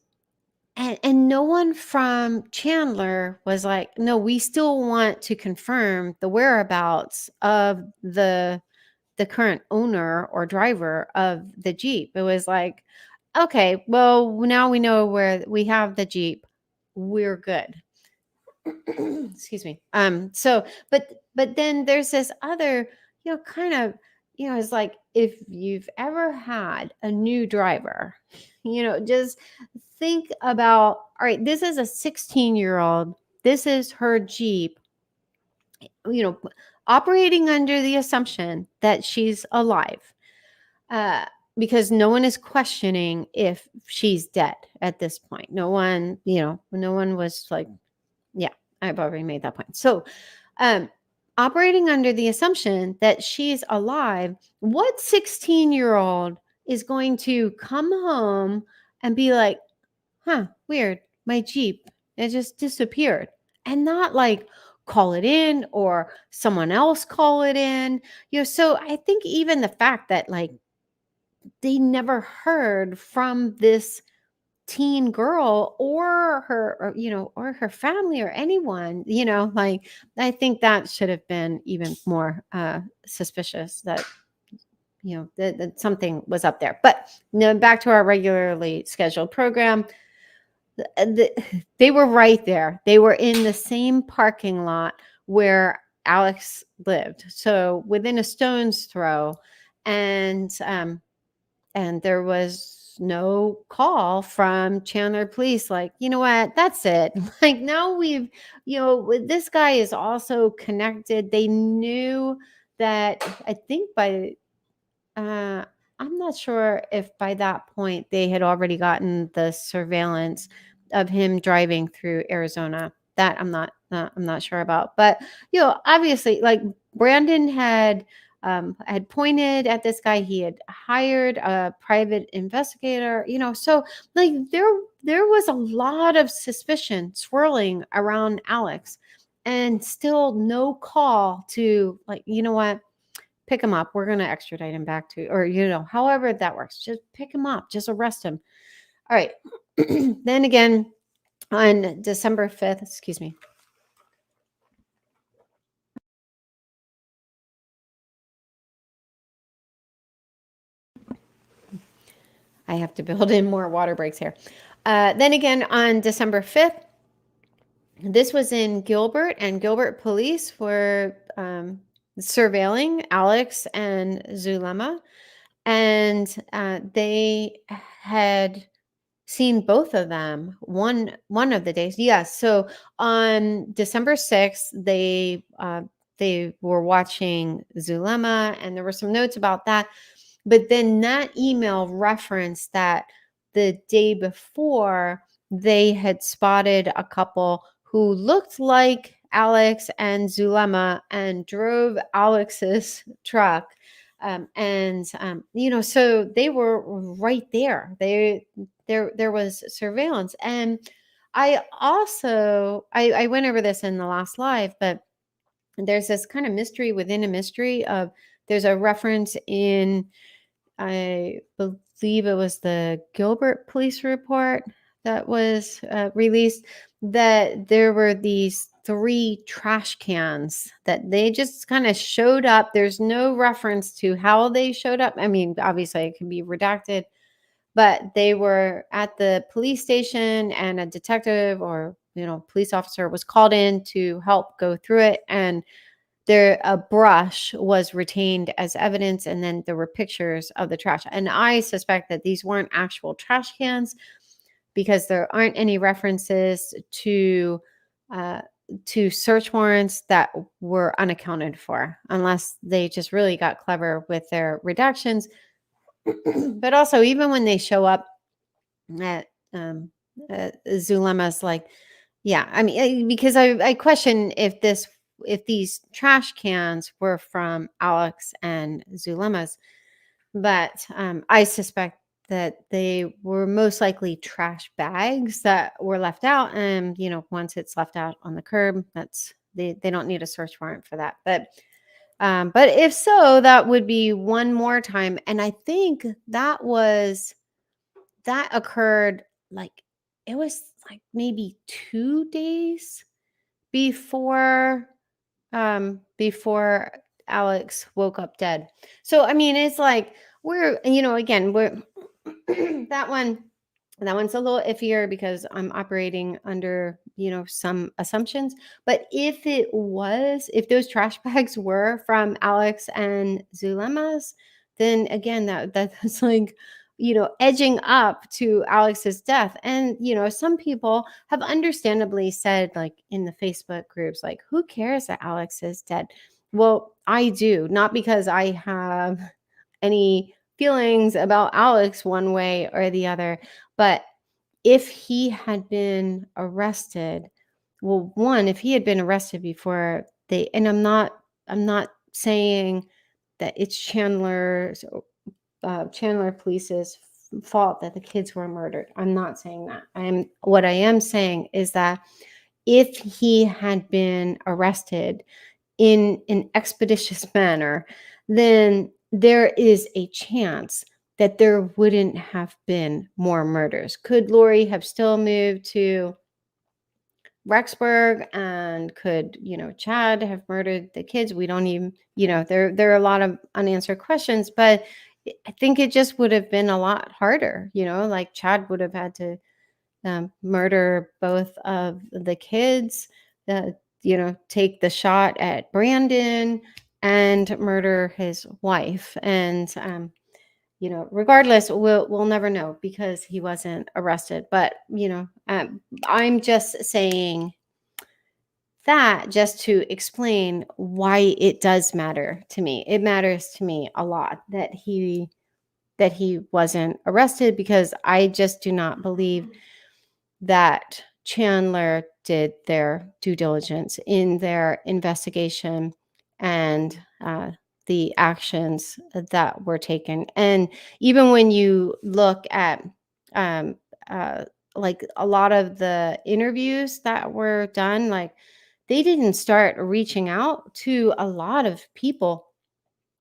no one from Chandler was like, no, we still want to confirm the whereabouts of the current owner or driver of the Jeep. It was like, okay, well, now we know where we have the Jeep. We're good. Excuse me. So, but then there's this other, kind of, it's like if you've ever had a new driver, just think about, all right, this is a 16-year-old. This is her Jeep, operating under the assumption that she's alive, because no one is questioning if she's dead at this point. No one was like, yeah, I've already made that point. So, operating under the assumption that she's alive, what 16-year-old is going to come home and be like, huh, weird, my Jeep, it just disappeared, and not like call it in or someone else call it in. So I think even the fact that like they never heard from this teen girl or her, or her family or anyone, like I think that should have been even more suspicious, that that something was up there. But back to our regularly scheduled program. They were right there. They were in the same parking lot where Alex lived, so within a stone's throw, and there was no call from Chandler Police. Like, you know what? That's it. Like, now we've, this guy is also connected. They knew that, I think by, I'm not sure if by that point they had already gotten the surveillance of him driving through Arizona. That I'm not sure about. But, obviously, like Brandon had pointed at this guy. He had hired a private investigator, so like there was a lot of suspicion swirling around Alex, and still no call to, like, you know what, pick him up. We're going to extradite him back to, or, however that works. Just pick him up, just arrest him. All right. Then again, on December 5th, excuse me. I have to build in more water breaks here. Then again, on December 5th, this was in Gilbert, and Gilbert police were surveilling Alex and Zulema, and they had seen both of them one of the days. Yes. So on December 6th, they were watching Zulema, and there were some notes about that. But then that email referenced that the day before they had spotted a couple who looked like Alex and Zulema and drove Alex's truck. So they were right there. There was surveillance. And I also, I went over this in the last live, but there's this kind of mystery within a mystery of, there's a reference in, I believe it was the Gilbert police report that was released, that there were these 3 trash cans that they just kind of showed up. There's no reference to how they showed up. I mean, obviously it can be redacted, but they were at the police station, and a detective or, police officer was called in to help go through it. And a brush was retained as evidence, and then there were pictures of the trash. And I suspect that these weren't actual trash cans, because there aren't any references to search warrants that were unaccounted for, unless they just really got clever with their redactions. But also, even when they show up at Zulema's, like, yeah, I mean, because I question if this if these trash cans were from Alex and Zulema's, but I suspect that they were most likely trash bags that were left out. And, once it's left out on the curb, they don't need a search warrant for that. But if so, that would be one more time. And I think that occurred it was maybe 2 days before before Alex woke up dead. So I mean, it's we're again we're that one's a little iffier because I'm operating under some assumptions. But if those trash bags were from Alex and Zulema's, then again that's edging up to Alex's death. And some people have understandably said, in the Facebook groups, who cares that Alex is dead? Well, I do, not because I have any feelings about Alex one way or the other, but if he had been arrested, well, one, if he had been arrested before and I'm not saying that it's Chandler Police's fault that the kids were murdered. I'm not saying that. What I am saying is that if he had been arrested in an expeditious manner, then there is a chance that there wouldn't have been more murders. Could Lori have still moved to Rexburg, and could Chad have murdered the kids? We don't even there are a lot of unanswered questions, but I think it just would have been a lot harder. Chad would have had to murder both of the kids, take the shot at Brandon, and murder his wife. And regardless, we'll never know because he wasn't arrested. But I'm just saying that just to explain why it does matter to me. It matters to me a lot that he wasn't arrested, because I just do not believe that Chandler did their due diligence in their investigation and the actions that were taken. And even when you look at a lot of the interviews that were done, they didn't start reaching out to a lot of people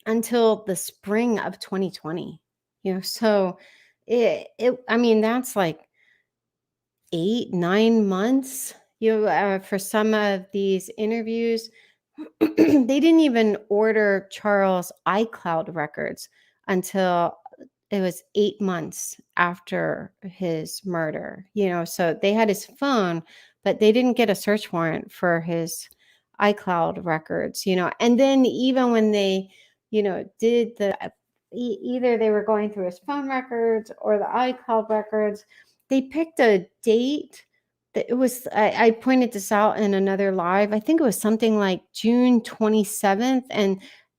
until the spring of 2020. So I mean, that's 8-9 months, for some of these interviews. They didn't even order Charles iCloud records until it was 8 months after his murder. So they had his phone, but they didn't get a search warrant for his iCloud records. And then even when they did either they were going through his phone records or the iCloud records, they picked a date that it was, I pointed this out in another live. I think it was something like June 27th,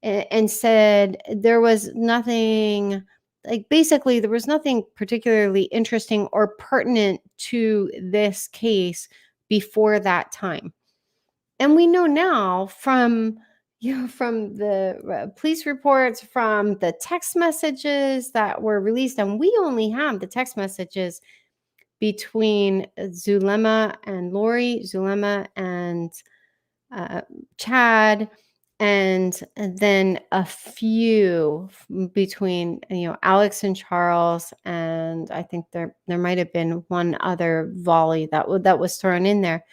and said there was nothing, basically there was nothing particularly interesting or pertinent to this case before that time. And we know now from the police reports, from the text messages that were released, and we only have the text messages between Zulema and Lori, Zulema and Chad, and then a few between Alex and Charles, and I think there might have been one other volley that was thrown in there.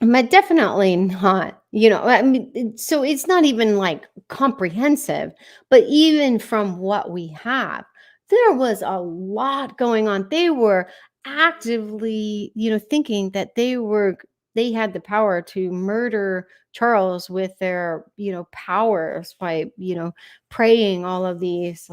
But definitely not, I mean, so it's not even comprehensive, but even from what we have, there was a lot going on. They were actively, thinking that they had the power to murder Charles with their, powers by, praying all of these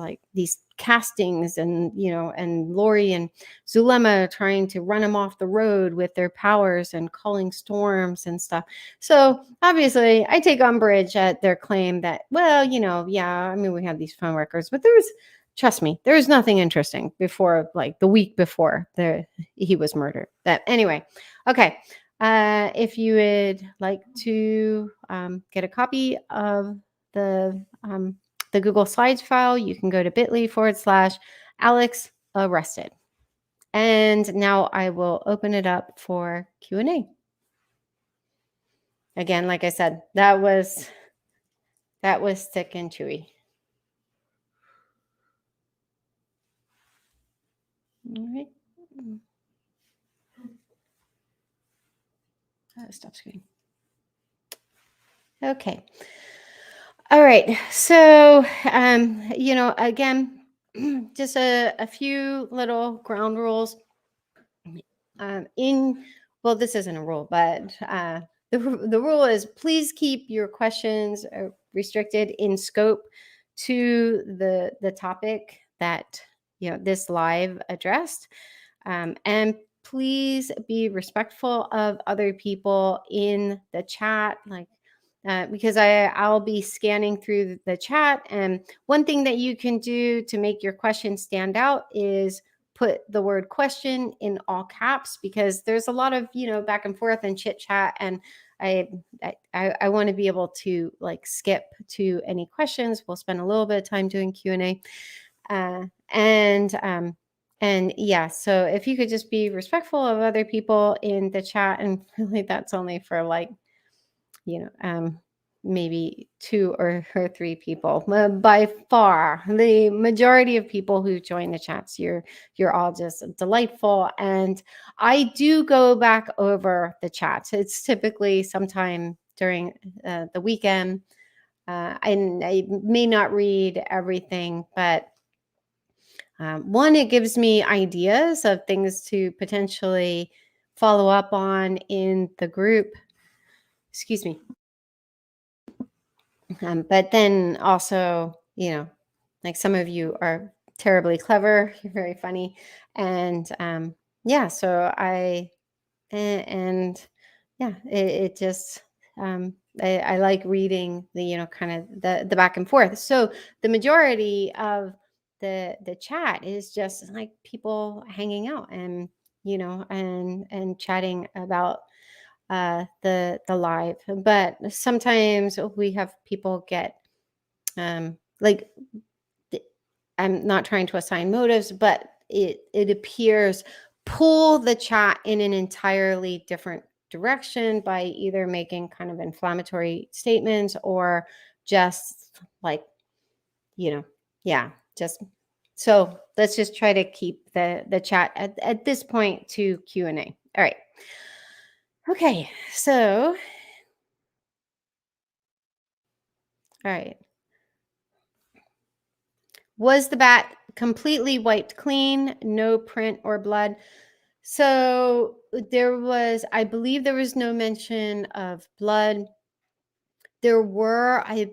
castings, and and Lori and Zulema trying to run him off the road with their powers and calling storms and stuff. So obviously I take umbrage at their claim that, well, yeah, I mean, we have these phone records, but trust me, there was nothing interesting before, the week before he was murdered. But anyway, okay. If you would like to get a copy of the Google Slides file, you can go to bit.ly/Alex arrested. And now I will open it up for Q&A. Again, like I said, that was thick and chewy. All right. Stop screen. Okay. All right. So, again, just a few little ground rules. This isn't a rule, but the rule is please keep your questions restricted in scope to the topic that this live addressed, and please be respectful of other people in the chat, because I'll be scanning through the chat. And one thing that you can do to make your question stand out is put the word question in all caps, because there's a lot of back and forth and chit chat, and I want to be able to skip to any questions. We'll spend a little bit of time doing Q&A, and yeah, so if you could just be respectful of other people in the chat, and really that's only for maybe 2 or 3 people. By far, the majority of people who join the chats, you're all just delightful. And I do go back over the chats. It's typically sometime during the weekend. And I may not read everything, but one, it gives me ideas of things to potentially follow up on in the group. Excuse me. But then also, some of you are terribly clever. You're very funny. And yeah, so it just, I like reading the, kind of the back and forth. So the majority of the chat is just like people hanging out and, and chatting about the live. But sometimes we have people get I'm not trying to assign motives, but it appears pull the chat in an entirely different direction by either making kind of inflammatory statements or just just so let's just try to keep the chat at this point to Q&A. All right. Okay, so all right. Was the bat completely wiped clean, no print or blood? So I believe there was no mention of blood. There were, I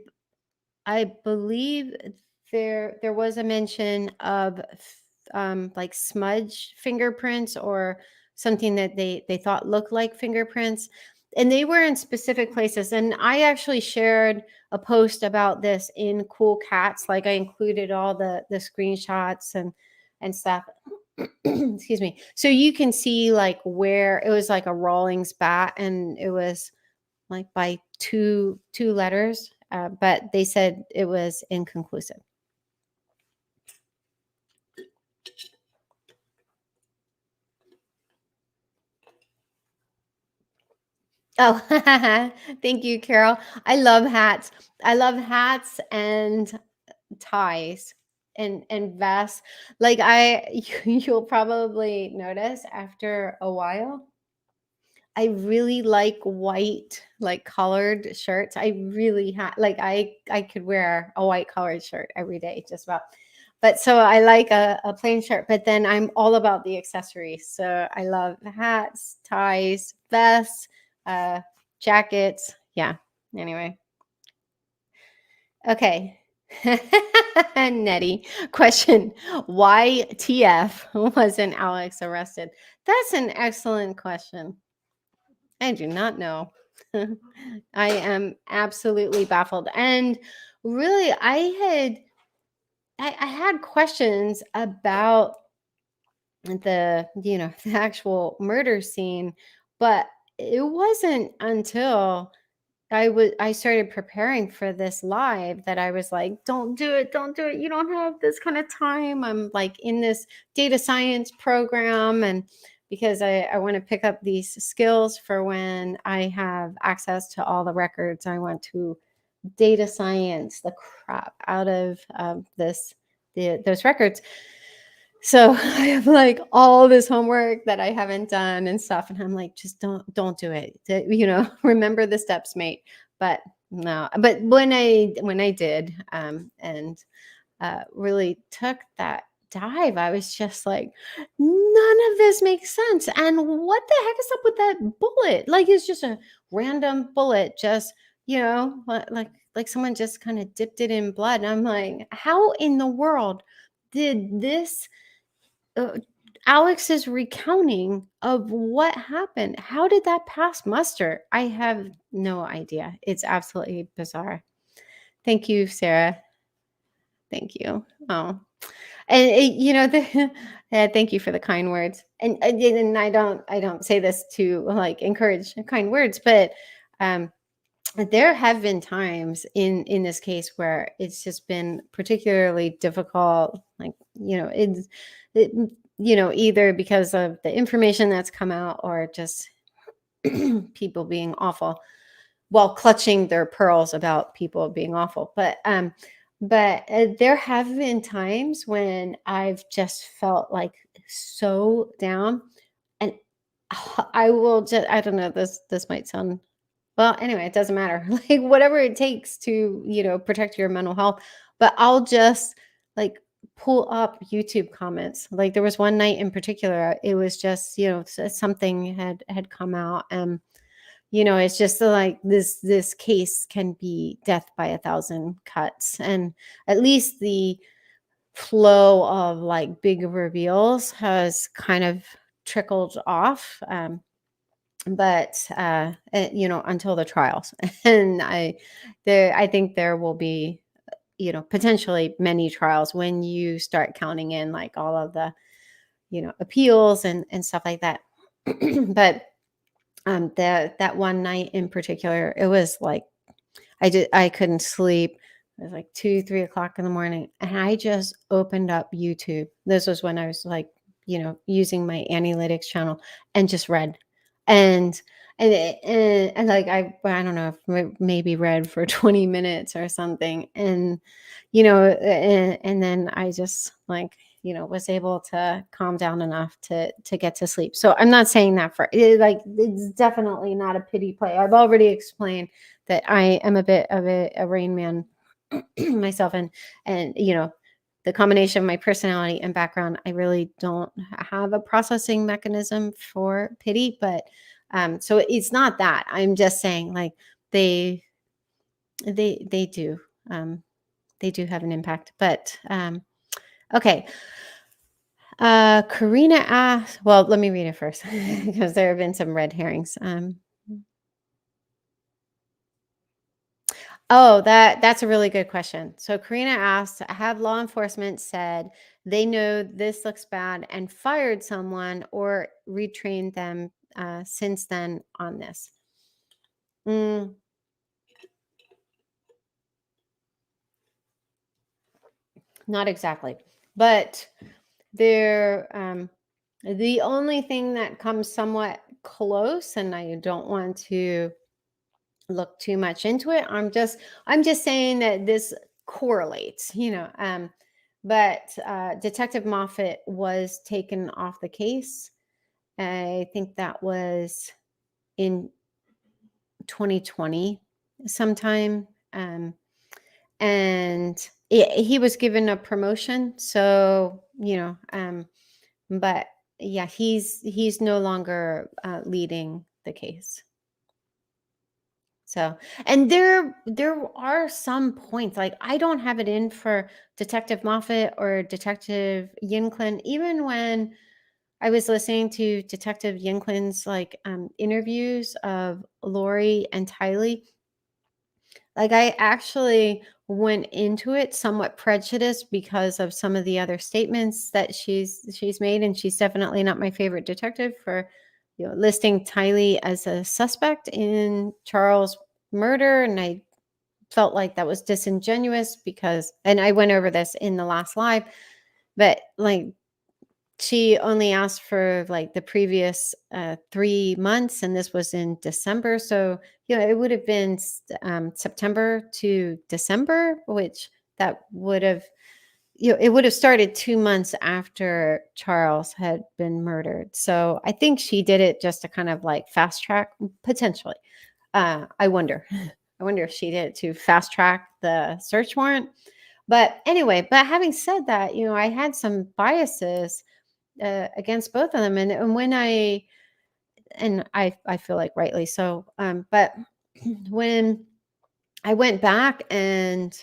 believe there was a mention of smudge fingerprints or something that they thought looked like fingerprints, and they were in specific places. And I actually shared a post about this in Cool Cats. I included all the screenshots and stuff. Excuse me. So you can see where it was like a Rawlings bat, and it was by two letters, but they said it was inconclusive. Oh, thank you, Carol. I love hats. I love hats and ties and vests. You'll probably notice after a while, I really like white, colored shirts. I really I could wear a white colored shirt every day, just about. But so I like a plain shirt, but then I'm all about the accessories. So I love hats, ties, vests, jackets. Yeah. Anyway. Okay. Nettie, question. Why TF wasn't Alex arrested? That's an excellent question. I do not know. I am absolutely baffled. And really, I had questions about the the actual murder scene, but it wasn't until I started preparing for this live that I was like, don't do it, don't do it. You don't have this kind of time. I'm like in this data science program, and because I want to pick up these skills for when I have access to all the records, I want to data science the crap out of those records. So I have like all this homework that I haven't done and stuff, and I'm like, just don't do it. Remember the steps, mate. But no, but when I did, and really took that dive, I was just like, none of this makes sense. And what the heck is up with that bullet? Like, it's just a random bullet, just like someone just kind of dipped it in blood. And I'm like, how in the world did this? Alex's recounting of what happened, how did that pass muster? I have no idea. It's absolutely bizarre. Thank you, Sarah. Thank you. Oh, and thank you for the kind words. And I don't say this to like encourage kind words, but there have been times in this case where it's just been particularly difficult, like either because of the information that's come out or just people being awful, while clutching their pearls about people being awful. But there have been times when I've just felt like so down, and I will just, I don't know, this might sound, well, anyway, it doesn't matter. Like whatever it takes to, protect your mental health. But I'll just like pull up YouTube comments. Like there was one night in particular, it was just, something had come out, and it's just like this case can be death by 1,000 cuts. And at least the flow of like big reveals has kind of trickled off. But until the trials. And I think there will be potentially many trials when you start counting in like all of the appeals and stuff like that. But that one night in particular, it was like I couldn't sleep. It was like 2-3 o'clock in the morning, and I just opened up YouTube. This was when I was like using my analytics channel, and just read. And like I don't know, if maybe read for 20 minutes or something, and and then I just like was able to calm down enough to get to sleep. So I'm not saying that it's definitely not a pity play. I've already explained that I am a bit of a Rain Man myself, and the combination of my personality and background, I really don't have a processing mechanism for pity. But so it's not that. I'm just saying like they do have an impact. But okay. Karina asked, well, let me read it first because there have been some red herrings. Oh, that's a really good question. So Karina asked, have law enforcement said they know this looks bad and fired someone or retrained them since then on this? Not exactly, but the only thing that comes somewhat close, and I don't want to look too much into it. I'm just saying that this correlates, but Detective Moffat was taken off the case. I think that was in 2020 sometime. And he was given a promotion. So, but yeah, he's no longer leading the case. So, and there are some points, like I don't have it in for Detective Moffat or Detective Yinclin. Even when I was listening to Detective Yinclin's like interviews of Lori and Tylee, like I actually went into it somewhat prejudiced because of some of the other statements that she's made, and she's definitely not my favorite detective for listing Tylee as a suspect in Charles' murder, and I felt like that was disingenuous because, and I went over this in the last live, but like she only asked for like the previous 3 months, and this was in December, so it would have been September to December, which that would have it would have started 2 months after Charles had been murdered. So I think she did it just to kind of like fast track, potentially. I wonder. I wonder if she did it to fast track the search warrant. But anyway, but having said that, I had some biases against both of them, and when I feel like rightly so. But when I went back and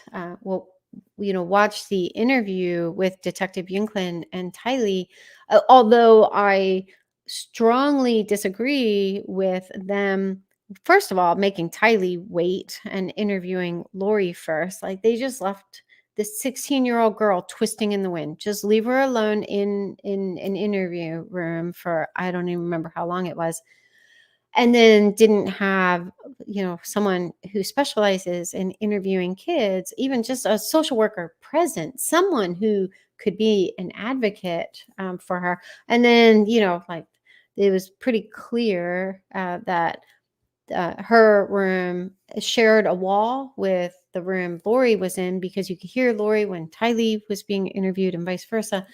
watched the interview with Detective Yunklin and Tylee, although I strongly disagree with them. First of all, making Tylee wait and interviewing Lori first, like they just left this 16-year-old girl twisting in the wind. Just leave her alone in an interview room for, I don't even remember how long it was. And then didn't have, someone who specializes in interviewing kids, even just a social worker present, someone who could be an advocate for her. And then, like it was pretty clear that her room shared a wall with the room Lori was in, because you could hear Lori when Tylee was being interviewed and vice versa.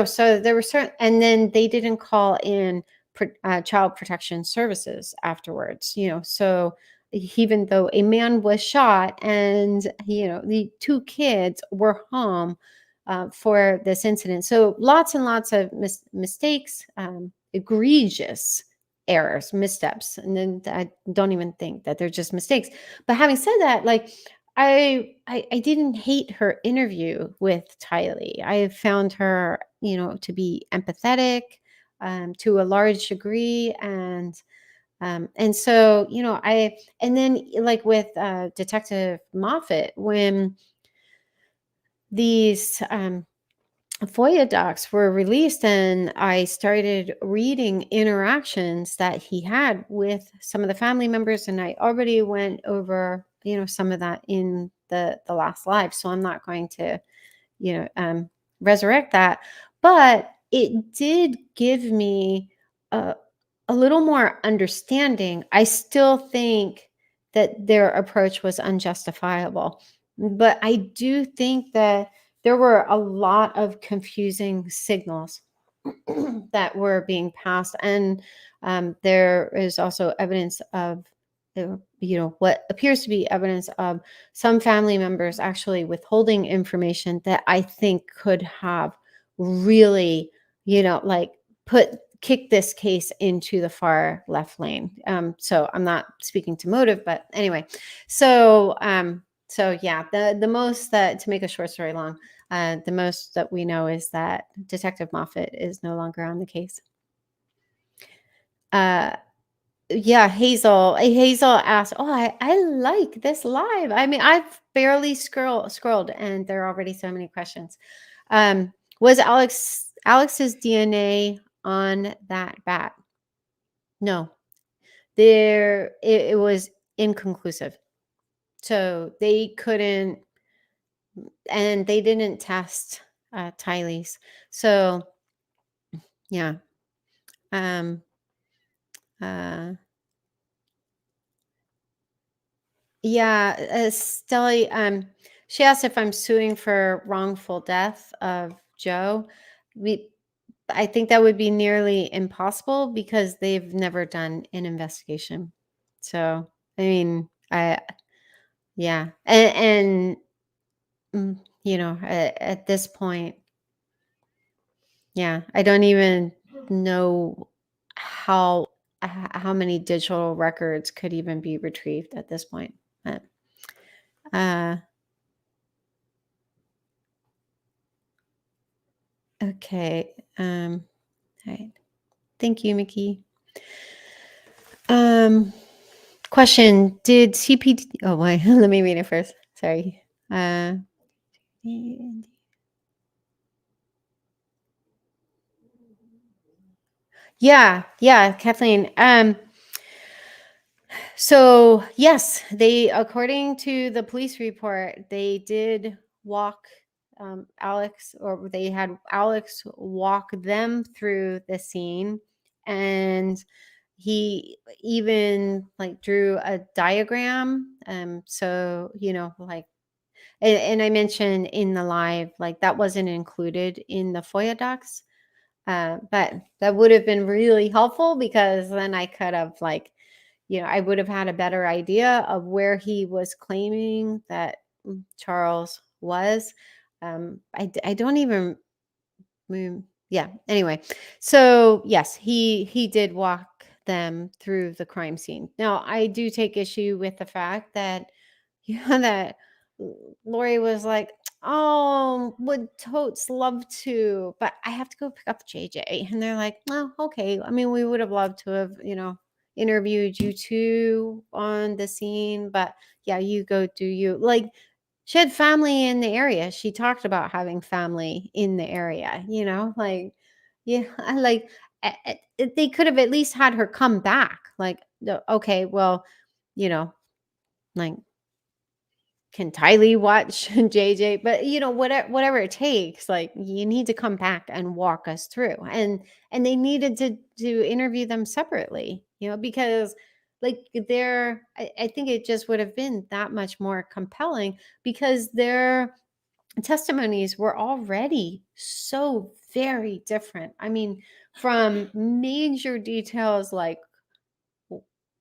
So there were certain, and then they didn't call in child protection services afterwards, so even though a man was shot and, the 2 kids were home for this incident. So lots and lots of mistakes, egregious errors, missteps. And then I don't even think that they're just mistakes. But having said that, like, I didn't hate her interview with Tylee. I found her, to be empathetic to a large degree, and so and then like with Detective Moffat, when these FOIA docs were released and I started reading interactions that he had with some of the family members, and I already went over, some of that in the last live, so I'm not going to, resurrect that. But it did give me a little more understanding. I still think that their approach was unjustifiable, but I do think that there were a lot of confusing signals that were being passed. And there is also evidence of, what appears to be evidence of some family members actually withholding information that I think could have really, like kick this case into the far left lane. So I'm not speaking to motive, but anyway, so yeah, the most that, to make a short story long, the most that we know is that Detective Moffat is no longer on the case. Yeah, Hazel asked, "Oh, I like this live. I mean, I've barely scrolled, and there are already so many questions. Was Alex's DNA on that bat? No, it was inconclusive. So they couldn't, and they didn't test Tylee's. So yeah. Yeah, Stella, she asked if I'm suing for wrongful death of Joe. I think that would be nearly impossible because they've never done an investigation. So, I mean, yeah. And at this point, yeah, I don't even know how many digital records could even be retrieved at this point. But, okay. All right. Thank you, Mickey. Question: did CPD? Oh, wait. Let me read it first. Sorry. Yeah, Kathleen. So yes, according to the police report, they did walk Alex, or they had Alex walk them through the scene, and he even like drew a diagram. So like, and I mentioned in the live, like that wasn't included in the FOIA docs. But that would have been really helpful, because then I could have like, I would have had a better idea of where he was claiming that Charles was. I don't even, yeah. Anyway, so yes, he did walk them through the crime scene. Now, I do take issue with the fact that, that Lori was like, "Oh, would totes love to, but I have to go pick up JJ." And they're like, "Well, okay. I mean, we would have loved to have, interviewed you two on the scene, but yeah, you go do you." Like, she had family in the area. She talked about having family in the area, like, yeah, I like, they could have at least had her come back. Like, okay, well, you know, like, can Tylee watch JJ? But whatever it takes, like, you need to come back and walk us through. And they needed to interview them separately, because like I think it just would have been that much more compelling, because their testimonies were already so very different. I mean, from major details like,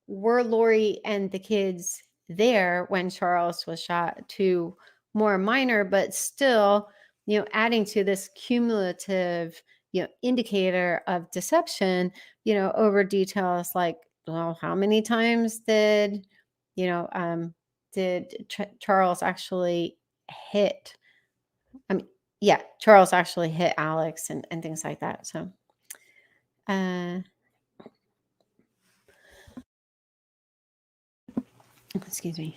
were Lori and the kids there when Charles was shot, to more minor, but still, adding to this cumulative, indicator of deception, over details like, well, how many times you know, um, did Charles actually hit? I mean, yeah, Charles actually hit Alex, and things like that. So, uh, excuse me.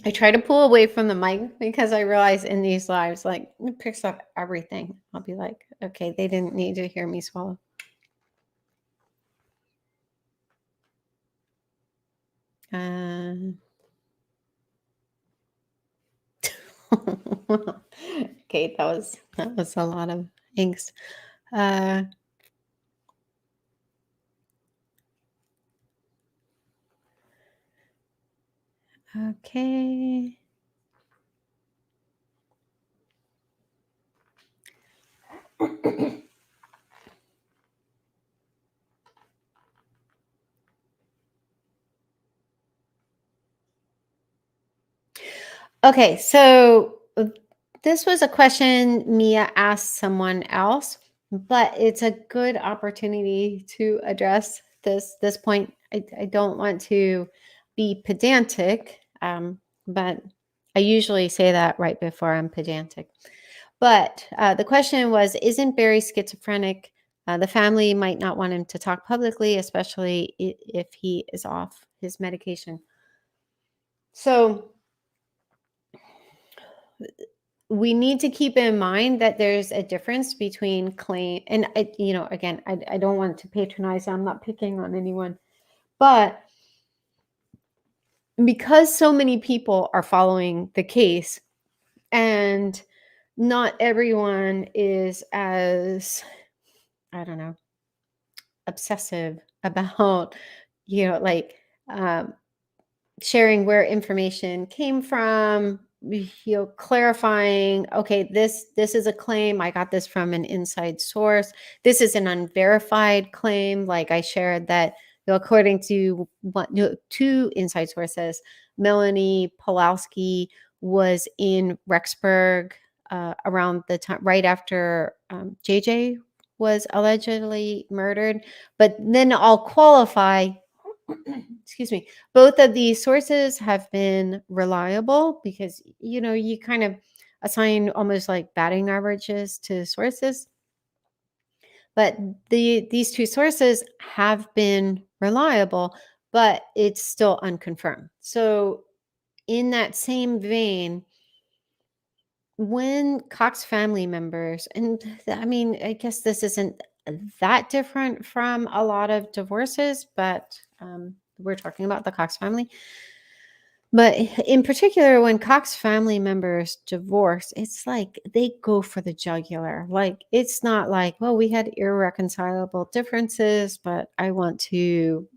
I try to pull away from the mic, because I realize in these lives, like, it picks up everything. I'll be like, okay, they didn't need to hear me swallow. Okay, that was a lot of angst. Okay. Okay, so this was a question Mia asked someone else, but it's a good opportunity to address this point. I don't want to be pedantic, but I usually say that right before I'm pedantic. But the question was, isn't Barry schizophrenic? The family might not want him to talk publicly, especially if he is off his medication. So we need to keep in mind that there's a difference between claim and, again, I don't want to patronize. I'm not picking on anyone, but because so many people are following the case, and not everyone is as, I don't know, obsessive about, like, um, sharing where information came from, clarifying, okay, this is a claim, I got this from an inside source, this is an unverified claim. Like, I shared that, according to two inside sources, Melanie Pulowski was in Rexburg around the time right after JJ was allegedly murdered. But then I'll qualify, excuse me, both of these sources have been reliable, because you kind of assign almost like batting averages to sources, but these two sources have been reliable, but it's still unconfirmed. So in that same vein, when Cox family members, and I mean, I guess this isn't that different from a lot of divorces, but we're talking about the Cox family. But in particular, when Cox family members divorce, it's like they go for the jugular. Like, it's not like, well, we had irreconcilable differences, but I want to,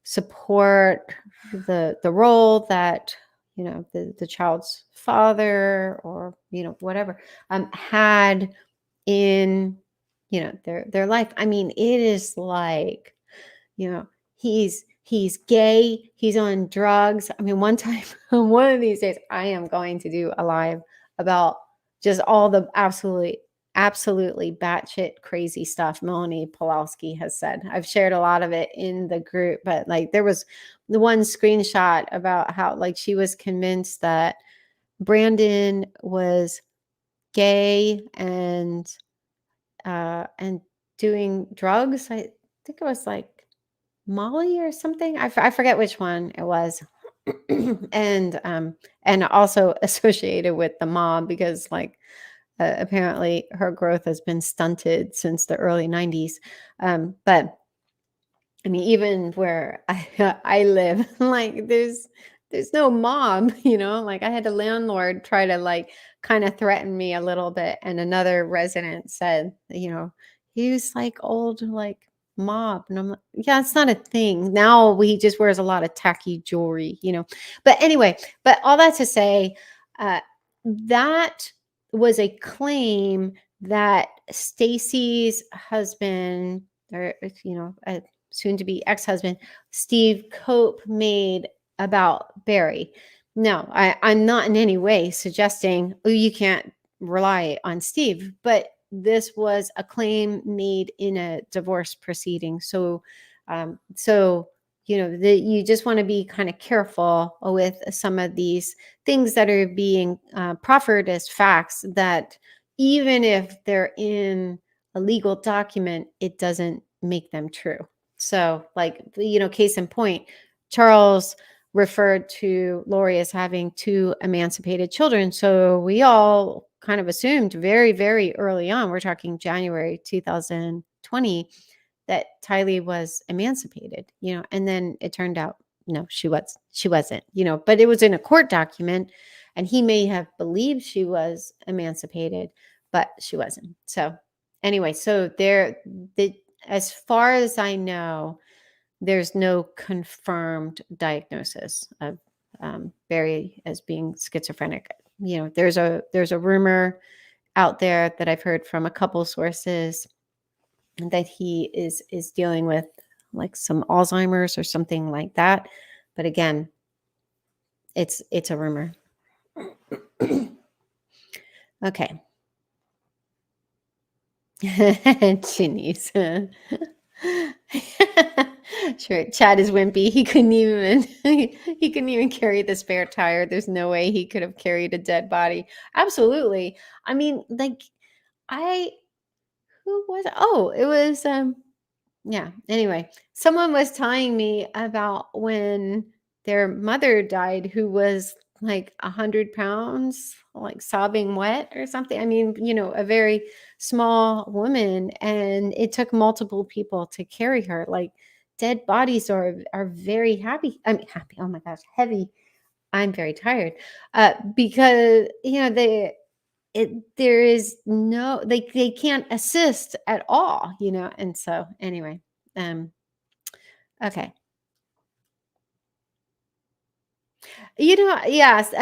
support the role that the child's father, or whatever, had in their life. I mean, it is like, you know, he's gay, he's on drugs. I mean, one time, one of these days, I am going to do a live about just all the absolutely batshit crazy stuff Melanie Pulowski has said. I've shared a lot of it in the group, but like there was the one screenshot about how like she was convinced that Brandon was gay and doing drugs. I think it was like Molly or something. I forget which one it was. And also associated with the mom, because like apparently her growth has been stunted since the early 90s. But I mean, even where I live, like there's no mom, like I had a landlord try to like kind of threaten me a little bit. And another resident said, he was like old, like mob. And I'm like, yeah, it's not a thing. Now he just wears a lot of tacky jewelry, But anyway, but all that to say, that was a claim that Stacy's husband, or soon to be ex-husband, Steve Cope, made about Barry. No, I'm not in any way suggesting, oh, you can't rely on Steve, but this was a claim made in a divorce proceeding. So, you just want to be kind of careful with some of these things that are being proffered as facts, that even if they're in a legal document, it doesn't make them true. So, like, case in point, Charles referred to Lori as having 2 emancipated children. So we all kind of assumed very, very early on, we're talking January 2020, that Tylee was emancipated, and then it turned out, no, she wasn't, but it was in a court document, and he may have believed she was emancipated, but she wasn't. So anyway, so as far as I know, there's no confirmed diagnosis of Barry as being schizophrenic. There's a rumor out there that I've heard from a couple sources that he is dealing with like some Alzheimer's or something like that. But again, it's a rumor. Okay. Chinese. Sure. Chad is wimpy. He couldn't even carry the spare tire. There's no way he could have carried a dead body. Absolutely. I mean, like who was it? Oh, it was yeah. Anyway, someone was telling me about when their mother died, who was like 100 pounds, like sobbing wet or something. I mean, a very small woman, and it took multiple people to carry her. Like, dead bodies are very happy. I mean, happy. Oh my gosh, heavy. I'm very tired because there is no, they can't assist at all, and so anyway. Okay. Yes.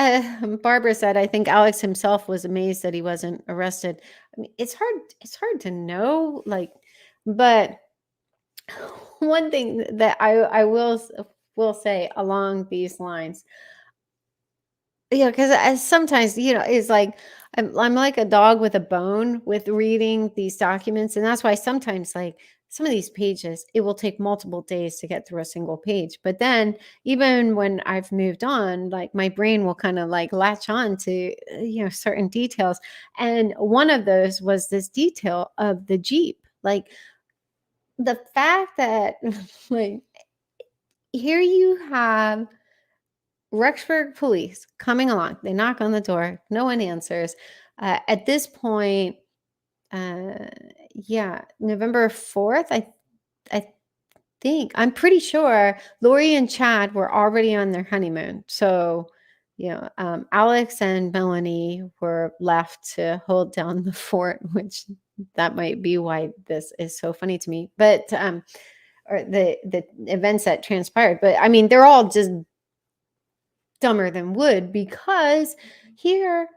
Barbara said, I think Alex himself was amazed that he wasn't arrested. I mean, it's hard to know, like, but one thing that I will say along these lines, because sometimes, it's like I'm like a dog with a bone with reading these documents. And that's why sometimes, like, some of these pages, it will take multiple days to get through a single page. But then even when I've moved on, like, my brain will kind of like latch on to, certain details. And one of those was this detail of the Jeep. Like, the fact that, like, here you have Rexburg police coming along. They knock on the door. No one answers. At this point, yeah, November 4th, I think, I'm pretty sure Lori and Chad were already on their honeymoon. So, Alex and Melanie were left to hold down the fort, which that might be why this is so funny to me. But, or the events that transpired. But I mean, they're all just dumber than wood, because here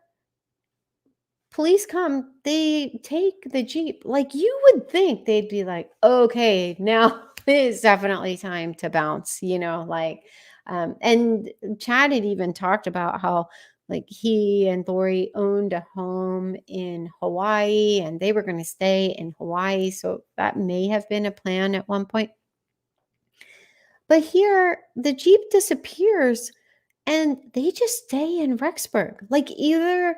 police come, they take the Jeep. Like, you would think they'd be like, okay, now it's definitely time to bounce, and Chad had even talked about how, like, he and Lori owned a home in Hawaii and they were going to stay in Hawaii. So that may have been a plan at one point. But here the Jeep disappears and they just stay in Rexburg. Like, either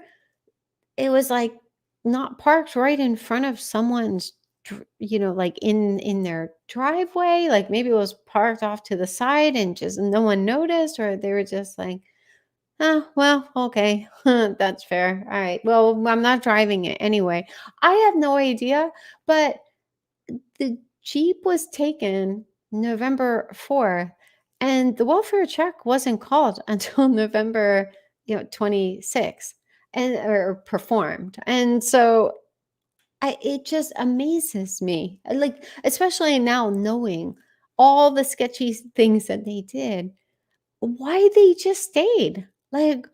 it was like not parked right in front of someone's, like in their driveway. Like, maybe it was parked off to the side and just no one noticed, or they were just like, oh, well, okay, that's fair. All right. Well, I'm not driving it anyway. I have no idea, but the Jeep was taken November 4th, and the welfare check wasn't called until November, 26th, and or performed. And so it just amazes me. Like, especially now knowing all the sketchy things that they did, why they just stayed. Like,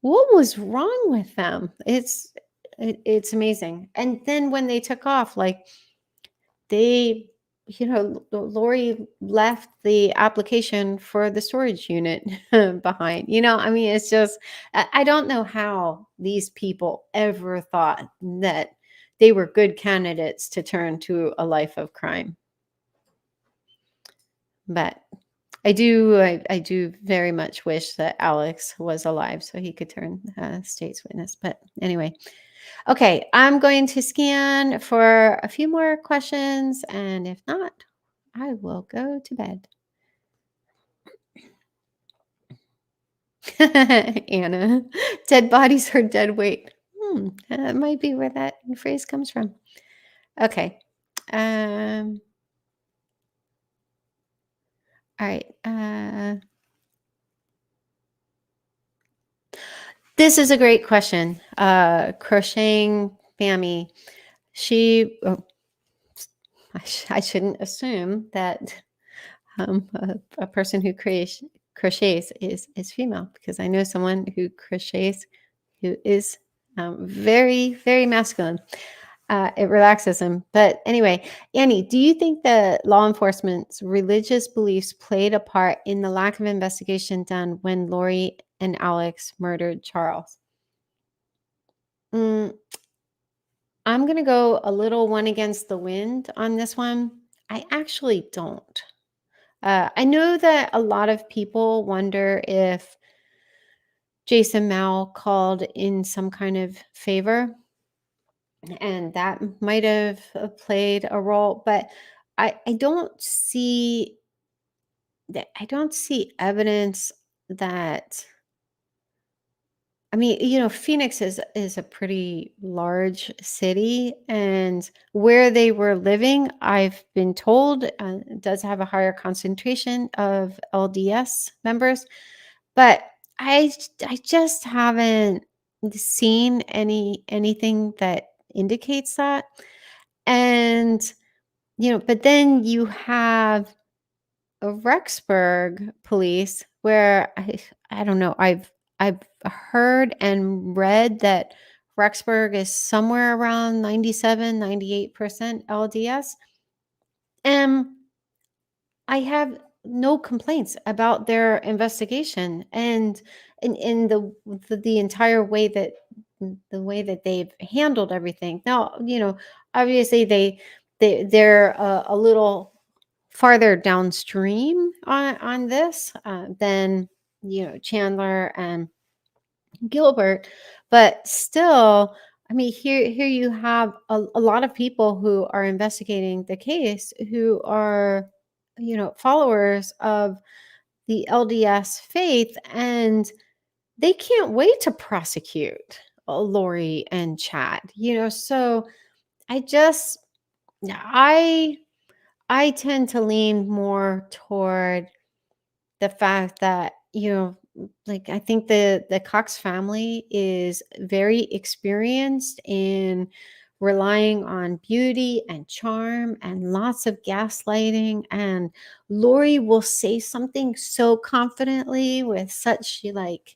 what was wrong with them? It's amazing. And then when they took off, like, they, Lori left the application for the storage unit behind. I mean, it's just, I don't know how these people ever thought that they were good candidates to turn to a life of crime. But I do very much wish that Alex was alive so he could turn state's witness. But anyway, okay, I'm going to scan for a few more questions, and if not, I will go to bed. Anna, dead bodies are dead weight. That might be where that phrase comes from. Okay. All right. This is a great question. Crocheting Fammy. I shouldn't assume that a person who crochets is female, because I know someone who crochets who is very, very masculine. It relaxes him. But anyway, Annie, do you think that law enforcement's religious beliefs played a part in the lack of investigation done when Lori and Alex murdered Charles? I'm going to go a little one against the wind on this one. I actually don't. I know that a lot of people wonder if Jason Mao called in some kind of favor, and that might have played a role, but I don't see evidence that. I mean, Phoenix is a pretty large city, and where they were living, I've been told, does have a higher concentration of LDS members, but I just haven't seen anything that indicates that. And, but then you have a Rexburg police where I don't know. I've heard and read that Rexburg is somewhere around 97-98% LDS. And I have no complaints about their investigation and in the entire way that they've handled everything. Now, obviously they're a little farther downstream on this than Chandler and Gilbert, but still, I mean, here you have a lot of people who are investigating the case who are followers of the LDS faith, and they can't wait to prosecute Lori and Chad. So I just I I tend to lean more toward the fact that, like, I think the Cox family is very experienced in relying on beauty and charm and lots of gaslighting. And Lori will say something so confidently with such, like,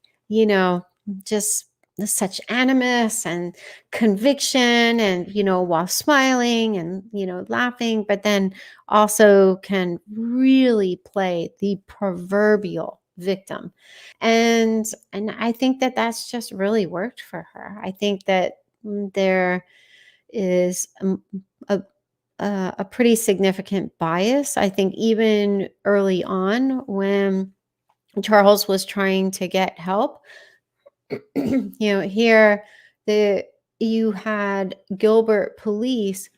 just such animus and conviction, and while smiling and laughing, but then also can really play the proverbial victim. And I think that that's just really worked for her. I think that there is a a pretty significant bias. I think even early on, when Charles was trying to get help, here the you had Gilbert Police.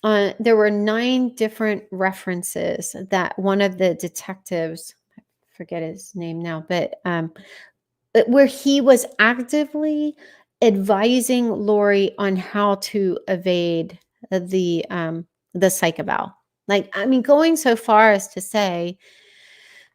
There were 9 different references that one of the detectives, I forget his name now, but where he was actively advising Lori on how to evade the psych eval. Like, I mean, going so far as to say,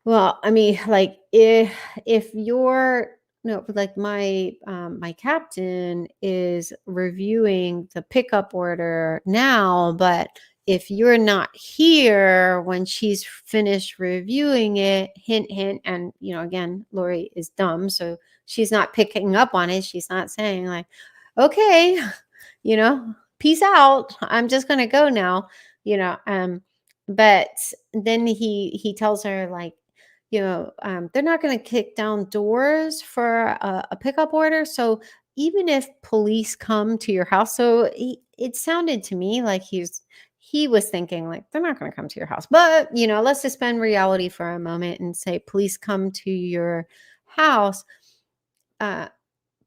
well, I mean, like, if you're no, like, my captain is reviewing the pickup order now, but if you're not here when she's finished reviewing it, hint, hint, and again, Lori is dumb, so she's not picking up on it. She's not saying, like, okay, peace out. I'm just gonna go now. But then he tells her, like, they're not going to kick down doors for a pickup order. So even if police come to your house, so it sounded to me like he was thinking, like, they're not going to come to your house. But let's suspend reality for a moment and say police come to your house.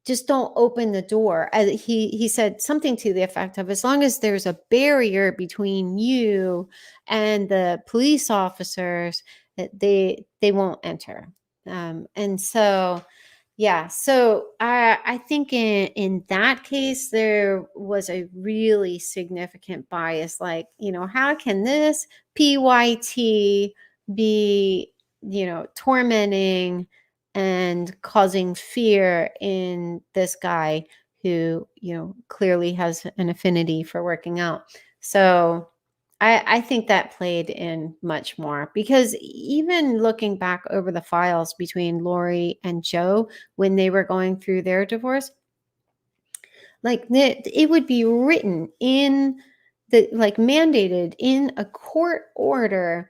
Just don't open the door. He said something to the effect of, as long as there's a barrier between you and the police officers, that they won't enter. And so, yeah, so I think in that case there was a really significant bias. Like, how can this PYT be tormenting and causing fear in this guy who clearly has an affinity for working out? So I think that played in much more, because even looking back over the files between Lori and Joe when they were going through their divorce, like, it would be written in like, mandated in a court order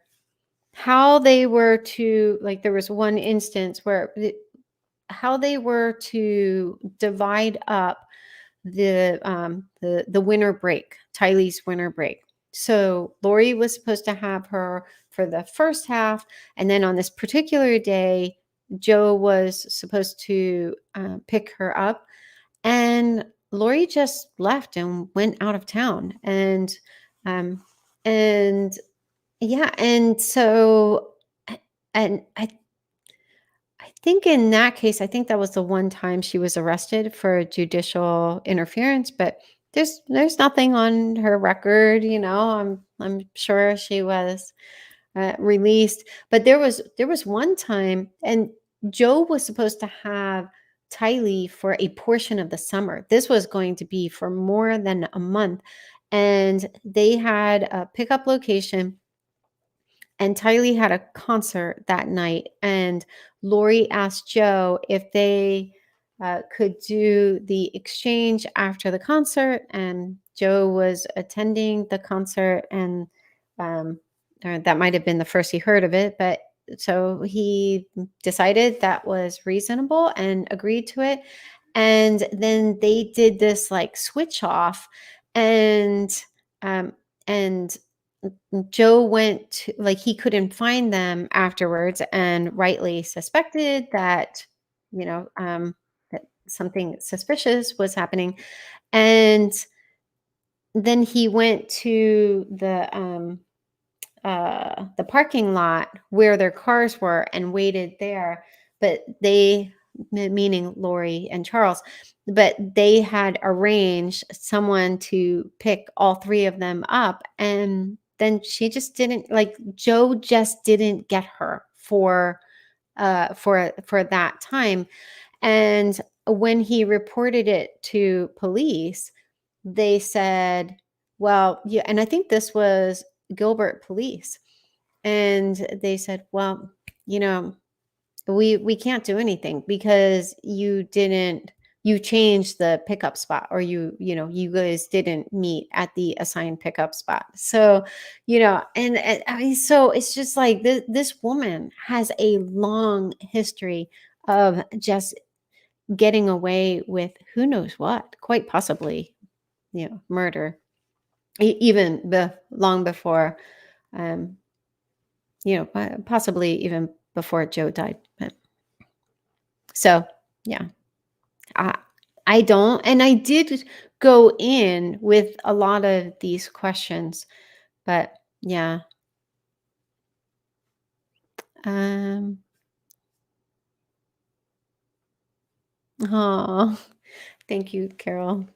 how they were to, like, there was one instance where how they were to divide up the winter break, Tylee's winter break. So Lori was supposed to have her for the first half, and then on this particular day, Joe was supposed to pick her up, and Lori just left and went out of town, um, and yeah, and so, and I think in that case, I think that was the one time she was arrested for judicial interference, but there's nothing on her record. I'm sure she was released, but there was one time, and Joe was supposed to have Tylee for a portion of the summer. This was going to be for more than a month, and they had a pickup location. And Tylee had a concert that night, and Lori asked Joe if they could do the exchange after the concert, and Joe was attending the concert, and or that might have been the first he heard of it, but so he decided that was reasonable and agreed to it. And then they did this, like, switch off, and um, and Joe went to, like, he couldn't find them afterwards, and rightly suspected that, that something suspicious was happening. And then he went to the parking lot where their cars were and waited there. But they, meaning Lori and Charles, but they had arranged someone to pick all three of them up. And then she just didn't, like, Joe just didn't get her for that time. And when he reported it to police, they said, well, yeah, and I think this was Gilbert Police. And they said, well, we can't do anything because you changed the pickup spot, or you guys didn't meet at the assigned pickup spot. So, and I mean, so it's just like this woman has a long history of just getting away with who knows what, quite possibly, murder, even long before, possibly even before Joe died. But, so, yeah, I don't, and I did go in with a lot of these questions, but yeah. Oh, thank you, Carol.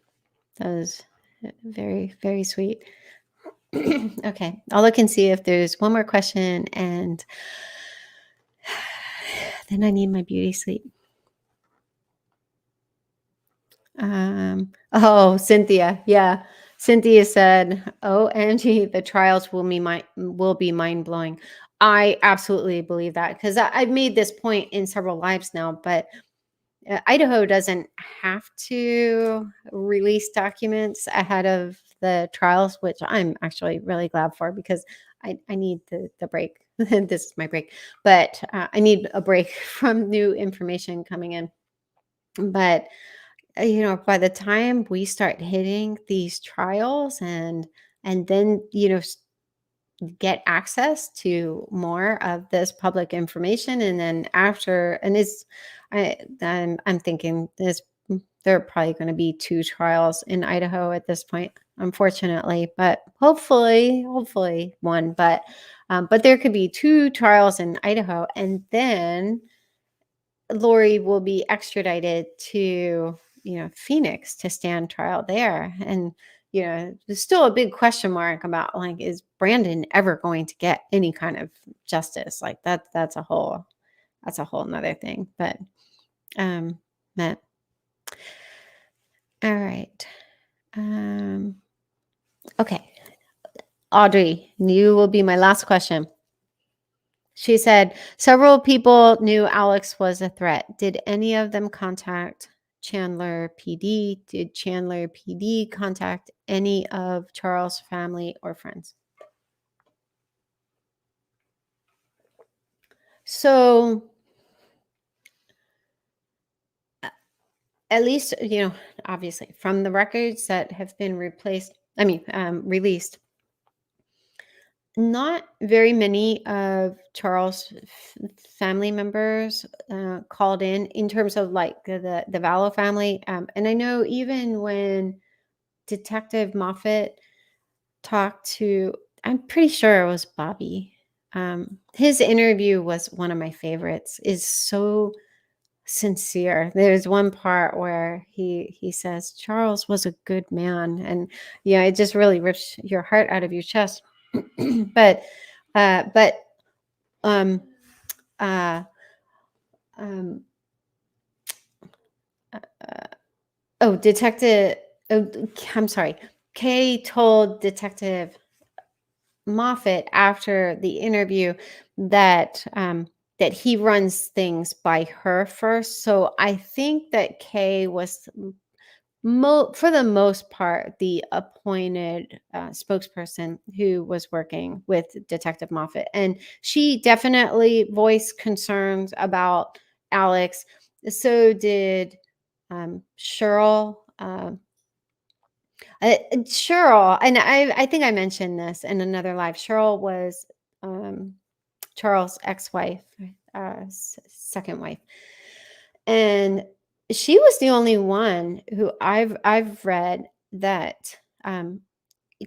That was very, very sweet. Okay, I'll look and see if there's one more question, and then I need my beauty sleep. Oh, Cynthia. Yeah. Cynthia said, OMG, the trials will be mind-blowing. I absolutely believe that, because I've made this point in several lives now, but Idaho doesn't have to release documents ahead of the trials, which I'm actually really glad for, because I need the break. This is my break, but I need a break from new information coming in. But by the time we start hitting these trials and then get access to more of this public information, and then after, and I'm thinking there are probably going to be 2 trials in Idaho at this point, unfortunately, but hopefully one, but there could be 2 trials in Idaho, and then Lori will be extradited to, Phoenix to stand trial there. And, there's still a big question mark about, like, is Brandon ever going to get any kind of justice? Like that's a whole nother thing. But, Matt. All right. Okay. Audrey, you will be my last question. She said, several people knew Alex was a threat. Did any of them contact Chandler PD? Did Chandler PD contact any of Charles' family or friends? So, at least, obviously from the records that have been released, not very many of Charles' family members called in terms of, like, the Vallow family. And I know even when Detective Moffat talked to, I'm pretty sure it was Bobby. His interview was one of my favorites. Is so sincere. There's one part where he says Charles was a good man, and it just really rips your heart out of your chest. but um uh um detective I'm sorry, Kay told Detective Moffat after the interview that that he runs things by her first. So I think that Kay was for the most part the appointed spokesperson who was working with Detective Moffat, and she definitely voiced concerns about Alex. So did Cheryl. Cheryl, and I think I mentioned this in another live. Cheryl was Charles' ex-wife, second wife, and she was the only one who I've read that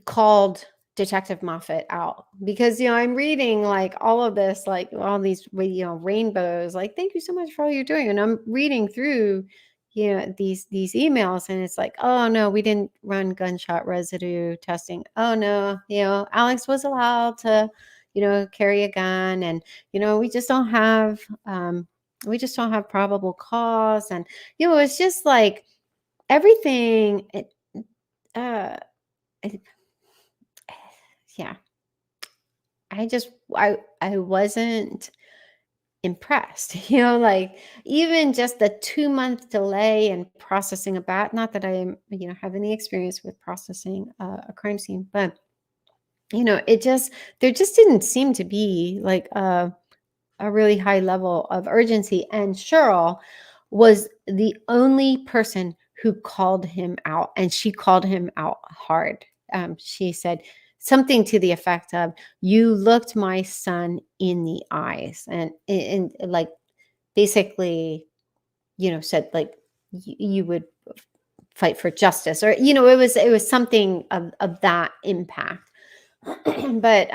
called Detective Moffat out because, I'm reading like all of this, like all these, rainbows, like, thank you so much for all you're doing. And I'm reading through, these emails, and it's like, oh no, we didn't run gunshot residue testing. Oh no, Alex was allowed to, carry a gun, and, we just don't have probable cause. And, it's just like everything, uh, it, yeah. I wasn't impressed, like even just the 2-month delay in processing a bat. Not that I am, have any experience with processing a crime scene, but there just didn't seem to be like a really high level of urgency. And Cheryl was the only person who called him out, and she called him out hard. She said something to the effect of, "You looked my son in the eyes," and like basically, said like you would fight for justice, or it was something of that impact. But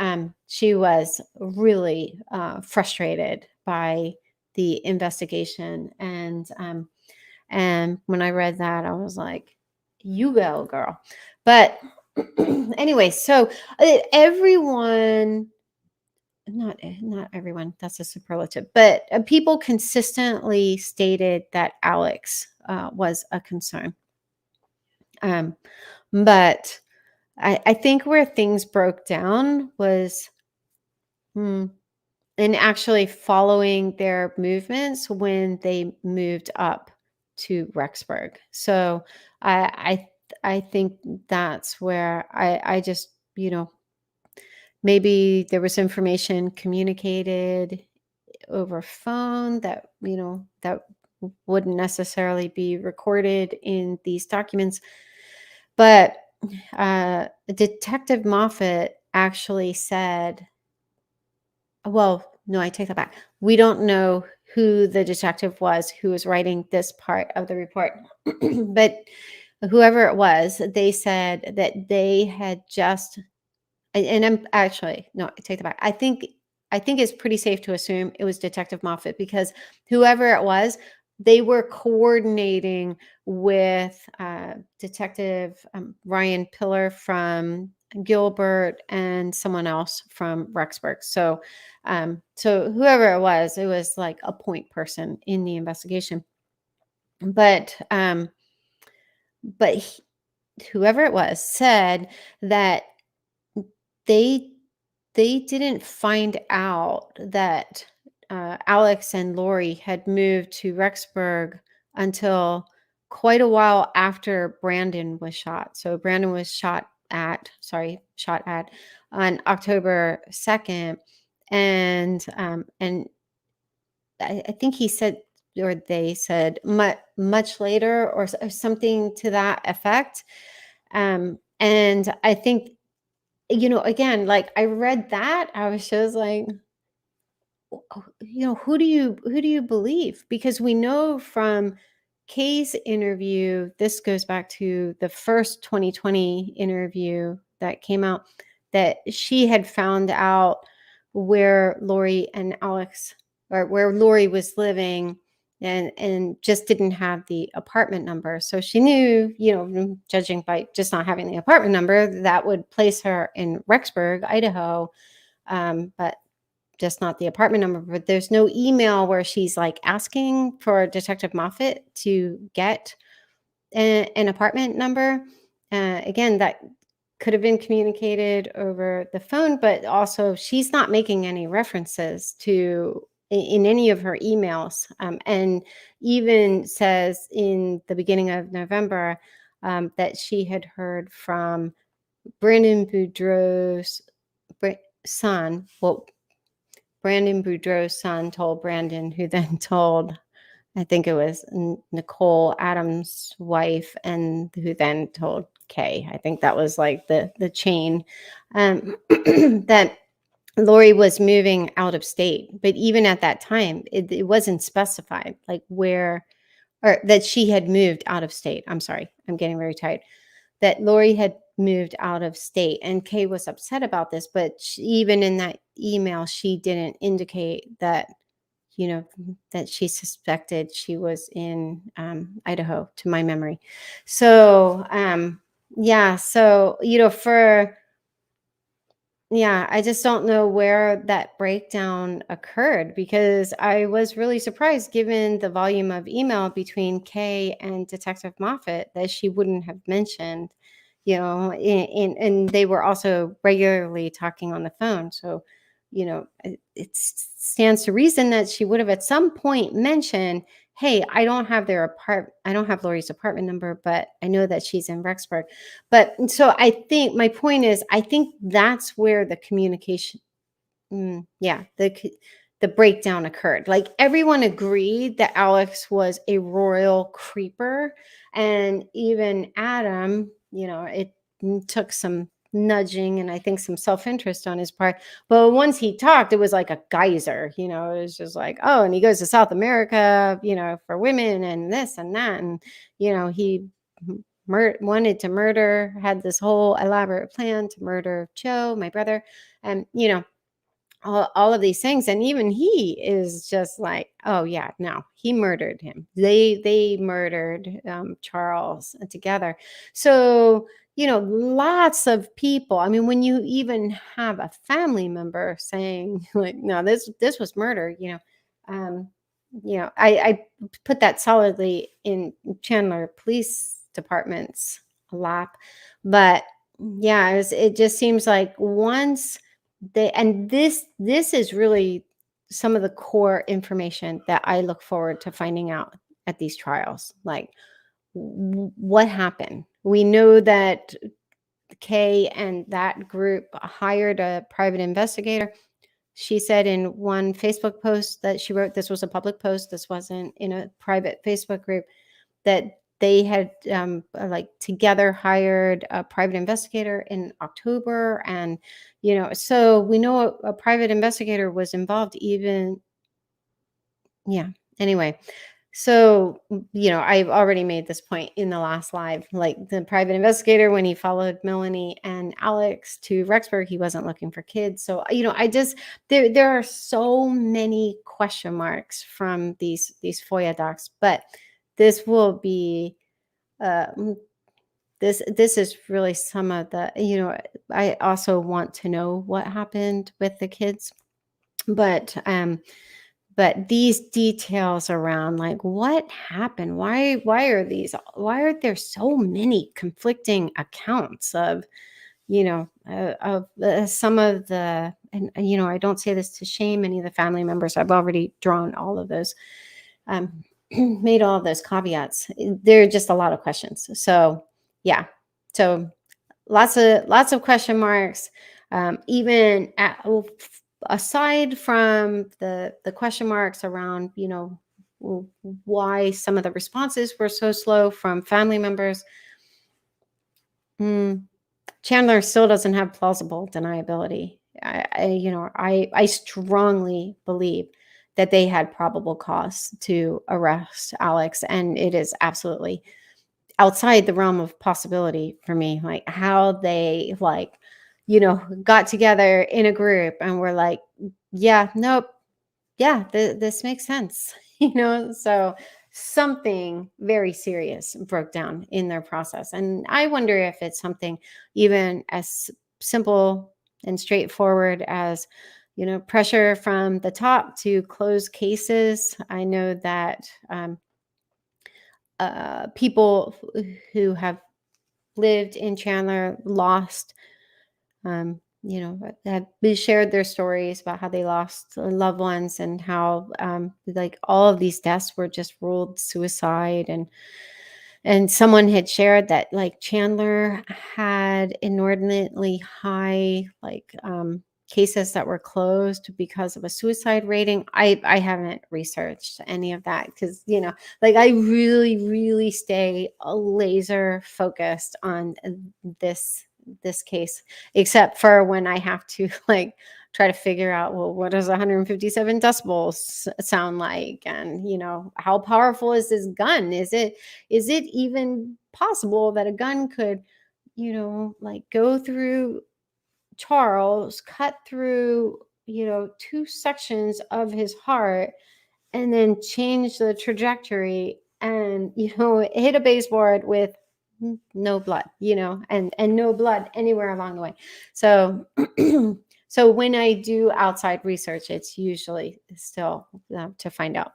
she was really frustrated by the investigation, and when I read that, I was like, "You go, girl." But anyway, so everyone, not everyone, that's a superlative, but people consistently stated that Alex was a concern. But I think where things broke down was in actually following their movements when they moved up to Rexburg. So I think that's where I just, maybe there was information communicated over phone that, that wouldn't necessarily be recorded in these documents. But Detective Moffat actually said, well, no, I take that back. We don't know who the detective was who was writing this part of the report, but whoever it was, they said that they had just, and I'm actually, no, I take that back. I think it's pretty safe to assume it was Detective Moffat, because whoever it was, they were coordinating with Detective Ryan Pillar from Gilbert and someone else from Rexburg. So, so whoever it was like a point person in the investigation. But whoever it was said that they didn't find out that Alex and Lori had moved to Rexburg until quite a while after Brandon was shot. So Brandon was shot at on October 2nd. And I think he said, or they said much later, or something to that effect. And I think, again, like I read that, I was just like, who do you believe? Because we know from Kay's interview, this goes back to the first 2020 interview that came out, that she had found out where Lori and Alex, or where Lori was living, and just didn't have the apartment number. So she knew, judging by just not having the apartment number, that would place her in Rexburg, Idaho. But just not the apartment number. But there's no email where she's like asking for Detective Moffat to get an apartment number. Again, that could have been communicated over the phone, but also she's not making any references to in any of her emails, and even says in the beginning of November that she had heard from Brandon Boudreau's son. Well, Brandon Boudreau's son told Brandon, who then told, I think it was Nicole Adams' wife, and who then told Kay. I think that was like the chain, that Lori was moving out of state. But even at that time, it wasn't specified like where, or that she had moved out of state. I'm sorry, I'm getting very tired. That Lori had moved out of state. And Kay was upset about this, but even in that email, she didn't indicate that, that she suspected she was in Idaho, to my memory. So, yeah. So, I just don't know where that breakdown occurred, because I was really surprised, given the volume of email between Kay and Detective Moffat, that she wouldn't have mentioned, and they were also regularly talking on the phone. So, it stands to reason that she would have at some point mentioned, hey, I don't have Lori's apartment number, but I know that she's in Rexburg. But so I think my point is, I think that's where the communication, the breakdown occurred. Like, everyone agreed that Alex was a royal creeper, and even Adam, it took some nudging and I think some self-interest on his part. But once he talked, it was like a geyser, it was just like, oh, and he goes to South America, for women and this and that. And, he wanted to murder, had this whole elaborate plan to murder Joe, my brother. And, all of these things. And even he is just like, oh yeah, no, he murdered him. They murdered Charles together. So, lots of people. I mean, when you even have a family member saying like, no, this was murder, I put that solidly in Chandler Police Department's lap. But yeah, it just seems like once this is really some of the core information that I look forward to finding out at these trials. Like, what happened? We know that Kay and that group hired a private investigator. She said in one Facebook post that she wrote, this was a public post, this wasn't in a private Facebook group, that they had together hired a private investigator in October. And, so we know a private investigator was involved even. Yeah. Anyway, so, I've already made this point in the last live, like the private investigator, when he followed Melanie and Alex to Rexburg, he wasn't looking for kids. So, there are so many question marks from these FOIA docs, but this will be, this is really some of the, I also want to know what happened with the kids, but these details around, like, what happened, why are there so many conflicting accounts of, some of the, and I don't say this to shame any of the family members. I've already drawn all of those, made all of those caveats. There are just a lot of questions. So yeah, so lots of question marks, even aside from the question marks around, why some of the responses were so slow from family members. Chandler still doesn't have plausible deniability. I strongly believe that they had probable cause to arrest Alex, and it is absolutely outside the realm of possibility for me, like how they got together in a group and were like, yeah, nope, yeah, this makes sense. So something very serious broke down in their process. And I wonder if it's something even as simple and straightforward as, pressure from the top to close cases. I know that people who have lived in Chandler lost, have shared their stories about how they lost loved ones, and how all of these deaths were just ruled suicide. And someone had shared that Chandler had inordinately high cases that were closed because of a suicide rating. I haven't researched any of that, because I really, really stay laser focused on this case, except for when I have to try to figure out, well, what does 157 decibels sound like? And, how powerful is this gun? Is it even possible that a gun could like go through Charles, cut through, 2 sections of his heart, and then change the trajectory and, hit a baseboard with no blood, and no blood anywhere along the way. So, so when I do outside research, it's usually still to find out,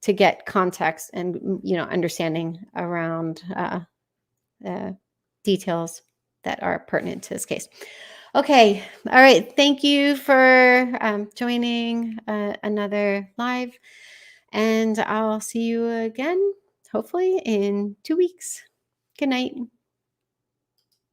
to get context and, understanding around details that are pertinent to this case. Okay. All right. Thank you for joining another live, and I'll see you again, hopefully in 2 weeks. Good night.